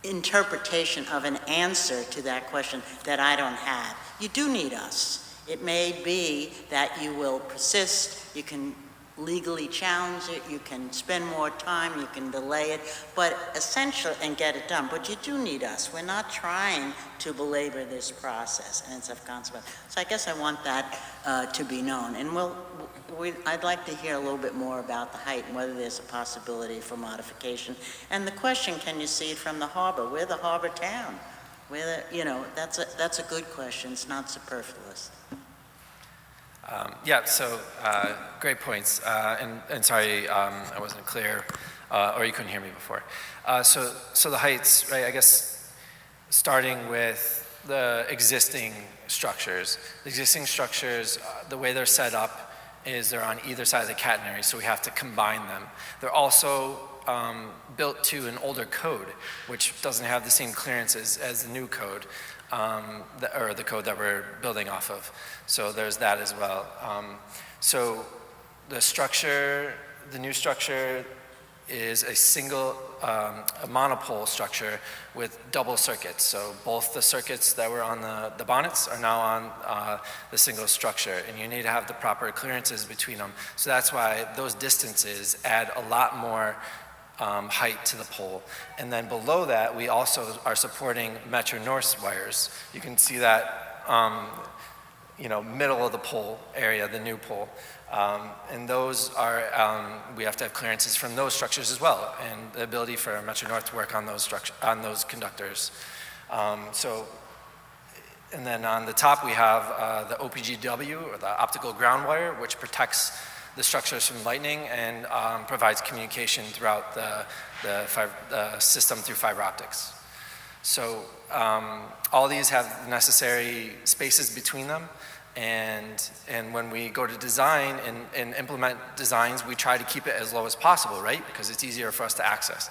interpretation of an answer to that question that I don't have. You do need us. It may be that you will persist, you can legally challenge it, you can spend more time, you can delay it, but essentially, and get it done, but you do need us. We're not trying to belabor this process, and it's of consequence. So I guess I want that to be known. And I'd like to hear a little bit more about the height and whether there's a possibility for modification. And the question, can you see it from the harbor? We're the harbor town. That's a good question. It's not superfluous. Great points. And sorry, I wasn't clear, or you couldn't hear me before. So the heights, right, I guess starting with the existing structures. The existing structures, the way they're set up is they're on either side of the catenary, so we have to combine them. They're also built to an older code, which doesn't have the same clearances as the new code, or the code that we're building off of. So there's that as well. So the new structure is a single, a monopole structure with double circuits. So both the circuits that were on the bonnets are now on the single structure, and you need to have the proper clearances between them. So that's why those distances add a lot more height to the pole. And then below that, we also are supporting Metro North wires. You can see that, middle of the pole area, the new pole. And those are, we have to have clearances from those structures as well, and the ability for Metro North to work on those conductors. And then on the top we have the OPGW, or the optical ground wire, which protects the structures from lightning and provides communication throughout the system through fiber optics. So all these have necessary spaces between them, and when we go to design and implement designs, we try to keep it as low as possible, right? Because it's easier for us to access.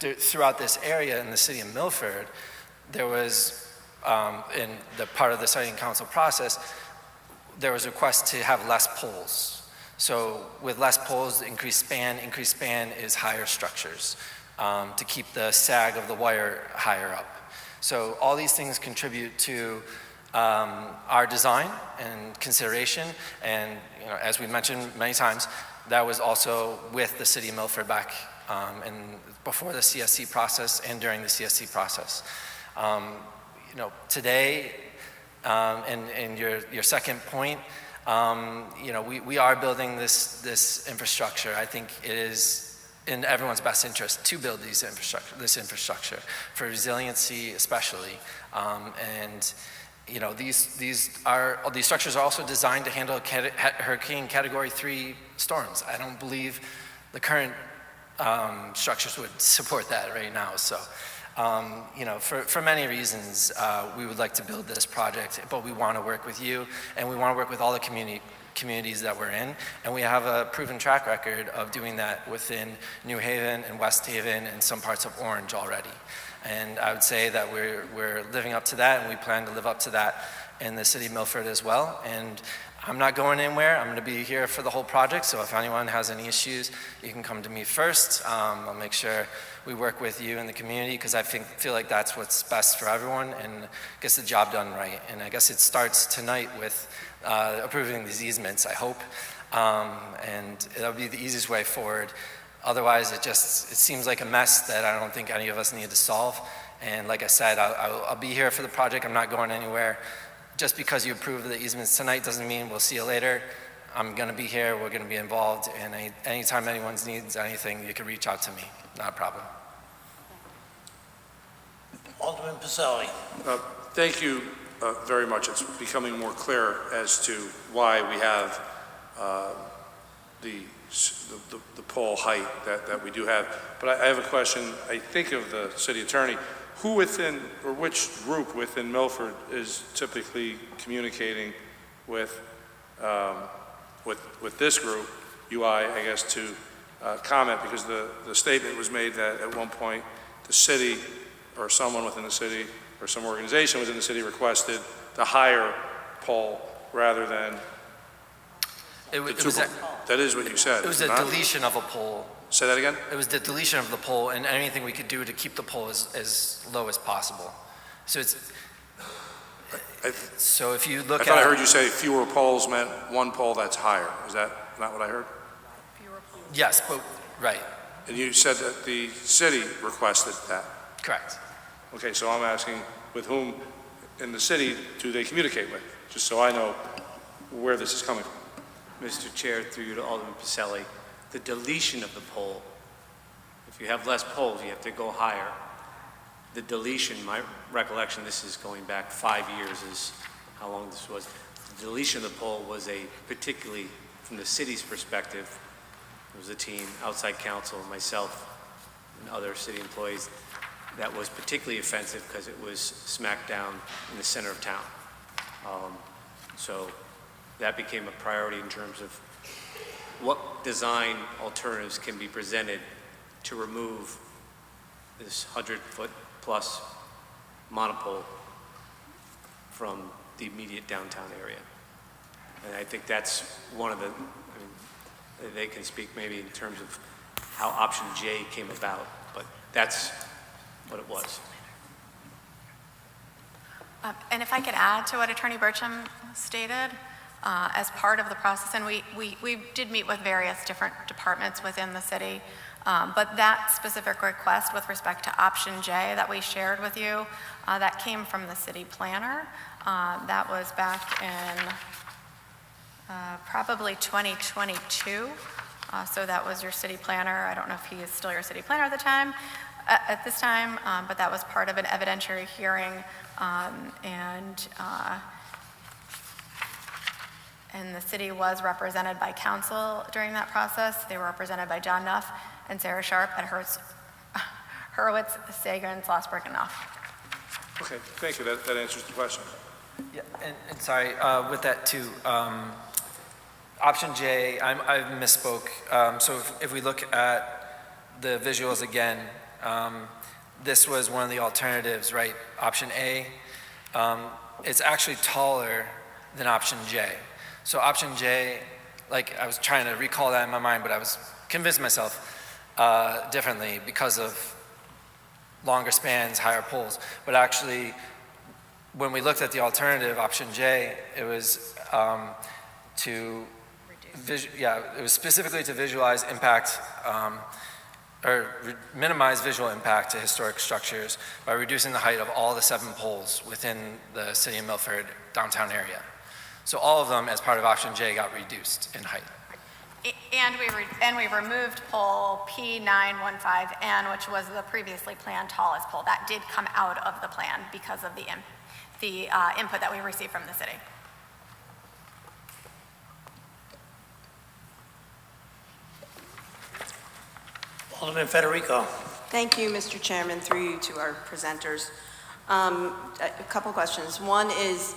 Throughout this area in the city of Milford, there was, in the part of the siting council process, there was a request to have less poles. So with less poles, increased span is higher structures to keep the sag of the wire higher up. So all these things contribute to our design and consideration, and as we mentioned many times, that was also with the city of Milford back before the CSC process and during the CSC process. Today, and your second point, we are building this infrastructure. I think it is in everyone's best interest to build this infrastructure for resiliency, especially. These structures are also designed to handle Hurricane Category 3 storms. I don't believe the current structures would support that right now. So, for many reasons, we would like to build this project, but we want to work with you, and we want to work with all the communities that we're in, and we have a proven track record of doing that within New Haven and West Haven and some parts of Orange already. And I would say that we're living up to that, and we plan to live up to that in the city of Milford as well. And I'm not going anywhere. I'm going to be here for the whole project, so if anyone has any issues, you can come to me first. I'll make sure we work with you in the community, because I feel like that's what's best for everyone and gets the job done right. And I guess it starts tonight with approving these easements, I hope, and that'll be the easiest way forward. Otherwise, it seems like a mess that I don't think any of us need to solve. And like I said, I'll be here for the project. I'm not going anywhere. Just because you approve the easements tonight doesn't mean we'll see you later. I'm going to be here. We're going to be involved. And anytime anyone needs anything, you can reach out to me. Not a problem. Alderman Pacelli. Thank you very much. It's becoming more clear as to why we have the pole height that we do have. But I have a question. I think of the city attorney. who within, or which group within Milford is typically communicating with this group, UI, I guess, to comment? Because the statement was made that at one point the city or someone within the city or some organization within the city requested the higher pole rather than the two poles. That is what you said. It was a deletion of a pole. Say that again? It was the deletion of the pole and anything we could do to keep the pole as low as possible. So so if you look at... I thought I heard you say fewer poles meant one pole that's higher. Is that not what I heard? Yes, but, right. And you said that the city requested that? Correct. Okay, so I'm asking with whom in the city do they communicate with? Just so I know where this is coming from. Mr. Chair, through you to Alderman Pacelli, the deletion of the pole, if you have less poles, you have to go higher. The deletion, my recollection, this is going back 5 years, is how long this was. The deletion of the pole was a particularly, from the city's perspective, it was a team, outside counsel, myself, and other city employees, that was particularly offensive because it was smack down in the center of town. So that became a priority in terms of what design alternatives can be presented to remove this 100-foot plus monopole from the immediate downtown area. And I think that's one of the, I mean, they can speak maybe in terms of how option J came about, but that's what it was. And if I could add to what Attorney Burcham stated, as part of the process, and we did meet with various different departments within the city, but that specific request with respect to option J that we shared with you, that came from the city planner. That was back in probably 2022. So that was your city planner. I don't know if he is still your city planner at the time, at this time, but that was part of an evidentiary hearing, and the city was represented by council during that process. They were represented by John Nuff and Sarah Sharp at Hurwitz, Sagan, Schlossberg, and Nuff. Okay, thank you. That answers the question. Yeah, and sorry, with that too, option J, I misspoke. So if we look at the visuals again, this was one of the alternatives, right? Option A, it's actually taller than option J. So option J, like I was trying to recall that in my mind, but I was convincing myself differently because of longer spans, higher poles. But actually, when we looked at the alternative, option J, it was it was specifically to visualize impact minimize visual impact to historic structures by reducing the height of all the 7 poles within the city of Milford downtown area. So all of them, as part of option J, got reduced in height. And we removed pole P915N, which was the previously planned tallest pole. That did come out of the plan because of the input that we received from the city. Alderman Federico. Thank you, Mr. Chairman, through you to our presenters. A couple questions. One is,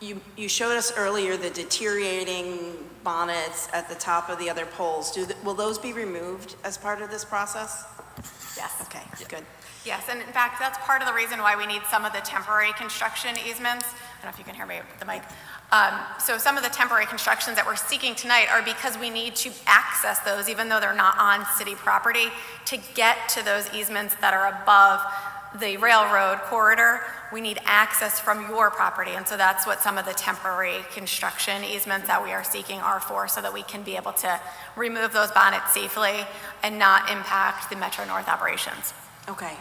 you showed us earlier the deteriorating bonnets at the top of the other poles. Will those be removed as part of this process? Yes. Okay, good. Yes, and in fact, that's part of the reason why we need some of the temporary construction easements. I don't know if you can hear me with the mic. So some of the temporary constructions that we're seeking tonight are because we need to access those, even though they're not on city property, to get to those easements that are above the railroad corridor. We need access from your property, and so that's what some of the temporary construction easements that we are seeking are for, so that we can be able to remove those bonnets safely and not impact the Metro North operations. Okay,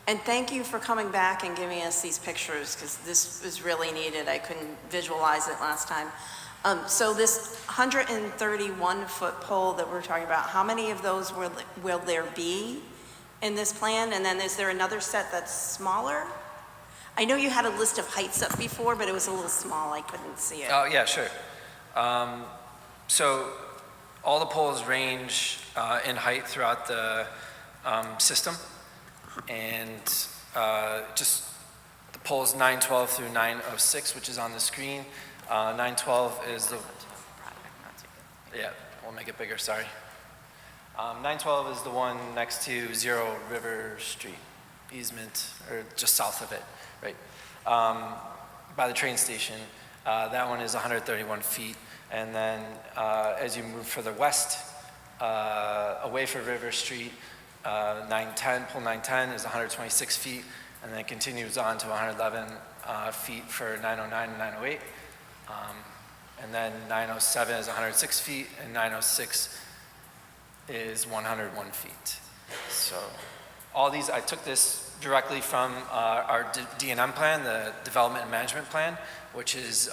and thank you for coming back and giving us these pictures, because this was really needed. I couldn't visualize it last time. So this 131-foot pole that we're talking about, how many of those will there be in this plan? And then is there another set that's smaller? I know you had a list of heights up before, but it was a little small. I couldn't see it. Oh, yeah, sure. So all the poles range in height throughout the system, and just the poles 912 through 906, which is on the screen. 912 is the, yeah, we'll make it bigger, sorry. 912 is the one next to Zero River Street easement, or just south of it, right? By the train station. That one is 131 feet. And then as you move further west, away from River Street, 910, pole 910 is 126 feet, and then it continues on to 111 feet for 909 and 908. And then 907 is 106 feet, and 906 is 101 feet. So all these, I took this directly from our D&M plan, the Development and Management Plan, which is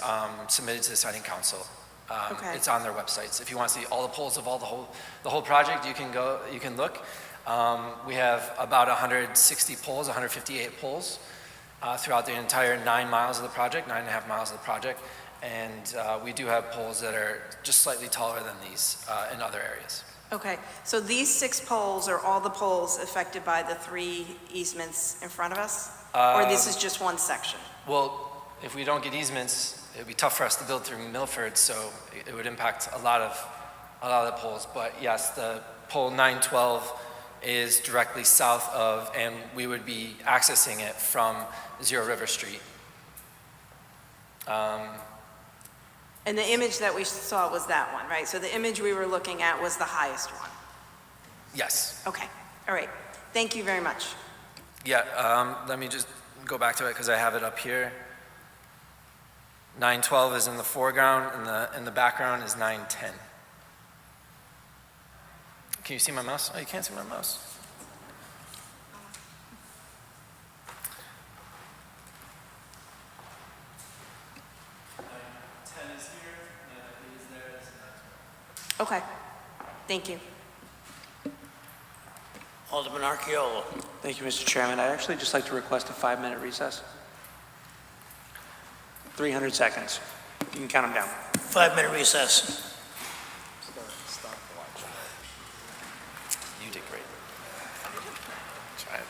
submitted to the Siting Council. Okay. It's on their websites. If you want to see all the poles of the whole project, you can go, you can look. We have about 160 poles, 158 poles throughout the entire 9 miles of the project, 9.5 miles of the project. And we do have poles that are just slightly taller than these in other areas. Okay, so these 6 poles are all the poles affected by the 3 easements in front of us? Or this is just one section? Well, if we don't get easements, it would be tough for us to build through Milford, so it would impact a lot of the poles. But yes, the pole 912 is directly south of, and we would be accessing it from Zero River Street. And the image that we saw was that one, right? So the image we were looking at was the highest one? Yes. Okay, all right. Thank you very much. Yeah, let me just go back to it because I have it up here. 912 is in the foreground, and in the background is 910. Can you see my mouse? Oh, you can't see my mouse. Okay, thank you. Alderman Archeolo. Thank you, Mr. Chairman. I'd actually just like to request a 5-minute recess. 300 seconds. You can count them down. 5-minute recess. You did great. Try it.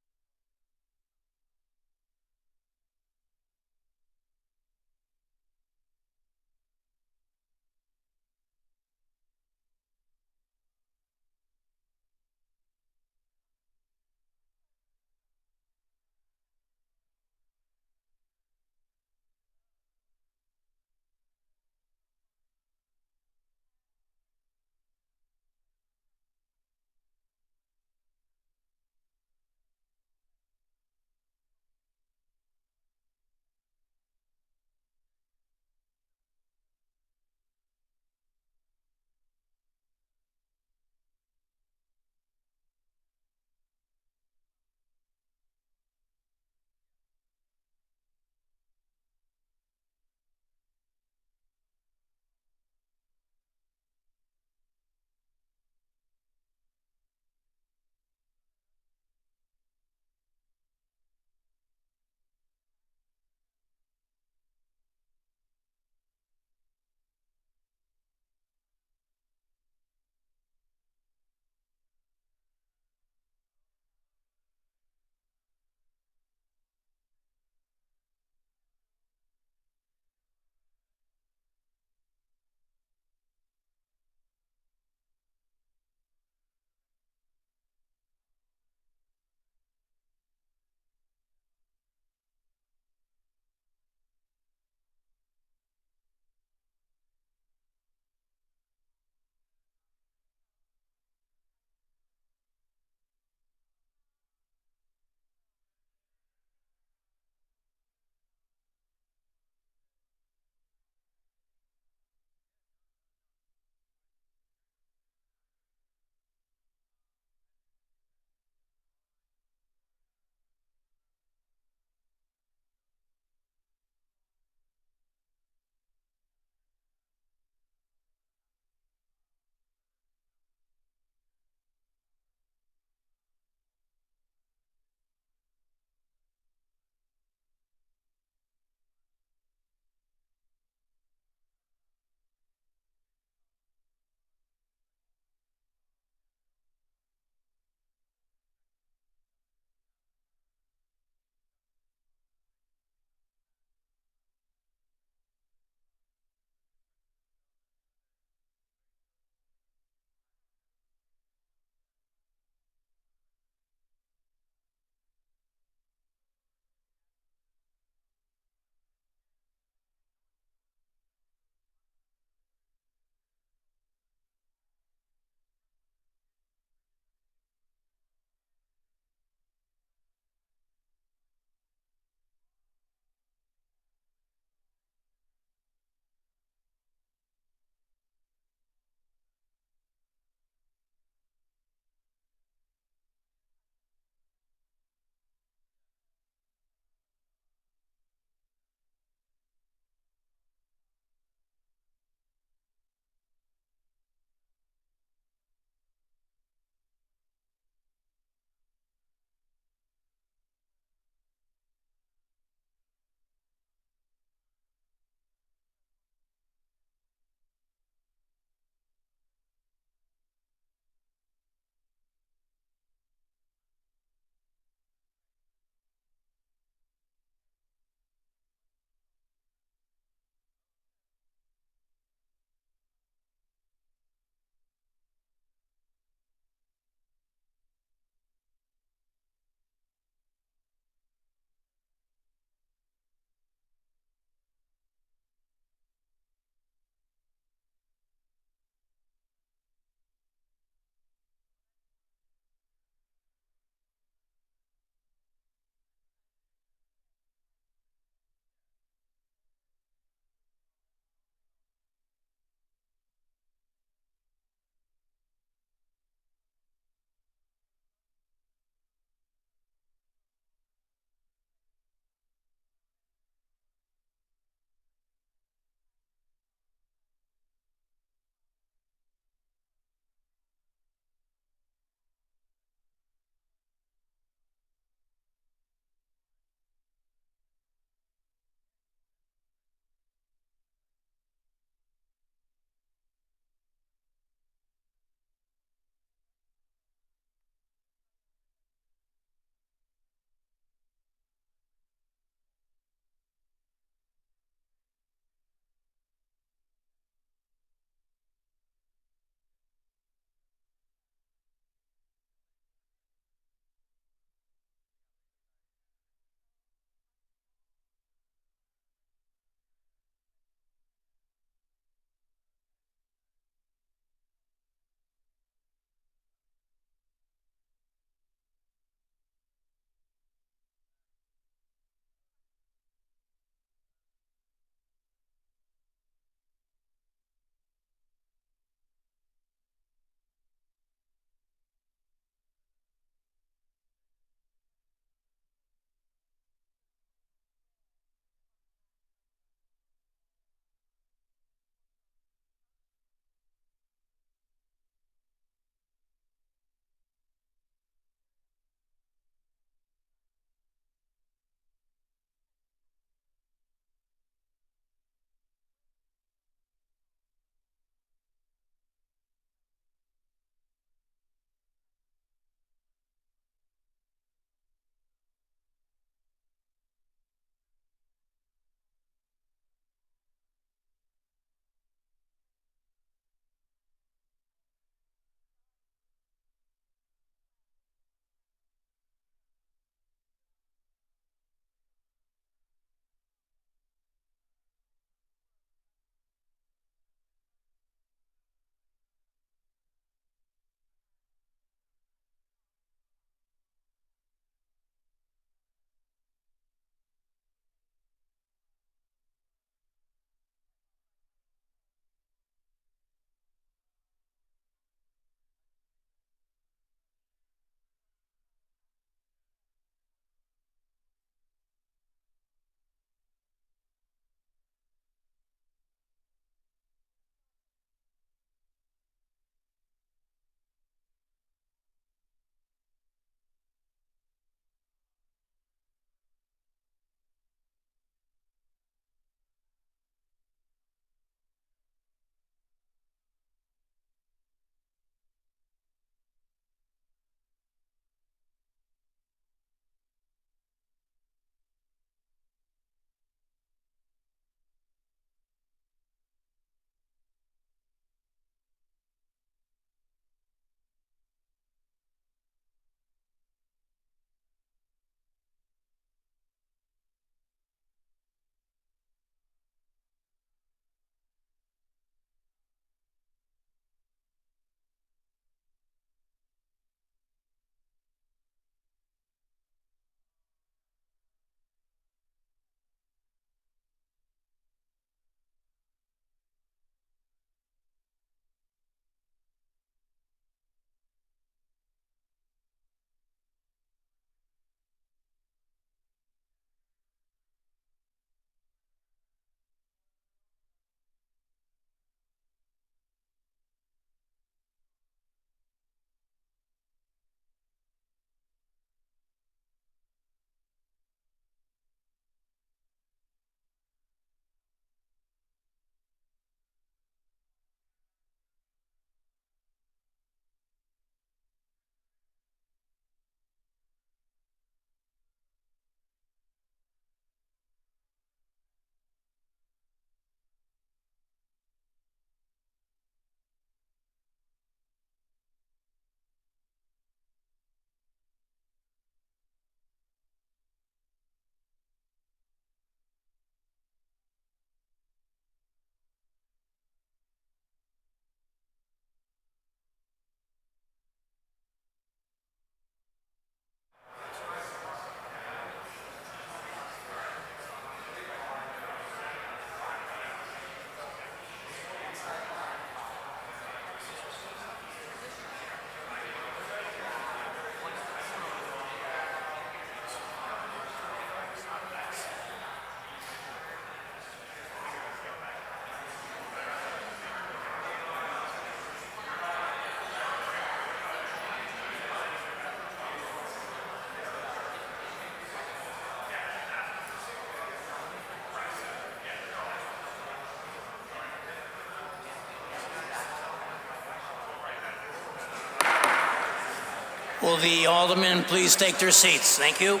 Will the aldermen please take their seats? Thank you.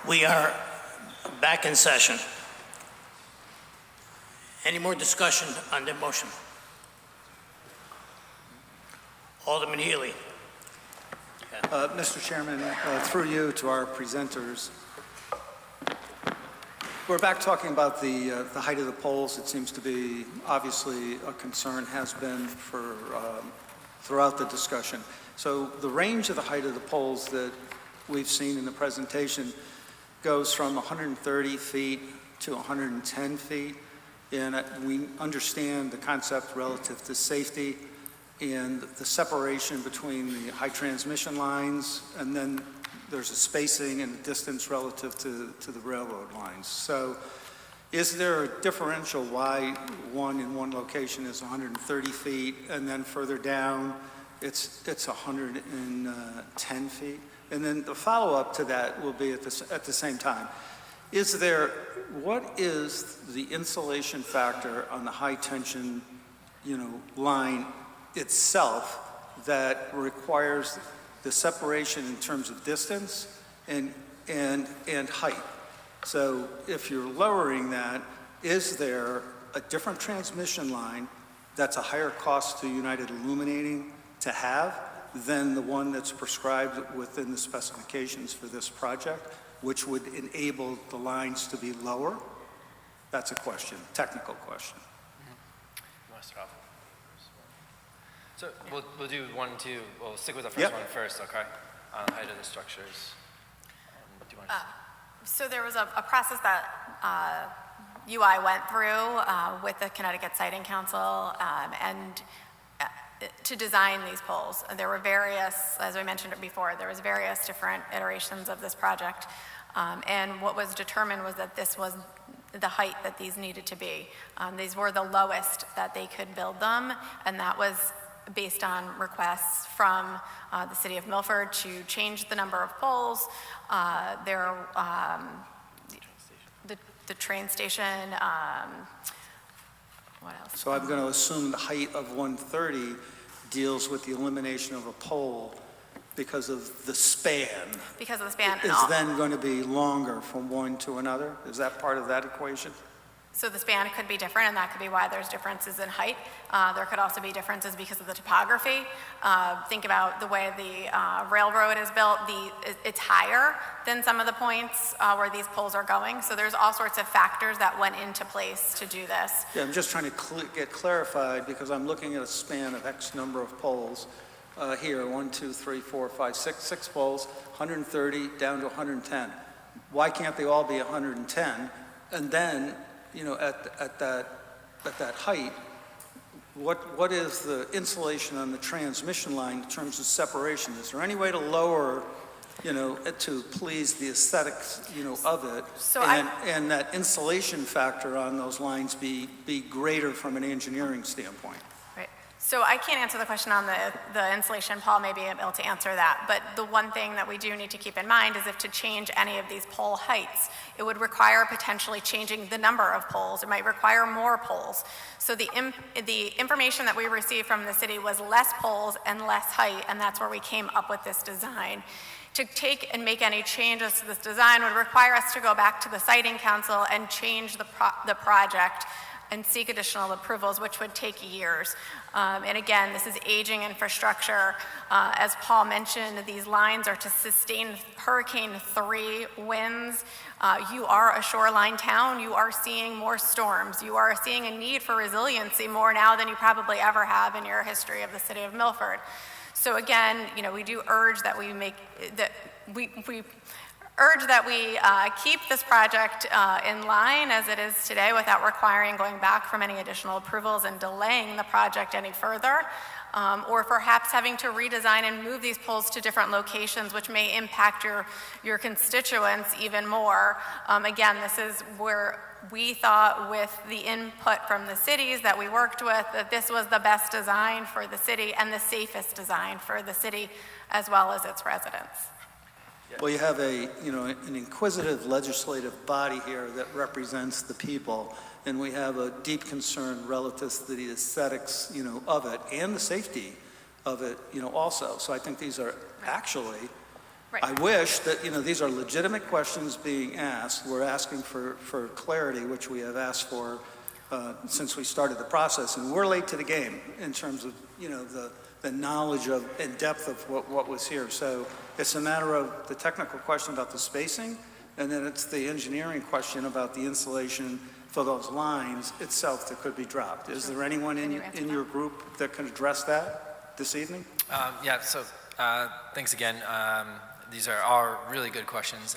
We are back in session. Any more discussion on the motion? Alderman Healy. Mr. Chairman, through you to our presenters, we're back talking about the height of the poles. It seems to be obviously a concern, has been for throughout the discussion. So the range of the height of the poles that we've seen in the presentation goes from 130 feet to 110 feet. And we understand the concept relative to safety and the separation between the high transmission lines, and then there's a spacing and a distance relative to the railroad lines. So is there a differential why one in one location is 130 feet and then further down it's 110 feet? And then the follow-up to that will be at the same time. What is the insulation factor on the high tension, line itself that requires the separation in terms of distance and height? So if you're lowering that, is there a different transmission line that's a higher cost to United Illuminating to have than the one that's prescribed within the specifications for this project, which would enable the lines to be lower? That's a question, technical question. You want to start off? So we'll do 1 and 2. We'll stick with the first one first, okay? On height of the structures. What do you want to say? So there was a process that UI went through with the Connecticut Siting Council and to design these poles. There were various, as I mentioned it before, there was various different iterations of this project. And what was determined was that this was the height that these needed to be. These were the lowest that they could build them, and that was based on requests from the city of Milford to change the number of poles. The train station, what else? So I'm going to assume the height of 130 deals with the elimination of a pole because of the span. Because of the span. Is then going to be longer from one to another? Is that part of that equation? So the span could be different, and that could be why there's differences in height. There could also be differences because of the topography. Think about the way the railroad is built. It's higher than some of the points where these poles are going. So there's all sorts of factors that went into place to do this. Yeah, I'm just trying to get clarified because I'm looking at a span of X number of poles. Here, 1, 2, 3, 4, 5, 6 poles, 130 down to 110. Why can't they all be 110? And then, at that height, what is the insulation on the transmission line in terms of separation? Is there any way to lower, to please the aesthetics, of it, so and that insulation factor on those lines be greater from an engineering standpoint? Right. So I can't answer the question on the insulation. Paul may be able to answer that. But the one thing that we do need to keep in mind is if to change any of these pole heights, it would require potentially changing the number of poles. It might require more poles. So the information that we received from the city was less poles and less height, and that's where we came up with this design. To take and make any changes to this design would require us to go back to the Siting Council and change the project and seek additional approvals, which would take years. And again, this is aging infrastructure. As Paul mentioned, these lines are to sustain Hurricane 3 winds. You are a shoreline town. You are seeing more storms. You are seeing a need for resiliency more now than you probably ever have in your history of the city of Milford. So again, we do urge that we keep this project in line as it is today without requiring going back from any additional approvals and delaying the project any further. or perhaps having to redesign and move these poles to different locations, which may impact your constituents even more. Again, this is where we thought, with the input from the cities that we worked with, that this was the best design for the city and the safest design for the city as well as its residents. Well, you have an inquisitive legislative body here that represents the people, and we have a deep concern relative to the aesthetics, of it and the safety of it, also. So I think these are actually, I wish that, these are legitimate questions being asked. We're asking for clarity, which we have asked for since we started the process, and we're late to the game in terms of, the knowledge of and depth of what was here. So it's a matter of the technical question about the spacing, and then it's the engineering question about the insulation for those lines itself that could be dropped. Is there anyone in your group that can address that this evening? Thanks again. These are all really good questions.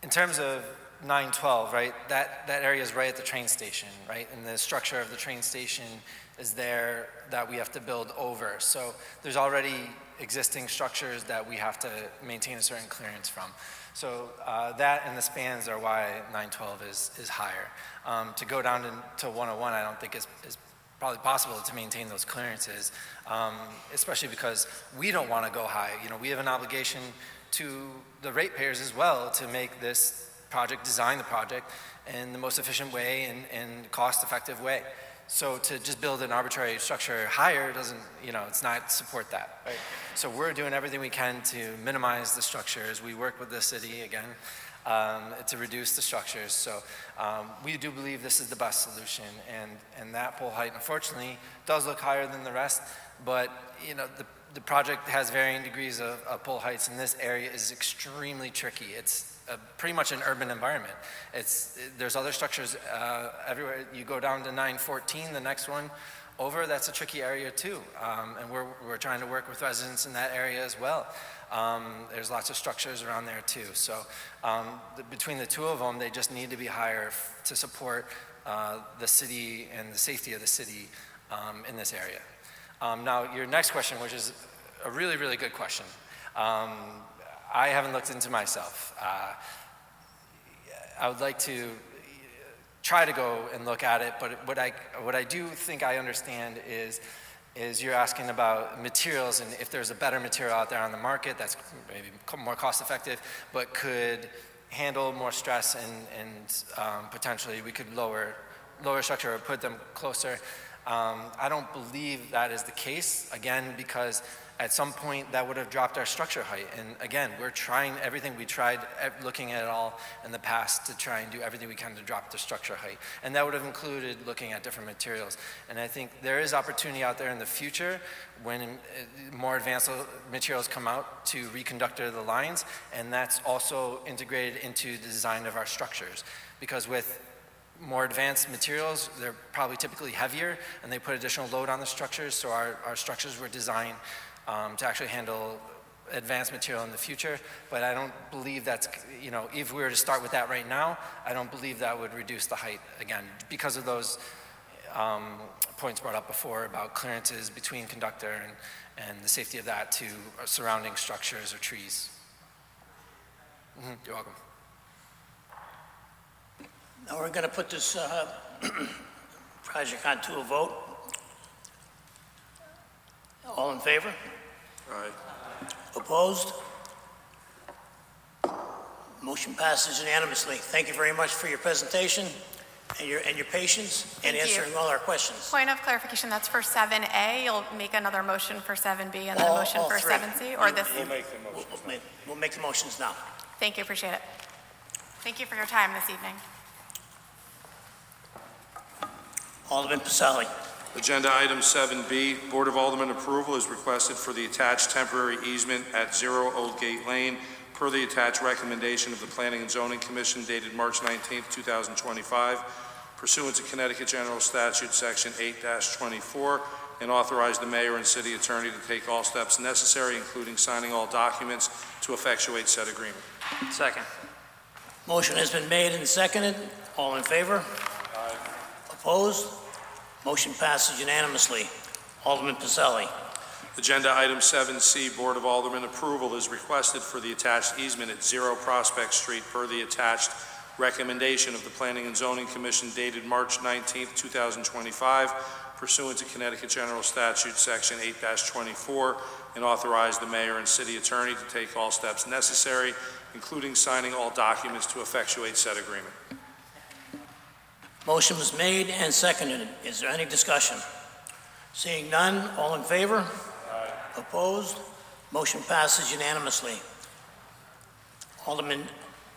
In terms of 912, right, that area is right at the train station, right? And the structure of the train station is there that we have to build over. So there's already existing structures that we have to maintain a certain clearance from. So that and the spans are why 912 is higher. To go down to 101, I don't think is probably possible to maintain those clearances, especially because we don't want to go high. We have an obligation to the ratepayers as well to make this project, design the project in the most efficient way and cost-effective way. So to just build an arbitrary structure higher doesn't, it's not support that, right? So we're doing everything we can to minimize the structures. We work with the city, again, to reduce the structures. So we do believe this is the best solution, and that pole height, unfortunately, does look higher than the rest, but, the project has varying degrees of pole heights, and this area is extremely tricky. It's pretty much an urban environment. There's other structures everywhere. You go down to 914, the next one over, that's a tricky area too. And we're trying to work with residents in that area as well. There's lots of structures around there too. So between the two of them, they just need to be higher to support the city and the safety of the city in this area. Now, your next question, which is a really, really good question. I haven't looked into myself. I would like to try to go and look at it, but what I do think I understand is you're asking about materials and if there's a better material out there on the market that's maybe more cost effective, but could handle more stress and potentially we could lower structure or put them closer. I don't believe that is the case, again, because at some point that would have dropped our structure height. And again, we're trying everything. We tried looking at it all in the past to try and do everything we can to drop the structure height. And that would have included looking at different materials. And I think there is opportunity out there in the future when more advanced materials come out to reconductor the lines. And that's also integrated into the design of our structures. Because with more advanced materials, they're probably typically heavier and they put additional load on the structures. So our structures were designed to actually handle advanced material in the future. But I don't believe that's, if we were to start with that right now, I don't believe that would reduce the height again because of those points brought up before about clearances between conductor and the safety of that to surrounding structures or trees. You're welcome. Now we're going to put this project on to a vote. All in favor? Aye. Opposed? Motion passes unanimously. Thank you very much for your presentation and your patience in answering all our questions. Point of clarification, that's for 7A. You'll make another motion for 7B and then a motion for 7C? Or this? We'll make the motions. We'll make the motions now. Thank you, appreciate it. Thank you for your time this evening. Alderman Pasali. Agenda item 7B, Board of Aldermen approval is requested for the attached temporary easement at 0 Old Gate Lane per the attached recommendation of the Planning and Zoning Commission dated March 19, 2025, pursuant to Connecticut General Statute Section 8-24, and authorize the mayor and city attorney to take all steps necessary, including signing all documents to effectuate said agreement. Second. Motion has been made and seconded. All in favor? Aye. Opposed? Motion passes unanimously. Alderman Pacelli. Agenda item 7C, Board of Aldermen approval is requested for the attached easement at 0 Prospect Street per the attached recommendation of the Planning and Zoning Commission dated March 19, 2025, pursuant to Connecticut General Statute Section 8-24, and authorize the mayor and city attorney to take all steps necessary, including signing all documents to effectuate said agreement. Motion was made and seconded. Is there any discussion? Seeing none, all in favor? Aye. Opposed? Motion passes unanimously. Alderman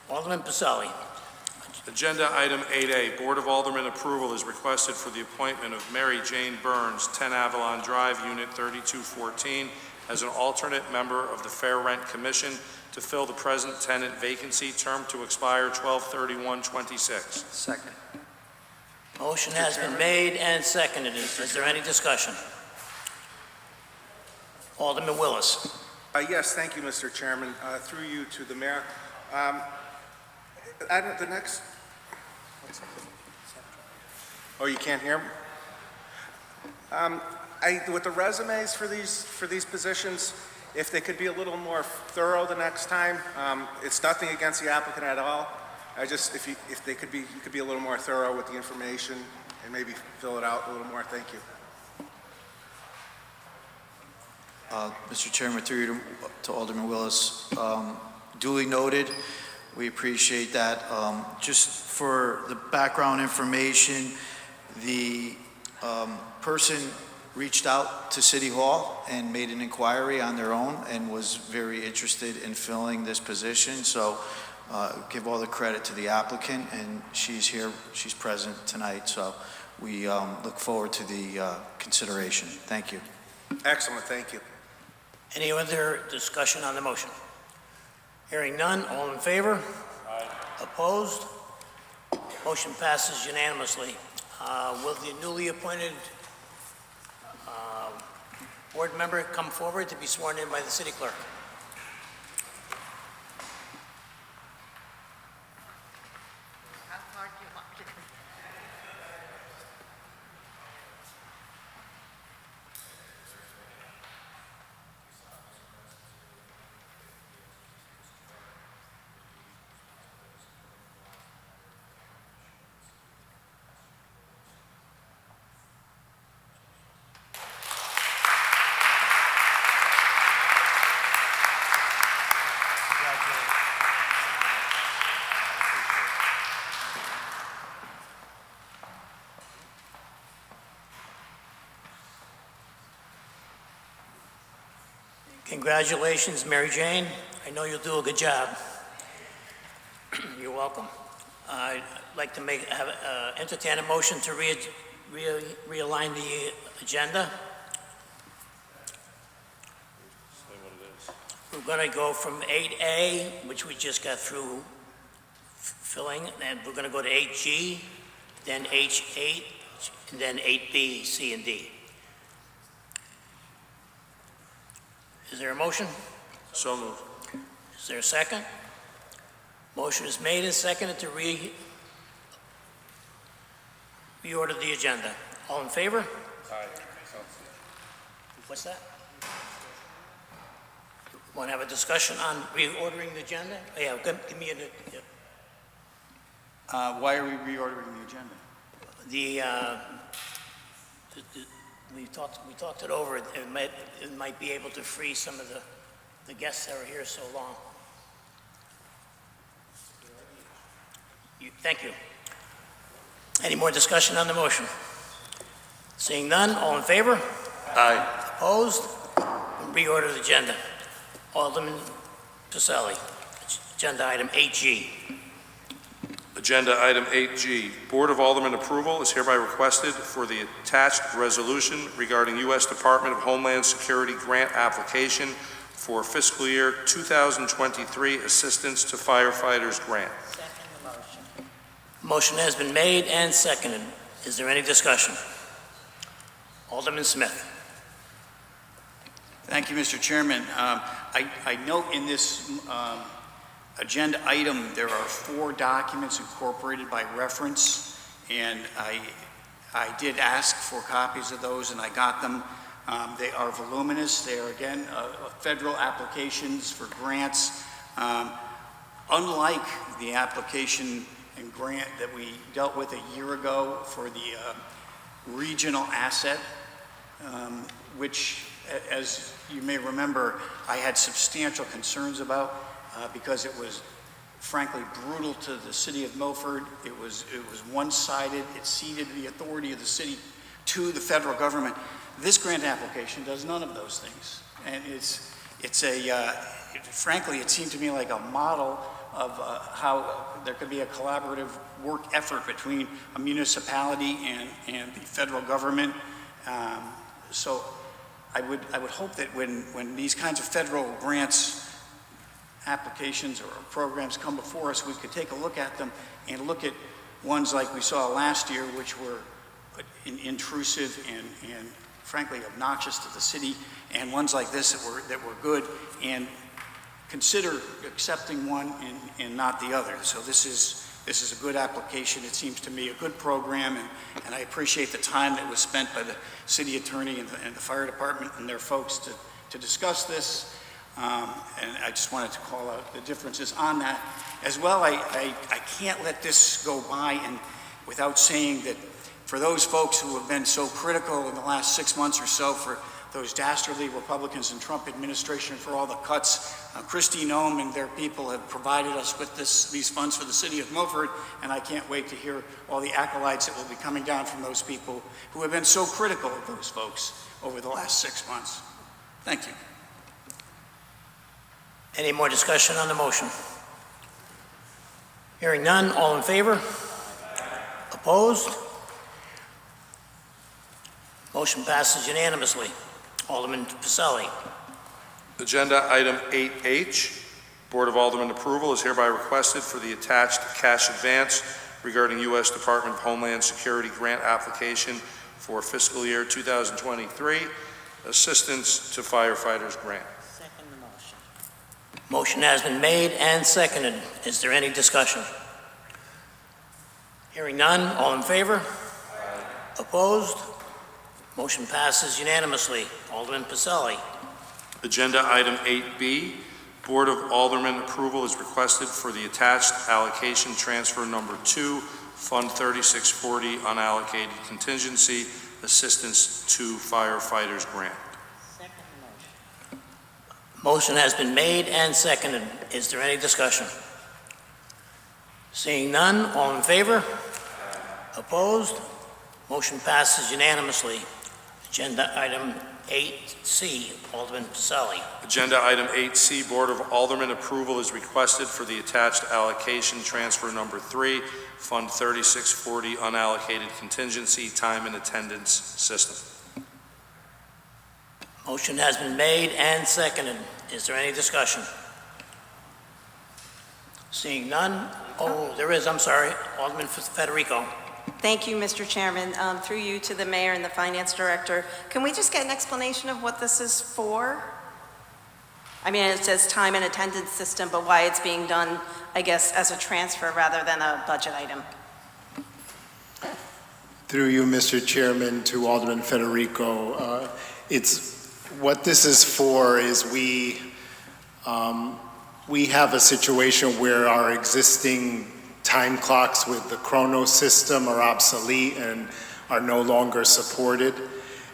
Pacelli. Agenda item 8A, Board of Aldermen approval is requested for the appointment of Mary Jane Burns, 10 Avalon Drive, Unit 3214, as an alternate member of the Fair Rent Commission to fill the present tenant vacancy, term to expire 12/31/26. Second. Motion has been made and seconded. Is there any discussion? Alderman Willis. Yes, thank you, Mr. Chairman. Through you to the mayor. The next. Oh, you can't hear me? With the resumes for these positions, if they could be a little more thorough the next time, it's nothing against the applicant at all. If they could be, you could be a little more thorough with the information and maybe fill it out a little more. Thank you. Mr. Chairman, through you to Alderman Willis, duly noted. We appreciate that. Just for the background information, the person reached out to City Hall and made an inquiry on their own and was very interested in filling this position. So give all the credit to the applicant, and she's here, she's present tonight. So we look forward to the consideration. Thank you. Excellent, thank you. Any other discussion on the motion? Hearing none, all in favor? Aye. Opposed? Motion passes unanimously. Will the newly appointed board member come forward to be sworn in by the city clerk? Congratulations, Mary Jane. I know you'll do a good job. You're welcome. I'd like to entertain a motion to realign the agenda. We're going to go from 8A, which we just got through filling, and we're going to go to 8G, then H8, and then 8B, C, and D. Is there a motion? So moved. Is there a second? Motion is made and seconded to reorder the agenda. All in favor? Aye. What's that? Want to have a discussion on reordering the agenda? Yeah, give me Why are we reordering the agenda? We talked it over. It might be able to free some of the guests that are here so long. Thank you. Any more discussion on the motion? Seeing none, all in favor? Aye. Opposed? Reorder the agenda. Alderman Pacelli, agenda item 8G. Agenda item 8G, Board of Aldermen approval is hereby requested for the attached resolution regarding U.S. Department of Homeland Security grant application for fiscal year 2023 Assistance to Firefighters Grant. Second the motion. Motion has been made and seconded. Is there any discussion? Alderman Smith. Thank you, Mr. Chairman. I note in this agenda item, there are 4 documents incorporated by reference, and I did ask for copies of those, and I got them. They are voluminous. They are, again, federal applications for grants. Unlike the application and grant that we dealt with a year ago for the regional asset, which, as you may remember, I had substantial concerns about because it was frankly brutal to the city of Milford. It was one-sided. It ceded the authority of the city to the federal government. This grant application does none of those things. And frankly, it seemed to me like a model of how there could be a collaborative work effort between a municipality and the federal government. So I would hope that when these kinds of federal grants, applications or programs come before us, we could take a look at them and look at ones like we saw last year, which were intrusive and frankly obnoxious to the city, and ones like this that were good, and consider accepting one and not the other. So this is a good application. It seems to me a good program, and I appreciate the time that was spent by the city attorney and the fire department and their folks to discuss this. And I just wanted to call out the differences on that. As well, I can't let this go by without saying that for those folks who have been so critical in the last 6 months or so for those dastardly Republicans and Trump administration for all the cuts, Christine Ohm and their people have provided us with these funds for the city of Milford, and I can't wait to hear all the acolytes that will be coming down from those people who have been so critical of those folks over the last 6 months. Thank you. Any more discussion on the motion? Hearing none, all in favor? Opposed? Motion passes unanimously. Alderman Pacelli. Agenda item 8H, Board of Aldermen approval is hereby requested for the attached cash advance regarding U.S. Department of Homeland Security grant application for fiscal year 2023, Assistance to Firefighters Grant. Second the motion. Motion has been made and seconded. Is there any discussion? Hearing none, all in favor? Opposed? Motion passes unanimously. Alderman Pacelli. Agenda item 8B, Board of Aldermen approval is requested for the attached allocation transfer number 2, Fund 3640 unallocated contingency, Assistance to Firefighters Grant. Second the motion. Motion has been made and seconded. Is there any discussion? Seeing none, all in favor? Opposed? Motion passes unanimously. Agenda item 8C, Alderman Pacelli. Agenda item 8C, Board of Aldermen approval is requested for the attached allocation transfer number 3, Fund 3640 unallocated contingency, time and attendance system. Motion has been made and seconded. Is there any discussion? Seeing none, there is, I'm sorry, Alderman Federico. Thank you, Mr. Chairman. Through you to the mayor and the finance director, can we just get an explanation of what this is for? I mean, it says time and attendance system, but why it's being done, I guess, as a transfer rather than a budget item? Through you, Mr. Chairman, to Alderman Federico, what this is for is we have a situation where our existing time clocks with the Chronos system are obsolete and are no longer supported.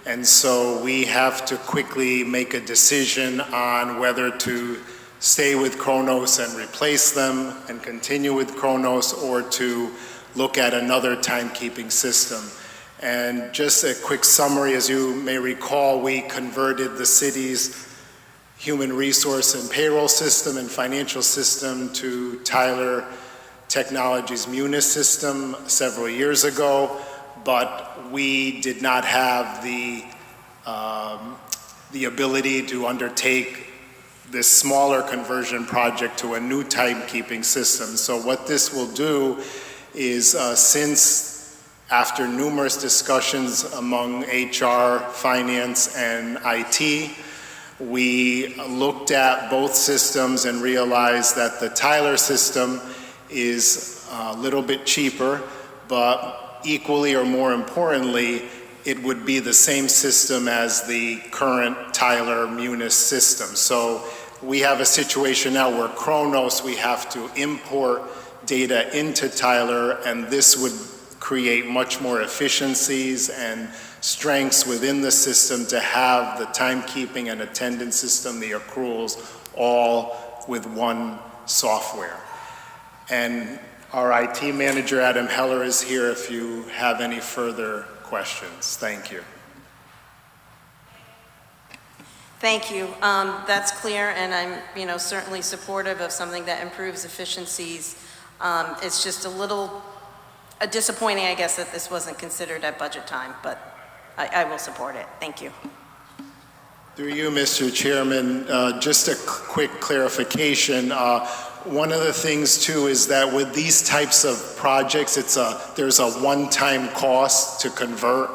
And so we have to quickly make a decision on whether to stay with Chronos and replace them and continue with Chronos, or to look at another timekeeping system. And just a quick summary, as you may recall, we converted the city's human resource and payroll system and financial system to Tyler Technologies Munis system several years ago, but we did not have the ability to undertake this smaller conversion project to a new timekeeping system. So what this will do is, since after numerous discussions among HR, finance, and IT, we looked at both systems and realized that the Tyler system is a little bit cheaper, but equally or more importantly, it would be the same system as the current Tyler Munis system. So we have a situation now where Kronos, we have to import data into Tyler, and this would create much more efficiencies and strengths within the system to have the timekeeping and attendance system, the accruals, all with one software. And our IT manager, Adam Heller, is here if you have any further questions. Thank you. Thank you. That's clear, and I'm, certainly supportive of something that improves efficiencies. It's just a little disappointing, I guess, that this wasn't considered at budget time, but I will support it. Thank you. Through you, Mr. Chairman, just a quick clarification. One of the things too is that with these types of projects, there's a one-time cost to convert.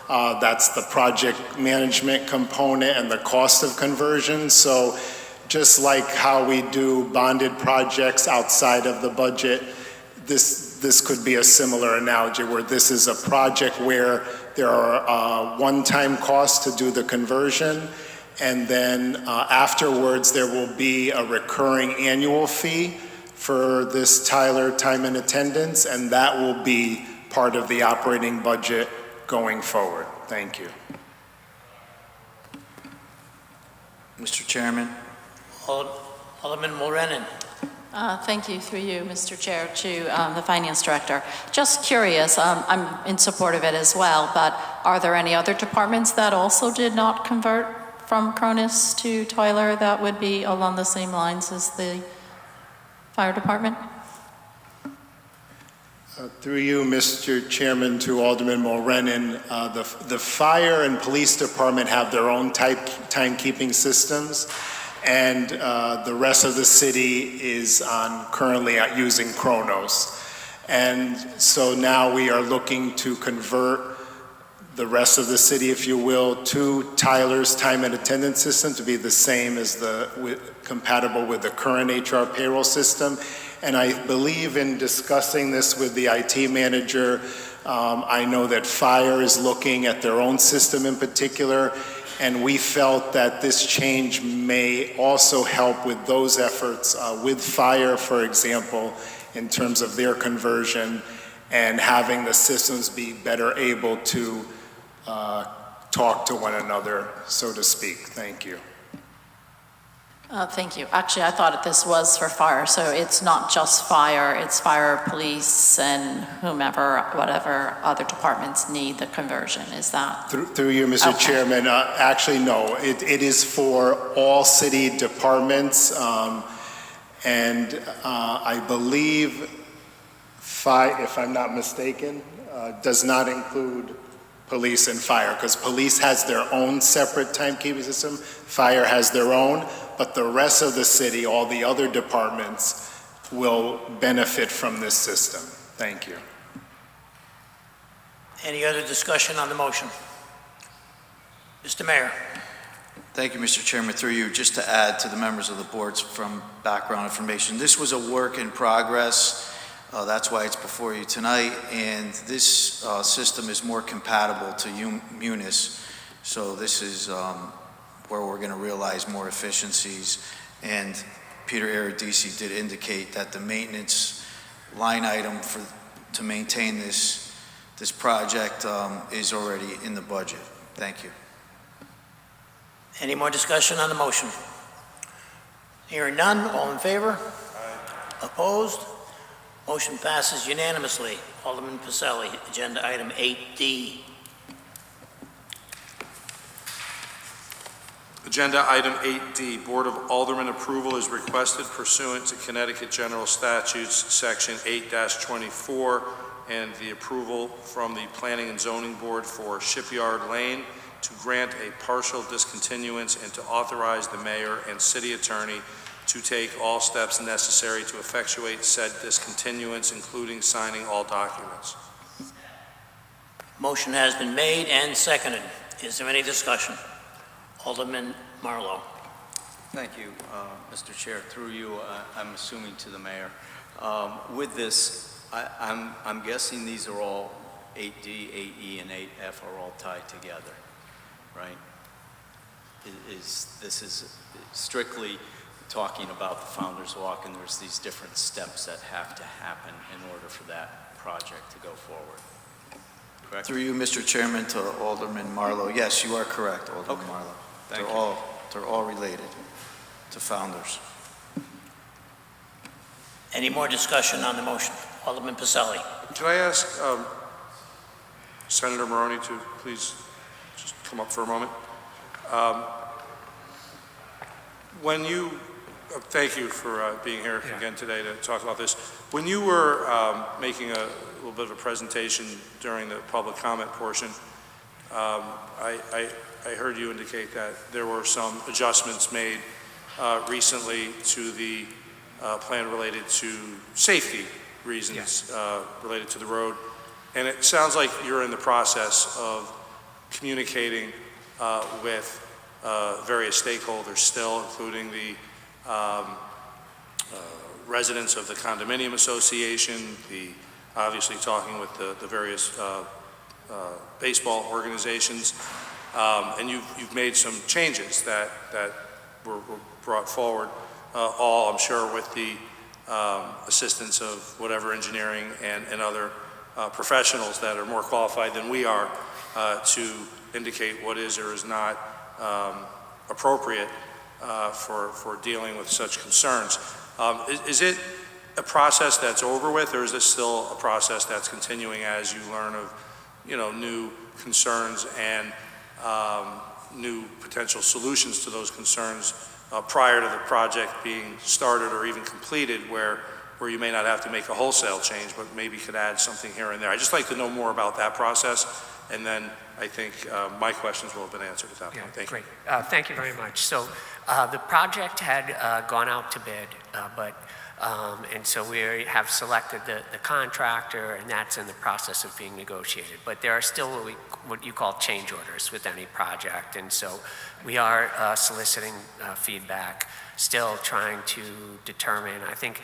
That's the project management component and the cost of conversion. So just like how we do bonded projects outside of the budget, this could be a similar analogy where this is a project where there are one-time costs to do the conversion, and then afterwards there will be a recurring annual fee for this Tyler time and attendance, and that will be part of the operating budget going forward. Thank you. Mr. Chairman. Alderman Moroni. Thank you, through you, Mr. Chair, to the Finance Director. Just curious, I'm in support of it as well, but are there any other departments that also did not convert from Cronus to Tyler that would be along the same lines as the Fire Department? Through you, Mr. Chairman, to Alderman Mulrennan, the Fire and Police Department have their own timekeeping systems, and the rest of the city is currently using Kronos. And so now we are looking to convert the rest of the city, if you will, to Tyler's time and attendance system to be the same as compatible with the current HR payroll system. And I believe in discussing this with the IT manager, I know that Fire is looking at their own system in particular, and we felt that this change may also help with those efforts with Fire, for example, in terms of their conversion and having the systems be better able to talk to one another, so to speak. Thank you. Thank you. Actually, I thought this was for fire, so it's not just fire, it's fire, police, and whomever, whatever other departments need the conversion. Is that? Through you, Mr. Okay. Chairman, actually, no. It is for all city departments, and I believe, if I'm not mistaken, does not include police and fire, because police has their own separate timekeeping system, fire has their own, but the rest of the city, all the other departments, will benefit from this system. Thank you. Any other discussion on the motion? Mr. Mayor. Thank you, Mr. Chairman. Through you, just to add to the members of the boards from background information, this was a work in progress. That's why it's before you tonight, and this system is more compatible to Munis. So this is where we're going to realize more efficiencies. And Peter Aradisi did indicate that the maintenance line item to maintain this project is already in the budget. Thank you. Any more discussion on the motion? Hearing none, all in favor? Opposed? Motion passes unanimously. Alderman Pacelli, agenda item 8D. Agenda item 8D, Board of Aldermen approval is requested pursuant to Connecticut General Statutes, Section 8-24, and the approval from the Planning and Zoning Board for Shipyard Lane to grant a partial discontinuance and to authorize the mayor and city attorney to take all steps necessary to effectuate said discontinuance, including signing all documents. Motion has been made and seconded. Is there any discussion? Alderman Marlowe. Thank you, Mr. Chair. Through you, I'm assuming to the mayor. With this, I'm guessing these are all 8D, 8E, and 8F are all tied together, right? This is strictly talking about the Founder's Walk, and there's these different steps that have to happen in order for that project to go forward. Correct? Through you, Mr. Chairman, to Alderman Marlowe. Yes, you are correct, Alderman Marlowe. Thank They're you. they're all related to founders. Any more discussion on the motion? Alderman Pacelli. Can I ask Senator Moroni to please just come up for a moment? When you, thank you for being here again today to talk about this. When you were making a little bit of a presentation during the public comment portion, I heard you indicate that there were some adjustments made recently to the plan related to safety reasons related to the road. And it sounds like you're in the process of communicating with various stakeholders still, including the residents of the condominium association, obviously talking with the various baseball organizations, and you've made some changes that were brought forward, all I'm sure with the assistance of whatever engineering and other professionals that are more qualified than we are to indicate what is or is not appropriate for dealing with such concerns. Is it a process that's over with, or is this still a process that's continuing as you learn of, new concerns and new potential solutions to those concerns prior to the project being started or even completed, where you may not have to make a wholesale change, but maybe could add something here and there? I'd just like to know more about that process, and then I think my questions will have been answered at that point. Thank you. Great. Thank you very much. So the project had gone out to bid, and so we have selected the contractor, and that's in the process of being negotiated. But there are still what you call change orders with any project, and so we are soliciting feedback, still trying to determine, I think,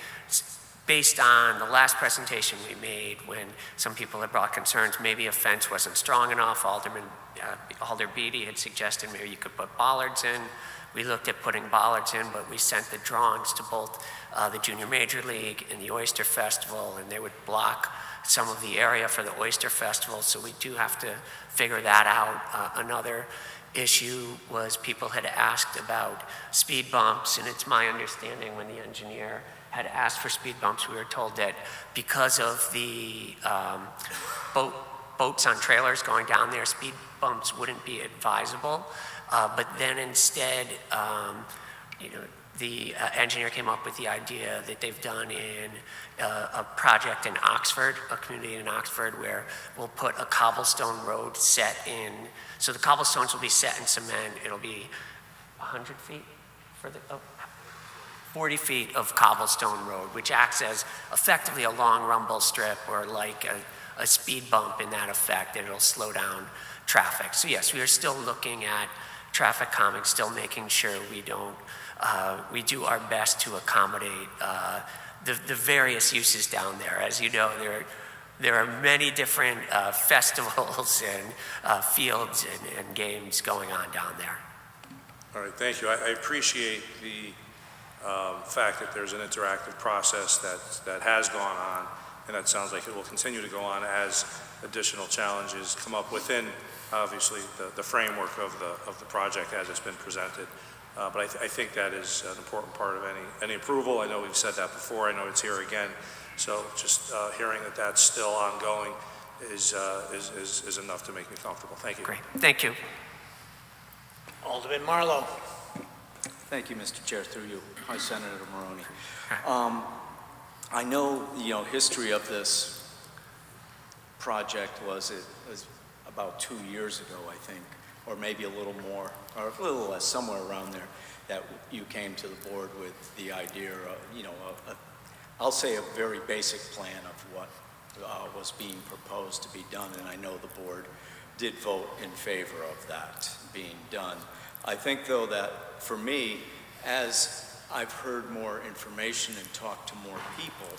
based on the last presentation we made when some people had brought concerns, maybe a fence wasn't strong enough. Alder Beatty had suggested maybe you could put bollards in. We looked at putting bollards in, but we sent the drawings to both the Junior Major League and the Oyster Festival, and they would block some of the area for the Oyster Festival, so we do have to figure that out. Another issue was people had asked about speed bumps, and it's my understanding when the engineer had asked for speed bumps, we were told that because of the boats on trailers going down there, speed bumps wouldn't be advisable. But then instead, the engineer came up with the idea that they've done in a project in Oxford, a community in Oxford, where we'll put a cobblestone road set in. So the cobblestones will be set in cement. It'll be 100 feet for the 40 feet of cobblestone road, which acts as effectively a long rumble strip or like a speed bump in that effect, and it'll slow down traffic. So yes, we are still looking at traffic calming, still making sure we do our best to accommodate the various uses down there. As you know, there are many different festivals and fields and games going on down there. All right, thank you. I appreciate the fact that there's an interactive process that has gone on, and that sounds like it will continue to go on as additional challenges come up within, obviously, the framework of the project as it's been presented. But I think that is an important part of any approval. I know we've said that before. I know it's here again. So just hearing that that's still ongoing is enough to make me comfortable. Thank you. Great. Thank you. Alderman Marlowe. Thank you, Mr. Chair, through you. Hi, Senator Moroni. I know, history of this project was about 2 years ago, I think, or maybe a little more, or a little less, somewhere around there, that you came to the board with the idea of, I'll say a very basic plan of what was being proposed to be done, and I know the board did vote in favor of that being done. I think, though, that for me, as I've heard more information and talked to more people,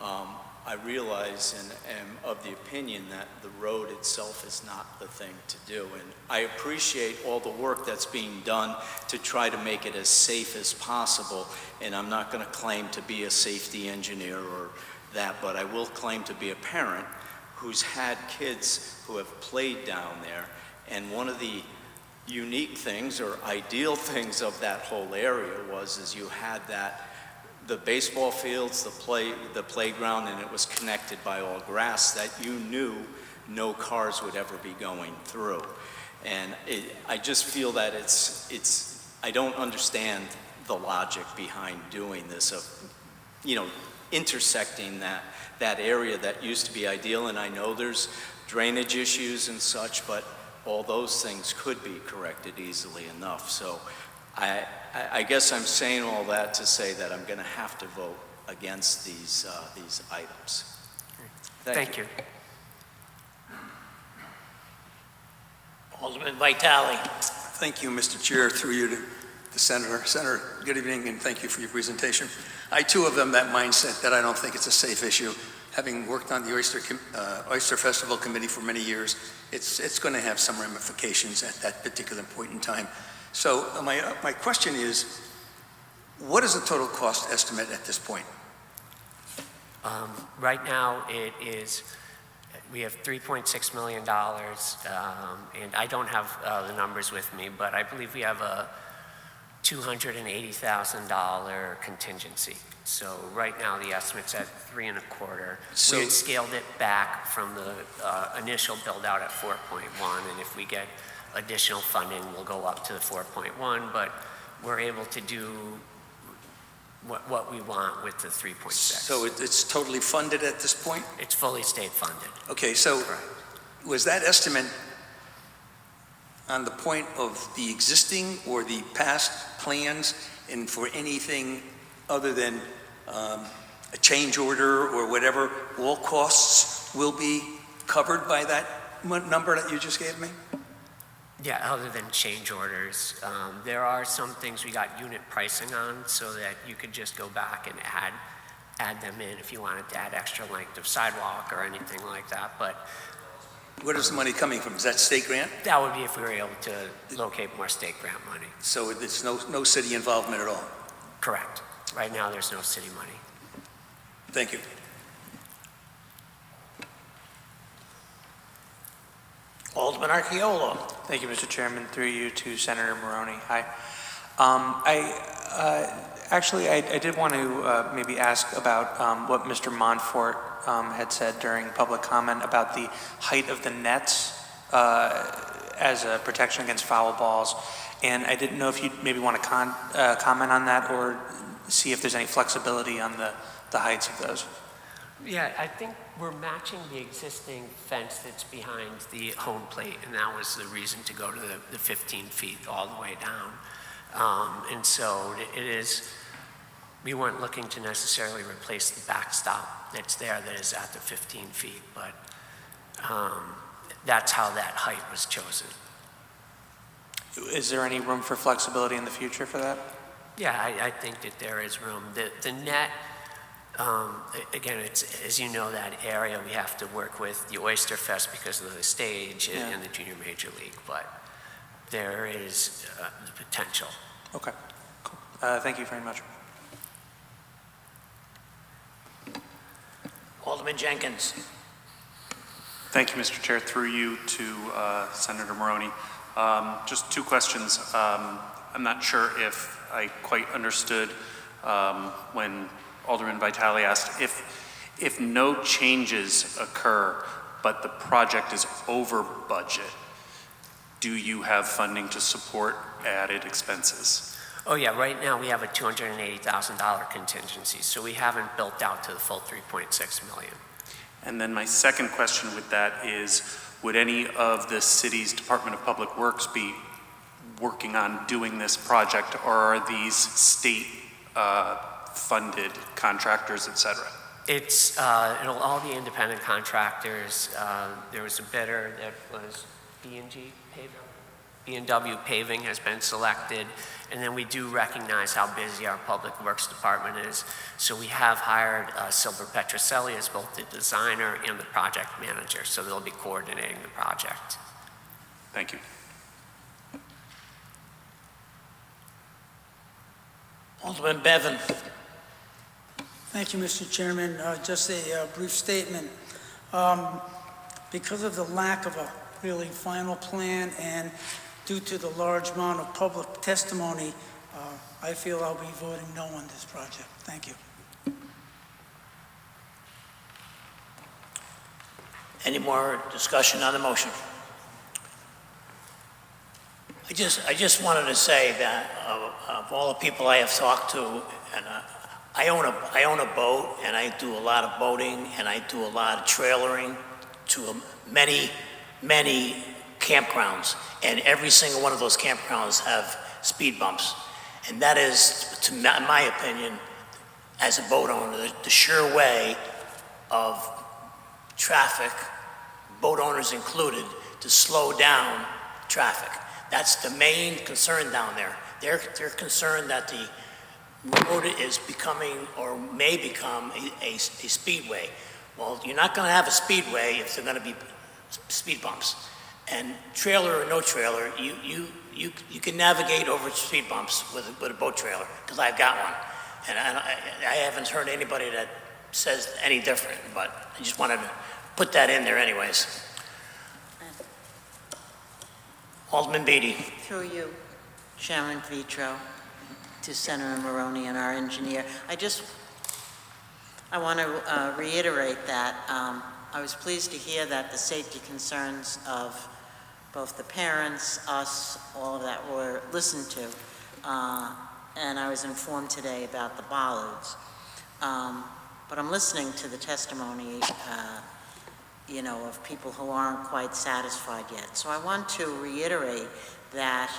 I realize and am of the opinion that the road itself is not the thing to do. And I appreciate all the work that's being done to try to make it as safe as possible. And I'm not going to claim to be a safety engineer or that, but I will claim to be a parent who's had kids who have played down there. And one of the unique things or ideal things of that whole area is you had the baseball fields, the playground, and it was connected by all grass that you knew no cars would ever be going through. And I just feel that I don't understand the logic behind doing this of, intersecting that area that used to be ideal. And I know there's drainage issues and such, but all those things could be corrected easily enough. So I guess I'm saying all that to say that I'm going to have to vote against these items. Thank you. Alderman Vitale. Thank you, Mr. Chair, through you to the Senator. Senator, good evening, and thank you for your presentation. I, too, have that mindset that I don't think it's a safe issue. Having worked on the Oyster Festival Committee for many years, it's going to have some ramifications at that particular point in time. So my question is, what is the total cost estimate at this point? Right now, we have $3.6 million, and I don't have the numbers with me, but I believe we have a $280,000 contingency. So right now, the estimate's at 3.25. We had scaled it back from the initial build out at 4.1, and if we get additional funding, we'll go up to the 4.1, but we're able to do what we want with the 3.6. So it's totally funded at this point? It's fully state funded. Okay, so Correct. Was that estimate on the point of the existing or the past plans, and for anything other than a change order or whatever, all costs will be covered by that number that you just gave me? Yeah, other than change orders. There are some things we got unit pricing on so that you could just go back and add them in if you wanted to add extra length of sidewalk or anything like that. But where is the money coming from? Is that state grant? That would be if we were able to locate more state grant money. So there's no city involvement at all? Correct. Right now, there's no city money. Thank you. Alderman Archeolo. Thank you, Mr. Chairman. Through you to Senator Moroni. Hi. I did want to maybe ask about what Mr. Montfort had said during public comment about the height of the nets as a protection against foul balls. And I didn't know if you'd maybe want to comment on that or see if there's any flexibility on the heights of those. Yeah, I think we're matching the existing fence that's behind the home plate, and that was the reason to go to the 15 feet all the way down. And so it is, we weren't looking to necessarily replace the backstop that's there that is at the 15 feet, but that's how that height was chosen. Is there any room for flexibility in the future for that? Yeah, I think that there is room. The net, again, it's, as you know, that area we have to work with the Oyster Fest because of the stage and the Junior Major League, but there is the potential. Okay, cool. Thank you very much. Alderman Jenkins. Thank you, Mr. Chair. Through you to Senator Moroni. Just two questions. I'm not sure if I quite understood when Alderman Vitale asked if no changes occur, but the project is over budget, do you have funding to support added expenses? Oh yeah, right now we have a $280,000 contingency, so we haven't built out to the full 3.6 million. And then my second question with that is, would any of the city's Department of Public Works be working on doing this project, or are these state funded contractors, et cetera? It's, it'll all be independent contractors. There was a bidder that was B&G paving. B&W Paving has been selected, and then we do recognize how busy our Public Works Department is. So we have hired Silver Petroselli as both the designer and the project manager, so they'll be coordinating the project. Thank you. Alderman Bevan. Thank you, Mr. Chairman. Just a brief statement. Because of the lack of a really final plan and due to the large amount of public testimony, I feel I'll be voting no on this project. Thank you. Any more discussion on the motion? I just wanted to say that of all the people I have talked to, and I own a boat, and I do a lot of boating, and I do a lot of trailering to many campgrounds, and every single one of those campgrounds have speed bumps. And that is, in my opinion, as a boat owner, the sure way of traffic, boat owners included, to slow down traffic. That's the main concern down there. They're concerned that the road is becoming, or may become, a speedway. Well, you're not going to have a speedway if there are going to be speed bumps. And trailer or no trailer, you can navigate over speed bumps with a boat trailer, because I've got one. And I haven't heard anybody that says any different, but I just wanted to put that in there anyways. Alderman Beatty. Through you, Chairman Vitro, to Senator Moroni and our engineer. I want to reiterate that I was pleased to hear that the safety concerns of both the parents, us, all of that were listened to. And I was informed today about the bollards. But I'm listening to the testimony, of people who aren't quite satisfied yet. So I want to reiterate that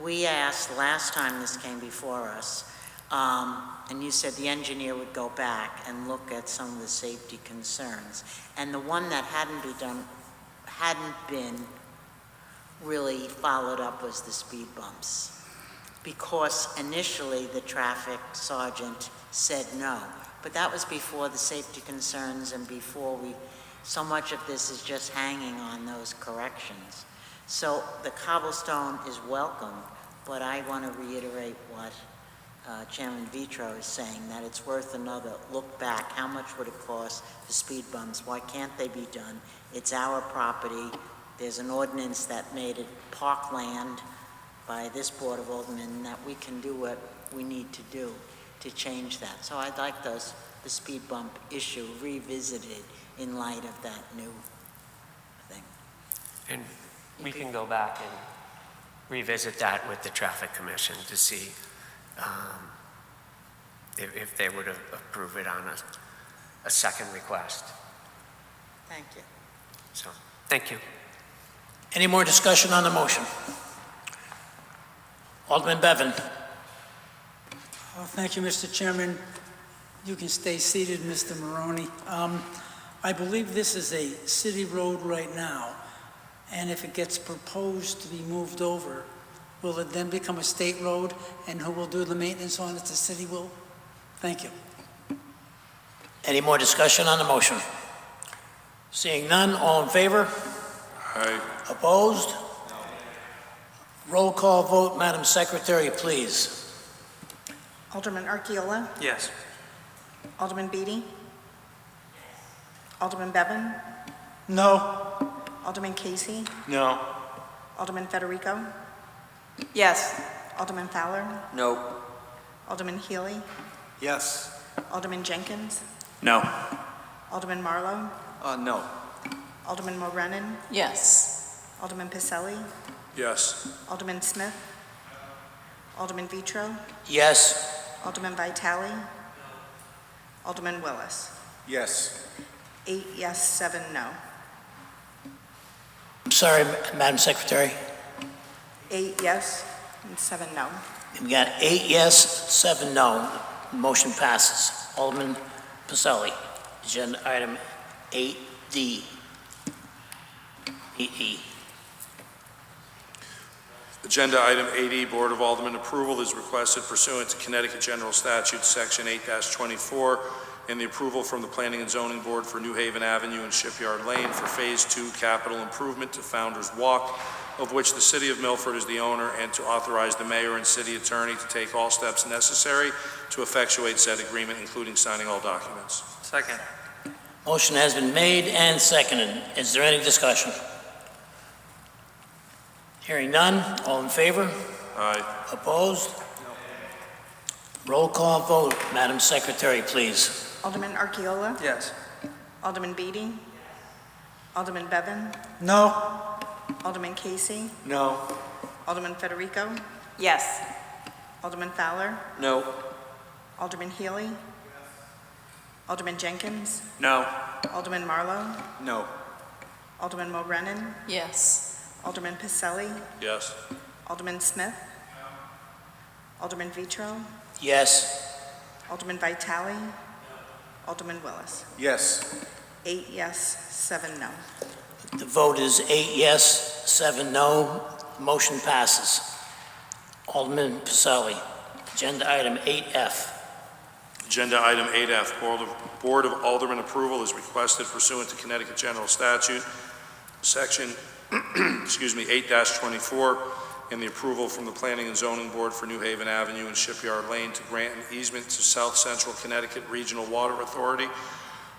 we asked last time this came before us, and you said the engineer would go back and look at some of the safety concerns. And the one that hadn't been really followed up was the speed bumps. Because initially the traffic sergeant said no, but that was before the safety concerns and before so much of this is just hanging on those corrections. So the cobblestone is welcome, but I want to reiterate what Chairman Vitro is saying, that it's worth another look back. How much would it cost for speed bumps? Why can't they be done? It's our property. There's an ordinance that made it parkland by this Board of Aldermen, that we can do what we need to do to change that. So I'd like the speed bump issue revisited in light of that new thing. And we can go back and revisit that with the Traffic Commission to see if they would approve it on a second request. Thank you. So, thank you. Any more discussion on the motion? Alderman Bevan. Thank you, Mr. Chairman. You can stay seated, Mr. Moroni. I believe this is a city road right now, and if it gets proposed to be moved over, will it then become a state road, and who will do the maintenance on it? The city will? Thank you. Any more discussion on the motion? Seeing none, all in favor? Aye. Opposed? Roll call vote, Madam Secretary, please. Alderman Archiola? Yes. Alderman Beatty? Alderman Bevan? No. Alderman Casey? No. Alderman Federico? Yes. Alderman Fowler? No. Alderman Healy? Yes. Alderman Jenkins? No. Alderman Marlowe? No. Alderman Morenin? Yes. Alderman Picelli? Yes. Alderman Smith? Alderman Vitro? Yes. Alderman Vitale? Alderman Willis? Yes. 8 yes, 7 no. I'm sorry, Madam Secretary. 8 yes and 7 no. We got 8 yes, 7 no. Motion passes. Alderman Picelli, agenda item 8D. 8E. Agenda item 80, Board of Aldermen approval is requested pursuant to Connecticut General Statute, Section 8-24, and the approval from the Planning and Zoning Board for New Haven Avenue and Shipyard Lane for Phase 2 capital improvement to Founder's Walk, of which the City of Milford is the owner, and to authorize the mayor and city attorney to take all steps necessary to effectuate said agreement, including signing all documents. Second. Motion has been made and seconded. Is there any discussion? Hearing none, all in favor? Aye. Opposed? Roll call vote, Madam Secretary, please. Alderman Archiola? Yes. Alderman Beatty? Alderman Bevan? No? Alderman Casey? No. Alderman Federico? Yes. Alderman Fowler? No. Alderman Healy? Alderman Jenkins? No. Alderman Marlowe? No. Alderman Mulrennan? Yes. Alderman Pacelli? Yes. Alderman Smith? Alderman Vitro? Yes. Alderman Vitale? Alderman Willis? Yes. 8 yes, 7 no. The vote is 8 yes, 7 no. Motion passes. Alderman Pacelli, agenda item 8F. Agenda item 8F, Board of Aldermen approval is requested pursuant to Connecticut General Statute, Section 8-24, and the approval from the Planning and Zoning Board for New Haven Avenue and Shipyard Lane to grant an easement to South Central Connecticut Regional Water Authority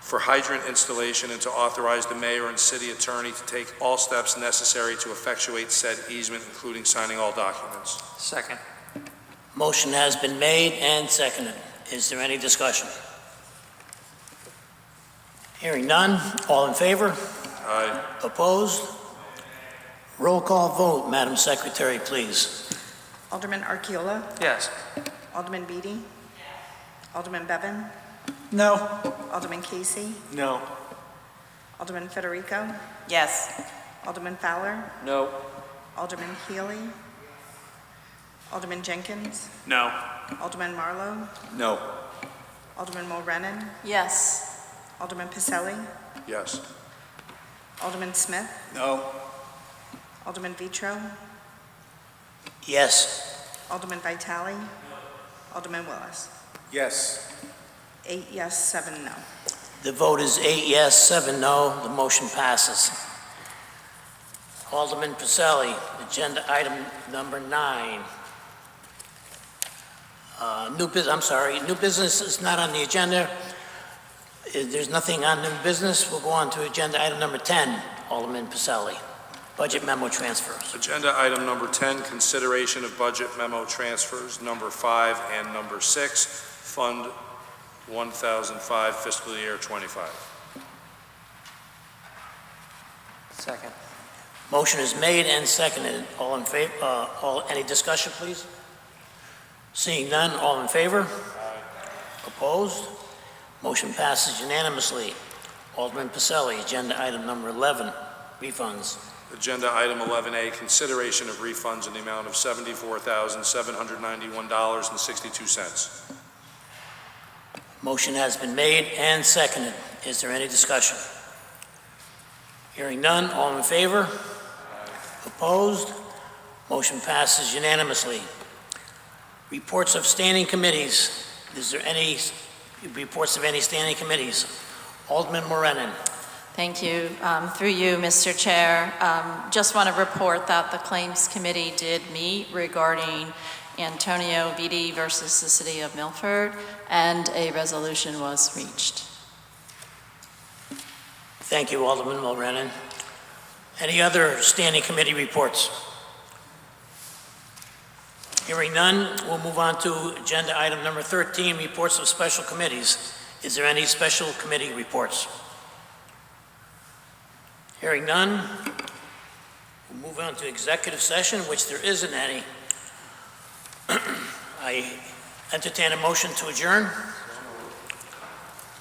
for hydrant installation, and to authorize the mayor and city attorney to take all steps necessary to effectuate said easement, including signing all documents. Second. Motion has been made and seconded. Is there any discussion? Hearing none, all in favor? Aye. Opposed? Roll call vote, Madam Secretary, please. Alderman Archiola? Yes. Alderman Beatty? Alderman Bevan? No? Alderman Casey? No. Alderman Federico? Yes. Alderman Fowler? No. Alderman Healy? Alderman Jenkins? No. Alderman Marlowe? No. Alderman Mulrennan? Yes. Alderman Pacelli? Yes. Alderman Smith? No. Alderman Vitro? Yes. Alderman Vitale? Alderman Willis? Yes. 8 yes, 7 no. The vote is 8 yes, 7 no. The motion passes. Alderman Pacelli, agenda item number 9. New business is not on the agenda. There's nothing on new business. We'll go on to agenda item number 10, Alderman Pacelli. Budget memo transfers. Agenda item number 10, consideration of budget memo transfers, number 5 and number 6, Fund 1005, fiscal year 25. Second. Motion is made and seconded. All in favor, any discussion, please? Seeing none, all in favor? Opposed? Motion passes unanimously. Alderman Pacelli, agenda item number 11, refunds. Agenda item 11A, consideration of refunds in the amount of $74,791.62. Motion has been made and seconded. Is there any discussion? Hearing none, all in favor? Opposed? Motion passes unanimously. Reports of standing committees. Is there any reports of any standing committees? Alderman Moroni. Thank you. Through you, Mr. Chair, just want to report that the Claims Committee did meet regarding Antonio Vitti versus the City of Milford, and a resolution was reached. Thank you, Alderman Mulrennan. Any other standing committee reports? Hearing none, we'll move on to agenda item number 13, reports of special committees. Is there any special committee reports? Hearing none, we'll move on to executive session, which there isn't any. I entertain a motion to adjourn.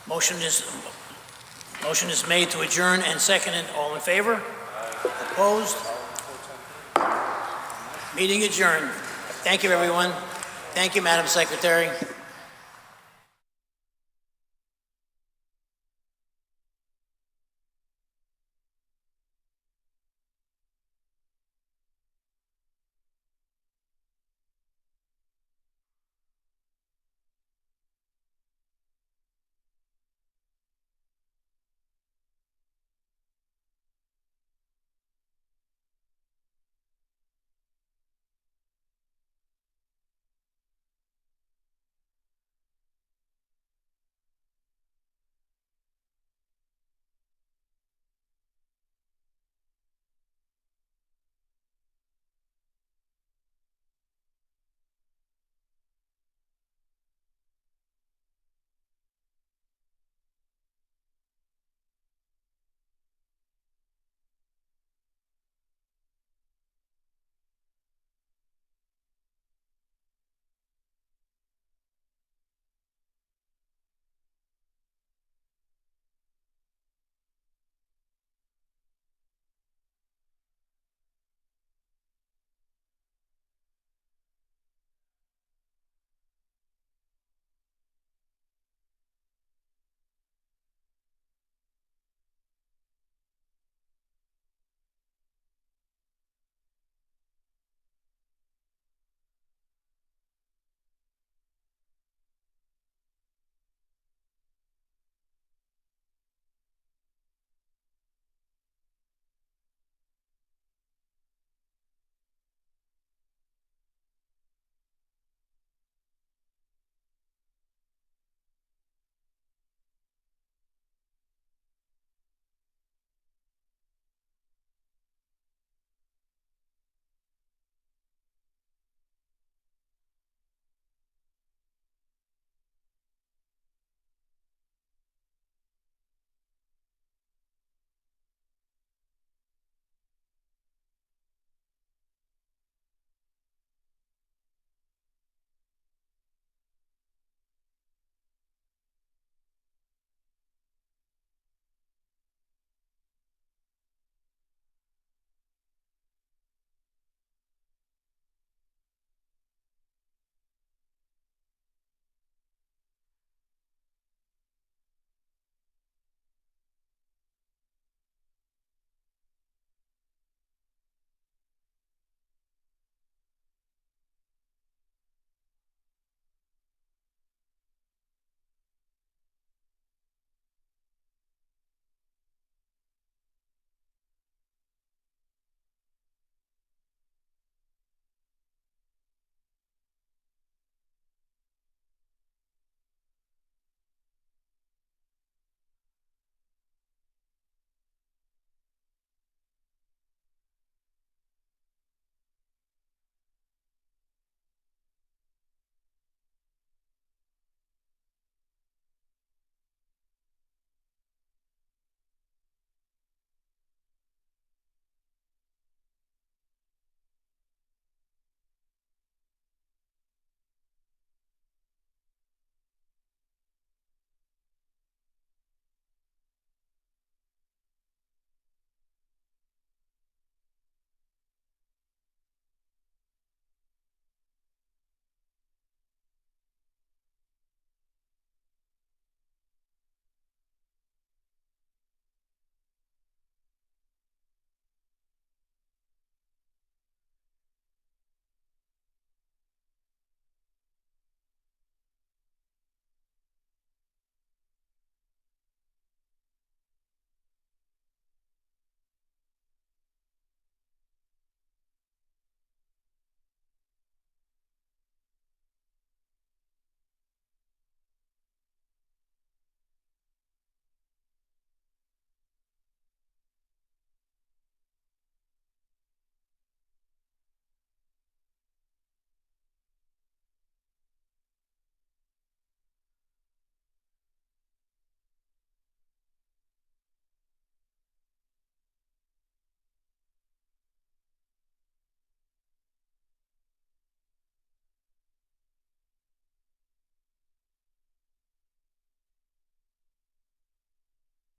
Motion is made to adjourn and seconded. All in favor? Opposed? Meeting adjourned. Thank you, everyone. Thank you, Madam Secretary.